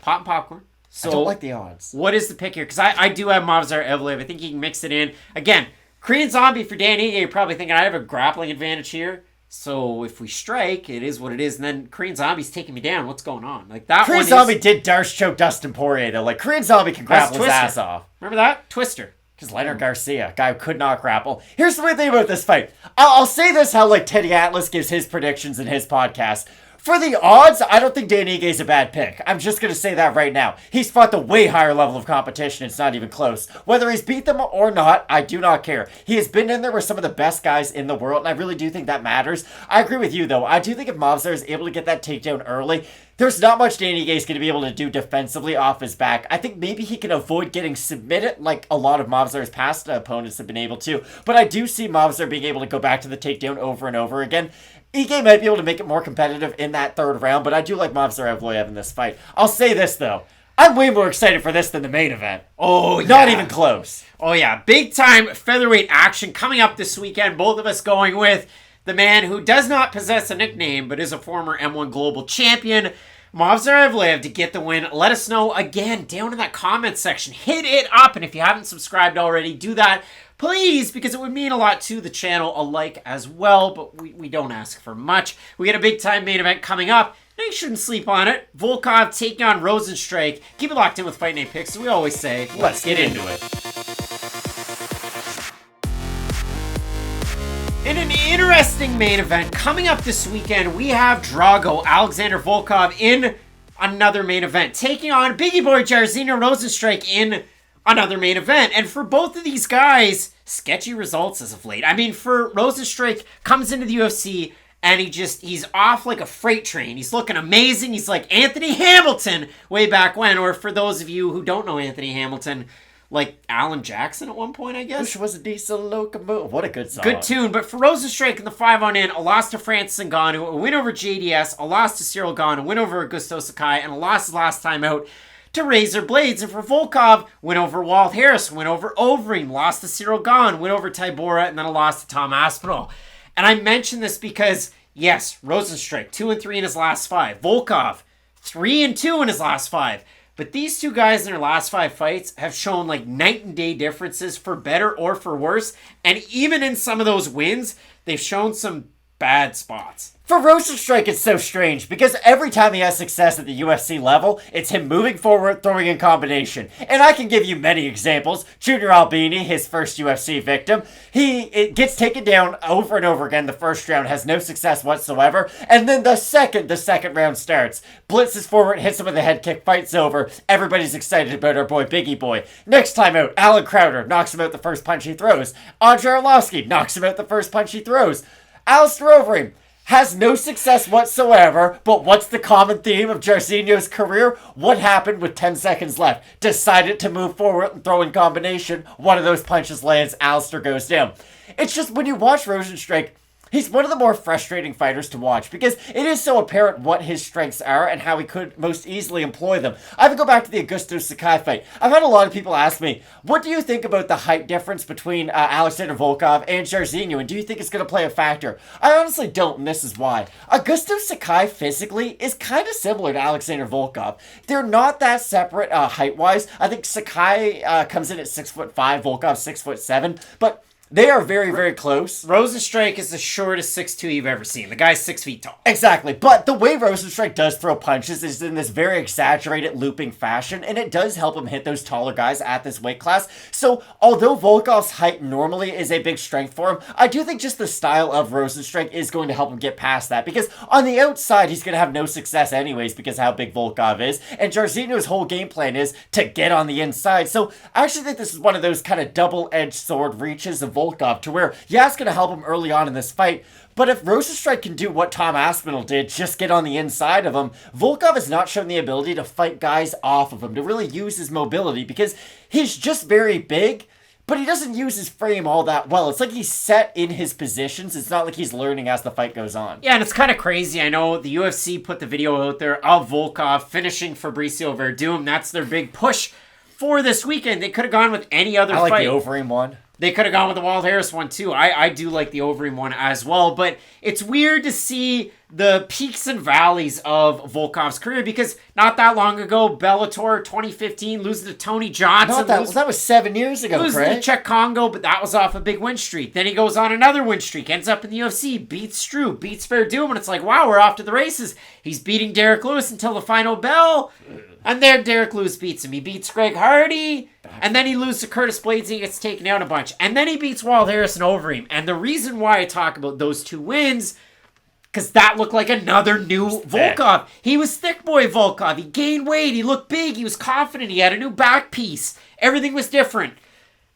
Pop and popcorn. So, I don't like the odds. What is the pick here? Because I do have Movsar Evloev. I think he can mix it in. Again, Korean Zombie for Dan Ige, you're probably thinking I have a grappling advantage here. So if we strike, it is what it is. And then Korean Zombie's taking me down. What's going on? Like that Korean Zombie did Darce choke Dustin Poirier, though. Like, Korean Zombie can grapple his ass off. Remember that? Twister. Because Leonard Garcia, guy who could not grapple. Here's the weird thing about this fight. I'll say this how, like, Teddy Atlas gives his predictions in his podcast. For the odds, I don't think Dan Ige is a bad pick. I'm just going to say that right now. He's fought the way higher level of competition. It's not even close. Whether he's beat them or not, I do not care. He has been in there with some of the best guys in the world, and I really do think that matters. I agree with you, though. I do think if Movsar is able to get that takedown early, there's not much Dan Ige is going to be able to do defensively off his back. I think maybe he can avoid getting submitted like a lot of Movsar's past opponents have been able to, but I do see Movsar being able to go back to the takedown over and over again. Ige might be able to make it more competitive in that 3rd round, but I do like Movsar Evloev in this fight. I'll say this, though. I'm way more excited for this than the main event. Oh, yeah. Not even close. Oh, yeah. Big time featherweight action coming up this weekend. Both of us going with the man who does not possess a nickname, but is a former M1 Global Champion, Movsar Evloev, to get the win. Let us know, again, down in that comment section. Hit it up, and if you haven't subscribed already, do that. Please, because it would mean a lot to the channel, a like as well, but we don't ask for much. We got a big-time main event coming up, and you shouldn't sleep on it. Volkov taking on Rozenstruik. Keep it locked in with Fight Night Picks, as we always say. Let's get into it. In an interesting main event coming up this weekend, we have Drago, Alexander Volkov, in another main event, taking on Bigi Boy, Jairzinho, Rozenstruik in another main event. And for both of these guys, sketchy results as of late. I mean, for Rozenstruik, comes into the UFC and he's off like a freight train. He's looking amazing. He's like Anthony Hamilton way back when. Or for those of you who don't know Anthony Hamilton, like Alan Jackson at one point, I guess. Which was a diesel locomotive. What a good song. Good tune. But for Rozenstruik in the 5-on-in, a loss to Francis Ngannou, a win over JDS, a loss to Cyril Gane, a win over Augusto Sakai, and a loss his last time out to Razor Blades. And for Volkov, win over Walt Harris, win over Overeem, lost to Cyril Gane, win over Tybura, and then a loss to Tom Aspinall. And I mention this because, yes, Rozenstruik, 2-3 in his last 5. Volkov, 3-2 in his last 5. But these two guys in their last 5 fights have shown like night and day differences for better or for worse. And even in some of those wins, they've shown some bad spots. For Rozenstruik, it's so strange, because every time he has success at the UFC level, it's him moving forward, throwing in combination. And I can give you many examples. Junior Albini, his first UFC victim, it gets taken down over and over again the first round, has no success whatsoever, and then the second round starts, blitzes forward, hits him with a head kick, fight's over, everybody's excited about our boy Bigi Boy. Next time out, Alan Crowder knocks him out the first punch he throws. Andre Arlovsky knocks him out the first punch he throws. Alistair Overeem has no success whatsoever, but what's the common theme of Jairzinho's career? What happened with 10 seconds left? Decided to move forward and throw in combination. One of those punches lands, Alistair goes down. It's just when you watch Rozenstruik, he's one of the more frustrating fighters to watch because it is so apparent what his strengths are and how he could most easily employ them. I would go back to the Augusto Sakai fight. I've had a lot of people ask me, what do you think about the height difference between Alexander Volkov and Jairzinho, and do you think it's going to play a factor? I honestly don't, and this is why. Augusto Sakai physically is kind of similar to Alexander Volkov. They're not that separate height-wise. I think Sakai comes in at 6'5", Volkov 6'7", but they are very, very close. Rozenstruik is the shortest 6'2" you've ever seen. The guy's 6 feet tall. Exactly. But the way Rozenstruik does throw punches is in this very exaggerated looping fashion, and it does help him hit those taller guys at this weight class. So, although Volkov's height normally is a big strength for him, I do think just the style of Rozenstruik is going to help him get past that, because on the outside, he's going to have no success anyways because of how big Volkov is, and Jairzinho's whole game plan is to get on the inside. So, I actually think this is one of those kind of double-edged sword reaches of Volkov, Volkov to where, yeah, it's going to help him early on in this fight, but if Rozenstruik can do what Tom Aspinall did, just get on the inside of him, Volkov has not shown the ability to fight guys off of him, to really use his mobility, because he's just very big, but he doesn't use his frame all that well. It's like he's set in his positions. It's not like he's learning as the fight goes on. Yeah, and it's kind of crazy. I know the UFC put the video out there of Volkov finishing Fabricio Verdum. That's their big push for this weekend. They could have gone with any other fight. I like the Overeem one. They could have gone with the Wild Harris one too. I do like the Overeem one as well, but it's weird to see the peaks and valleys of Volkov's career because not that long ago, Bellator 2015, losing to Tony Johnson. That was 7 years ago, losing Craig. to Czech Congo, but that was off a big win streak. Then he goes on another win streak, ends up in the UFC, beats Struve, beats Verdum, and it's like, wow, we're off to the races. He's beating Derek Lewis until the final bell. And there, Derek Lewis beats him. He beats Greg Hardy, and then he loses to Curtis Blades, and he gets taken out a bunch. And then he beats Wild Harris and Overeem. And the reason why I talk about those two wins, because that looked like another new Volkov. He was thick boy Volkov. He gained weight. He looked big. He was confident. He had a new back piece. Everything was different.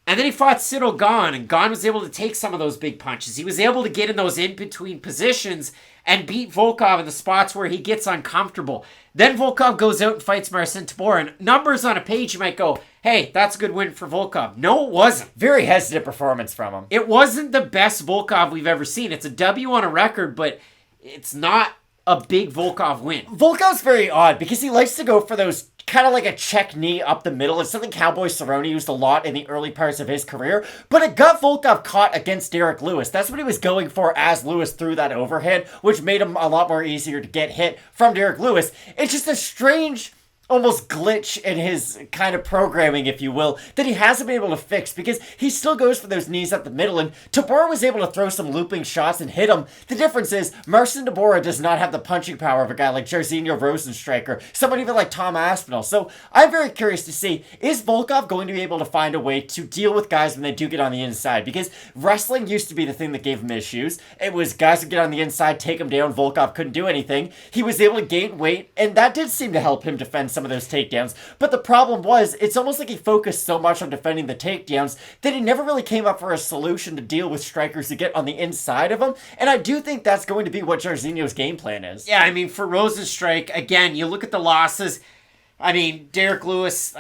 And then he fought Cyril Gane, and Gane was able to take some of those big punches. He was able to get in those in-between positions and beat Volkov in the spots where he gets uncomfortable. Then Volkov goes out and fights Marcin Tybura, and numbers on a page you might go, hey, that's a good win for Volkov. No, it wasn't. Very hesitant performance from him. It wasn't the best Volkov we've ever seen. It's a W on a record, but it's not a big Volkov win. Volkov's very odd because he likes to go for those kind of like a check knee up the middle. It's something Cowboy Cerrone used a lot in the early parts of his career, but it got Volkov caught against Derek Lewis. That's what he was going for as Lewis threw that overhead, which made him a lot more easier to get hit from Derek Lewis. It's just a strange almost glitch in his kind of programming, if you will, that he hasn't been able to fix because he still goes for those knees up the middle, and Tybura was able to throw some looping shots and hit him. The difference is Marcin Tybura does not have the punching power of a guy like Jairzinho Rozenstruik or someone even like Tom Aspinall. So I'm very curious to see, is Volkov going to be able to find a way to deal with guys when they do get on the inside? Because wrestling used to be the thing that gave him issues. It was guys would get on the inside, take him down, Volkov couldn't do anything. He was able to gain weight, and that did seem to help him defend some of those takedowns. But the problem was, it's almost like he focused so much on defending the takedowns that he never really came up for a solution to deal with strikers to get on the inside of him. And I do think that's going to be what Jairzinho's game plan is. Yeah, I mean, for Rozenstruik, again, you look at the losses. I mean, Derek Lewis,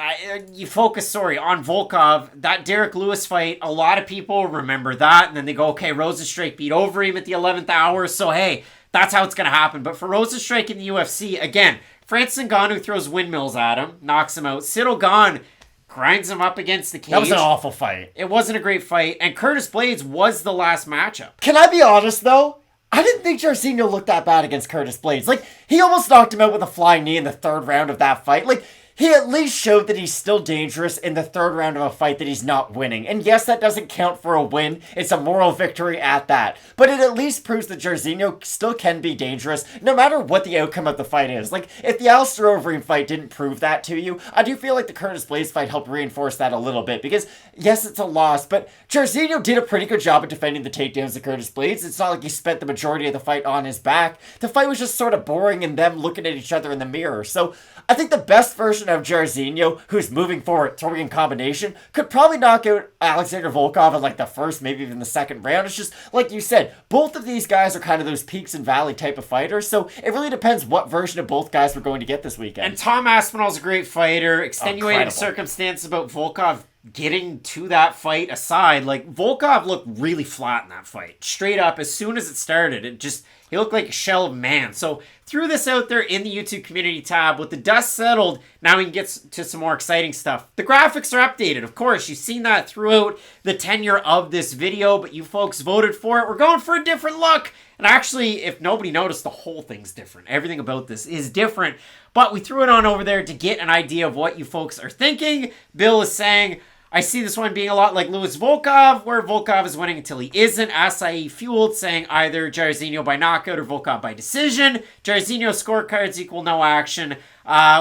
you focus, on Volkov. That Derek Lewis fight, a lot of people remember that, and then they go, okay, Rozenstruik beat Overeem at the 11th hour, so hey, that's how it's going to happen. But for Rozenstruik in the UFC, again, Francis Ngannou throws windmills at him, knocks him out. Cyril Gane grinds him up against the cage. That was an awful fight. It wasn't a great fight, and Curtis Blades was the last matchup. Can I be honest, though? I didn't think Jairzinho looked that bad against Curtis Blades. Like, he almost knocked him out with a flying knee in the third round of that fight. Like, he at least showed that he's still dangerous in the third round of a fight that he's not winning. And yes, that doesn't count for a win. It's a moral victory at that. But it at least proves that Jairzinho still can be dangerous, no matter what the outcome of the fight is. Like, if the Alistair Overeem fight didn't prove that to you, I do feel like the Curtis Blades fight helped reinforce that a little bit. Because, yes, it's a loss, but Jairzinho did a pretty good job at defending the takedowns of Curtis Blades. It's not like he spent the majority of the fight on his back. The fight was just sort of boring and them looking at each other in the mirror. So, I think the best version of Jairzinho, who's moving forward, throwing in combination, could probably knock out Alexander Volkov in like the first, maybe even the second round. It's just, like you said, both of these guys are kind of those peaks and valley type of fighters, so it really depends what version of both guys we're going to get this weekend. And Tom Aspinall's a great fighter. Extenuating circumstances about Volkov getting to that fight aside, like, Volkov looked really flat in that fight. Straight up, as soon as it started, he looked like a shell of man. So, threw this out there in the YouTube community tab. With the dust settled, now we can get to some more exciting stuff. The graphics are updated. Of course, you've seen that throughout the tenure of this video, but you folks voted for it. We're going for a different look. And actually, if nobody noticed, the whole thing's different. Everything about this is different. But we threw it on over there to get an idea of what you folks are thinking. Bill is saying, I see this one being a lot like Louis Volkov, where Volkov is winning until he isn't. Acai Fueled saying either Jairzinho by knockout or Volkov by decision. Jairzinho scorecards equal no action.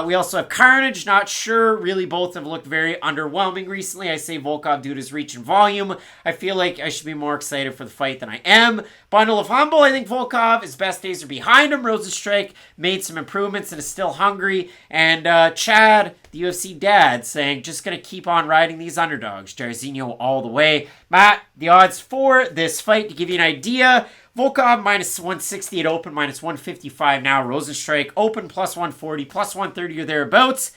We also have Carnage, not sure. Really, both have looked very underwhelming recently. I say Volkov due to his reach and volume. I feel like I should be more excited for the fight than I am. Bundle of Humble, I think Volkov, his best days are behind him. Rozenstruik made some improvements and is still hungry. And Chad, the UFC dad, saying, just going to keep on riding these underdogs. Jairzinho all the way. Matt, the odds for this fight, to give you an idea, Volkov minus 160 at open, minus 155 now. Rozenstruik open plus 140, plus 130 or thereabouts.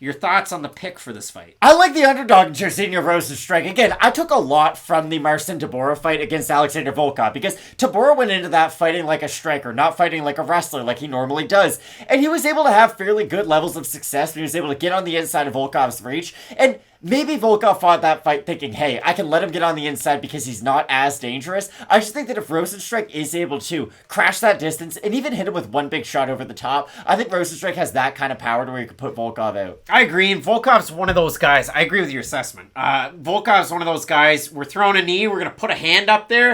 Your thoughts on the pick for this fight? I like the underdog in Jairzinho Rozenstruik. Again, I took a lot from the Marcin Tybura fight against Alexander Volkov because Tybura went into that fighting like a striker, not fighting like a wrestler like he normally does. And he was able to have fairly good levels of success. He was able to get on the inside of Volkov's reach. And maybe Volkov fought that fight thinking, hey, I can let him get on the inside because he's not as dangerous. I just think that if Rozenstruik is able to crash that distance and even hit him with one big shot over the top, I think Rozenstruik has that kind of power to where he could put Volkov out. I agree, and Volkov's one of those guys. I agree with your assessment. Volkov's one of those guys, we're throwing a knee, we're going to put a hand up there.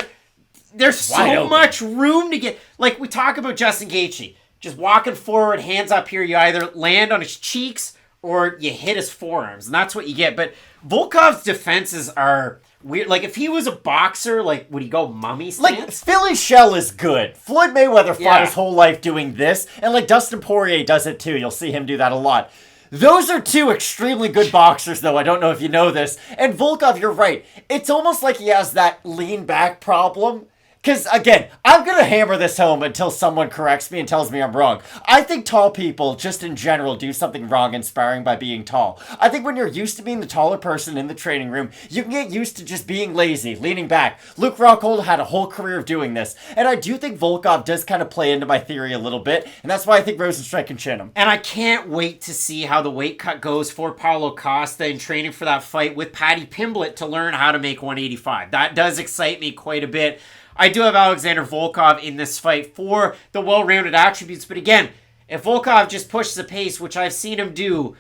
There's so much room to get... Like, we talk about Justin Gaethje. Just walking forward, hands up here, you either land on his cheeks or you hit his forearms, and that's what you get. But Volkov's defenses are weird. Like, if he was a boxer, like, would he go mummy stance? Like, Philly Shell is good. Floyd Mayweather fought his whole life doing this, and, like, Dustin Poirier does it too. You'll see him do that a lot. Those are two extremely good boxers, though. I don't know if you know this. And Volkov, you're right. It's almost like he has that lean back problem. Because, again, I'm going to hammer this home until someone corrects me and tells me I'm wrong. I think tall people, just in general, do something wrong in sparring by being tall. I think when you're used to being the taller person in the training room, you can get used to just being lazy, leaning back. Luke Rockhold had a whole career of doing this. And I do think Volkov does kind of play into my theory a little bit. And that's why I think Rozenstruik can chin him. And I can't wait to see how the weight cut goes for Paulo Costa in training for that fight with Paddy Pimblett to learn how to make 185. That does excite me quite a bit. I do have Alexander Volkov in this fight for the well-rounded attributes. But again, if Volkov just pushes the pace, which I've seen him do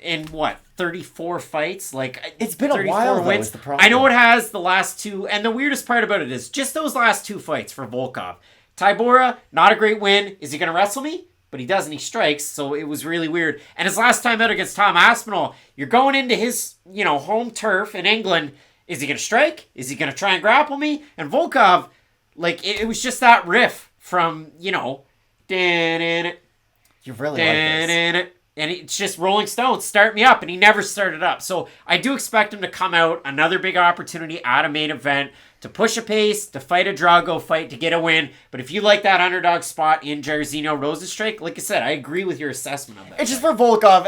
in, 34 fights? Like, it's been a while, though, is the problem. I know it has the last two. And the weirdest part about it is just those last two fights for Volkov. Tybura, not a great win. Is he going to wrestle me? But he doesn't. He strikes, so it was really weird. And his last time out against Tom Aspinall, you're going into his, home turf in England. Is he going to strike? Is he going to try and grapple me? And Volkov... Like, it was just that riff from, You really like this. And it's just Rolling Stones, start me up, and he never started up. So I do expect him to come out, another big opportunity at a main event, to push a pace, to fight a Drago fight, to get a win. But if you like that underdog spot in Jairzinho Rozenstruik, like I said, I agree with your assessment of that. It's just for Volkov...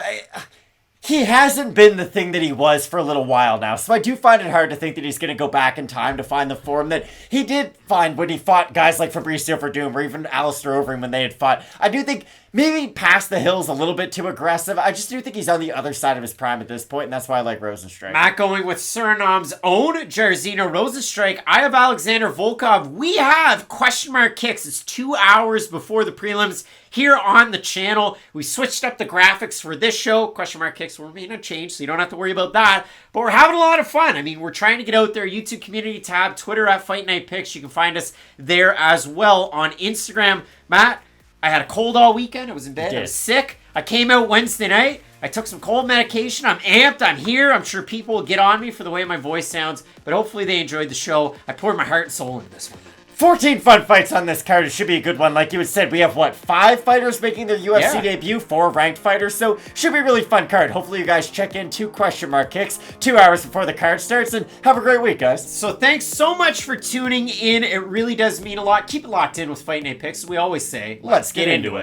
He hasn't been the thing that he was for a little while now, so I do find it hard to think that he's going to go back in time to find the form that he did find when he fought guys like Fabricio Verdum or even Alistair Overeem when they had fought. I do think maybe past the hills a little bit too aggressive. I just do think he's on the other side of his prime at this point, and that's why I like Rozenstruik. Matt going with Surinam's own Jairzinho Rozenstruik. I have Alexander Volkov. We have question mark kicks. It's 2 hours before the prelims here on the channel. We switched up the graphics for this show. Question mark kicks will remain unchanged, so you don't have to worry about that. But we're having a lot of fun. I mean, we're trying to get out there. YouTube community tab, Twitter at Fight Night Picks. You can find us there as well on Instagram. Matt, I had a cold all weekend. I was in bed. I was sick. I came out Wednesday night. I took some cold medication. I'm amped. I'm here. I'm sure people will get on me for the way my voice sounds, but hopefully they enjoyed the show. I poured my heart and soul into this one. 14 fun fights on this card. It should be a good one. Like you had said, we have, 5 fighters making their UFC debut, 4 ranked fighters, so should be a really fun card. Hopefully you guys check in 2 question mark kicks 2 hours before the card starts, and have a great week, guys. So thanks so much for tuning in. It really does mean a lot. Keep it locked in with Fight Night Picks. As we always say, let's get into it.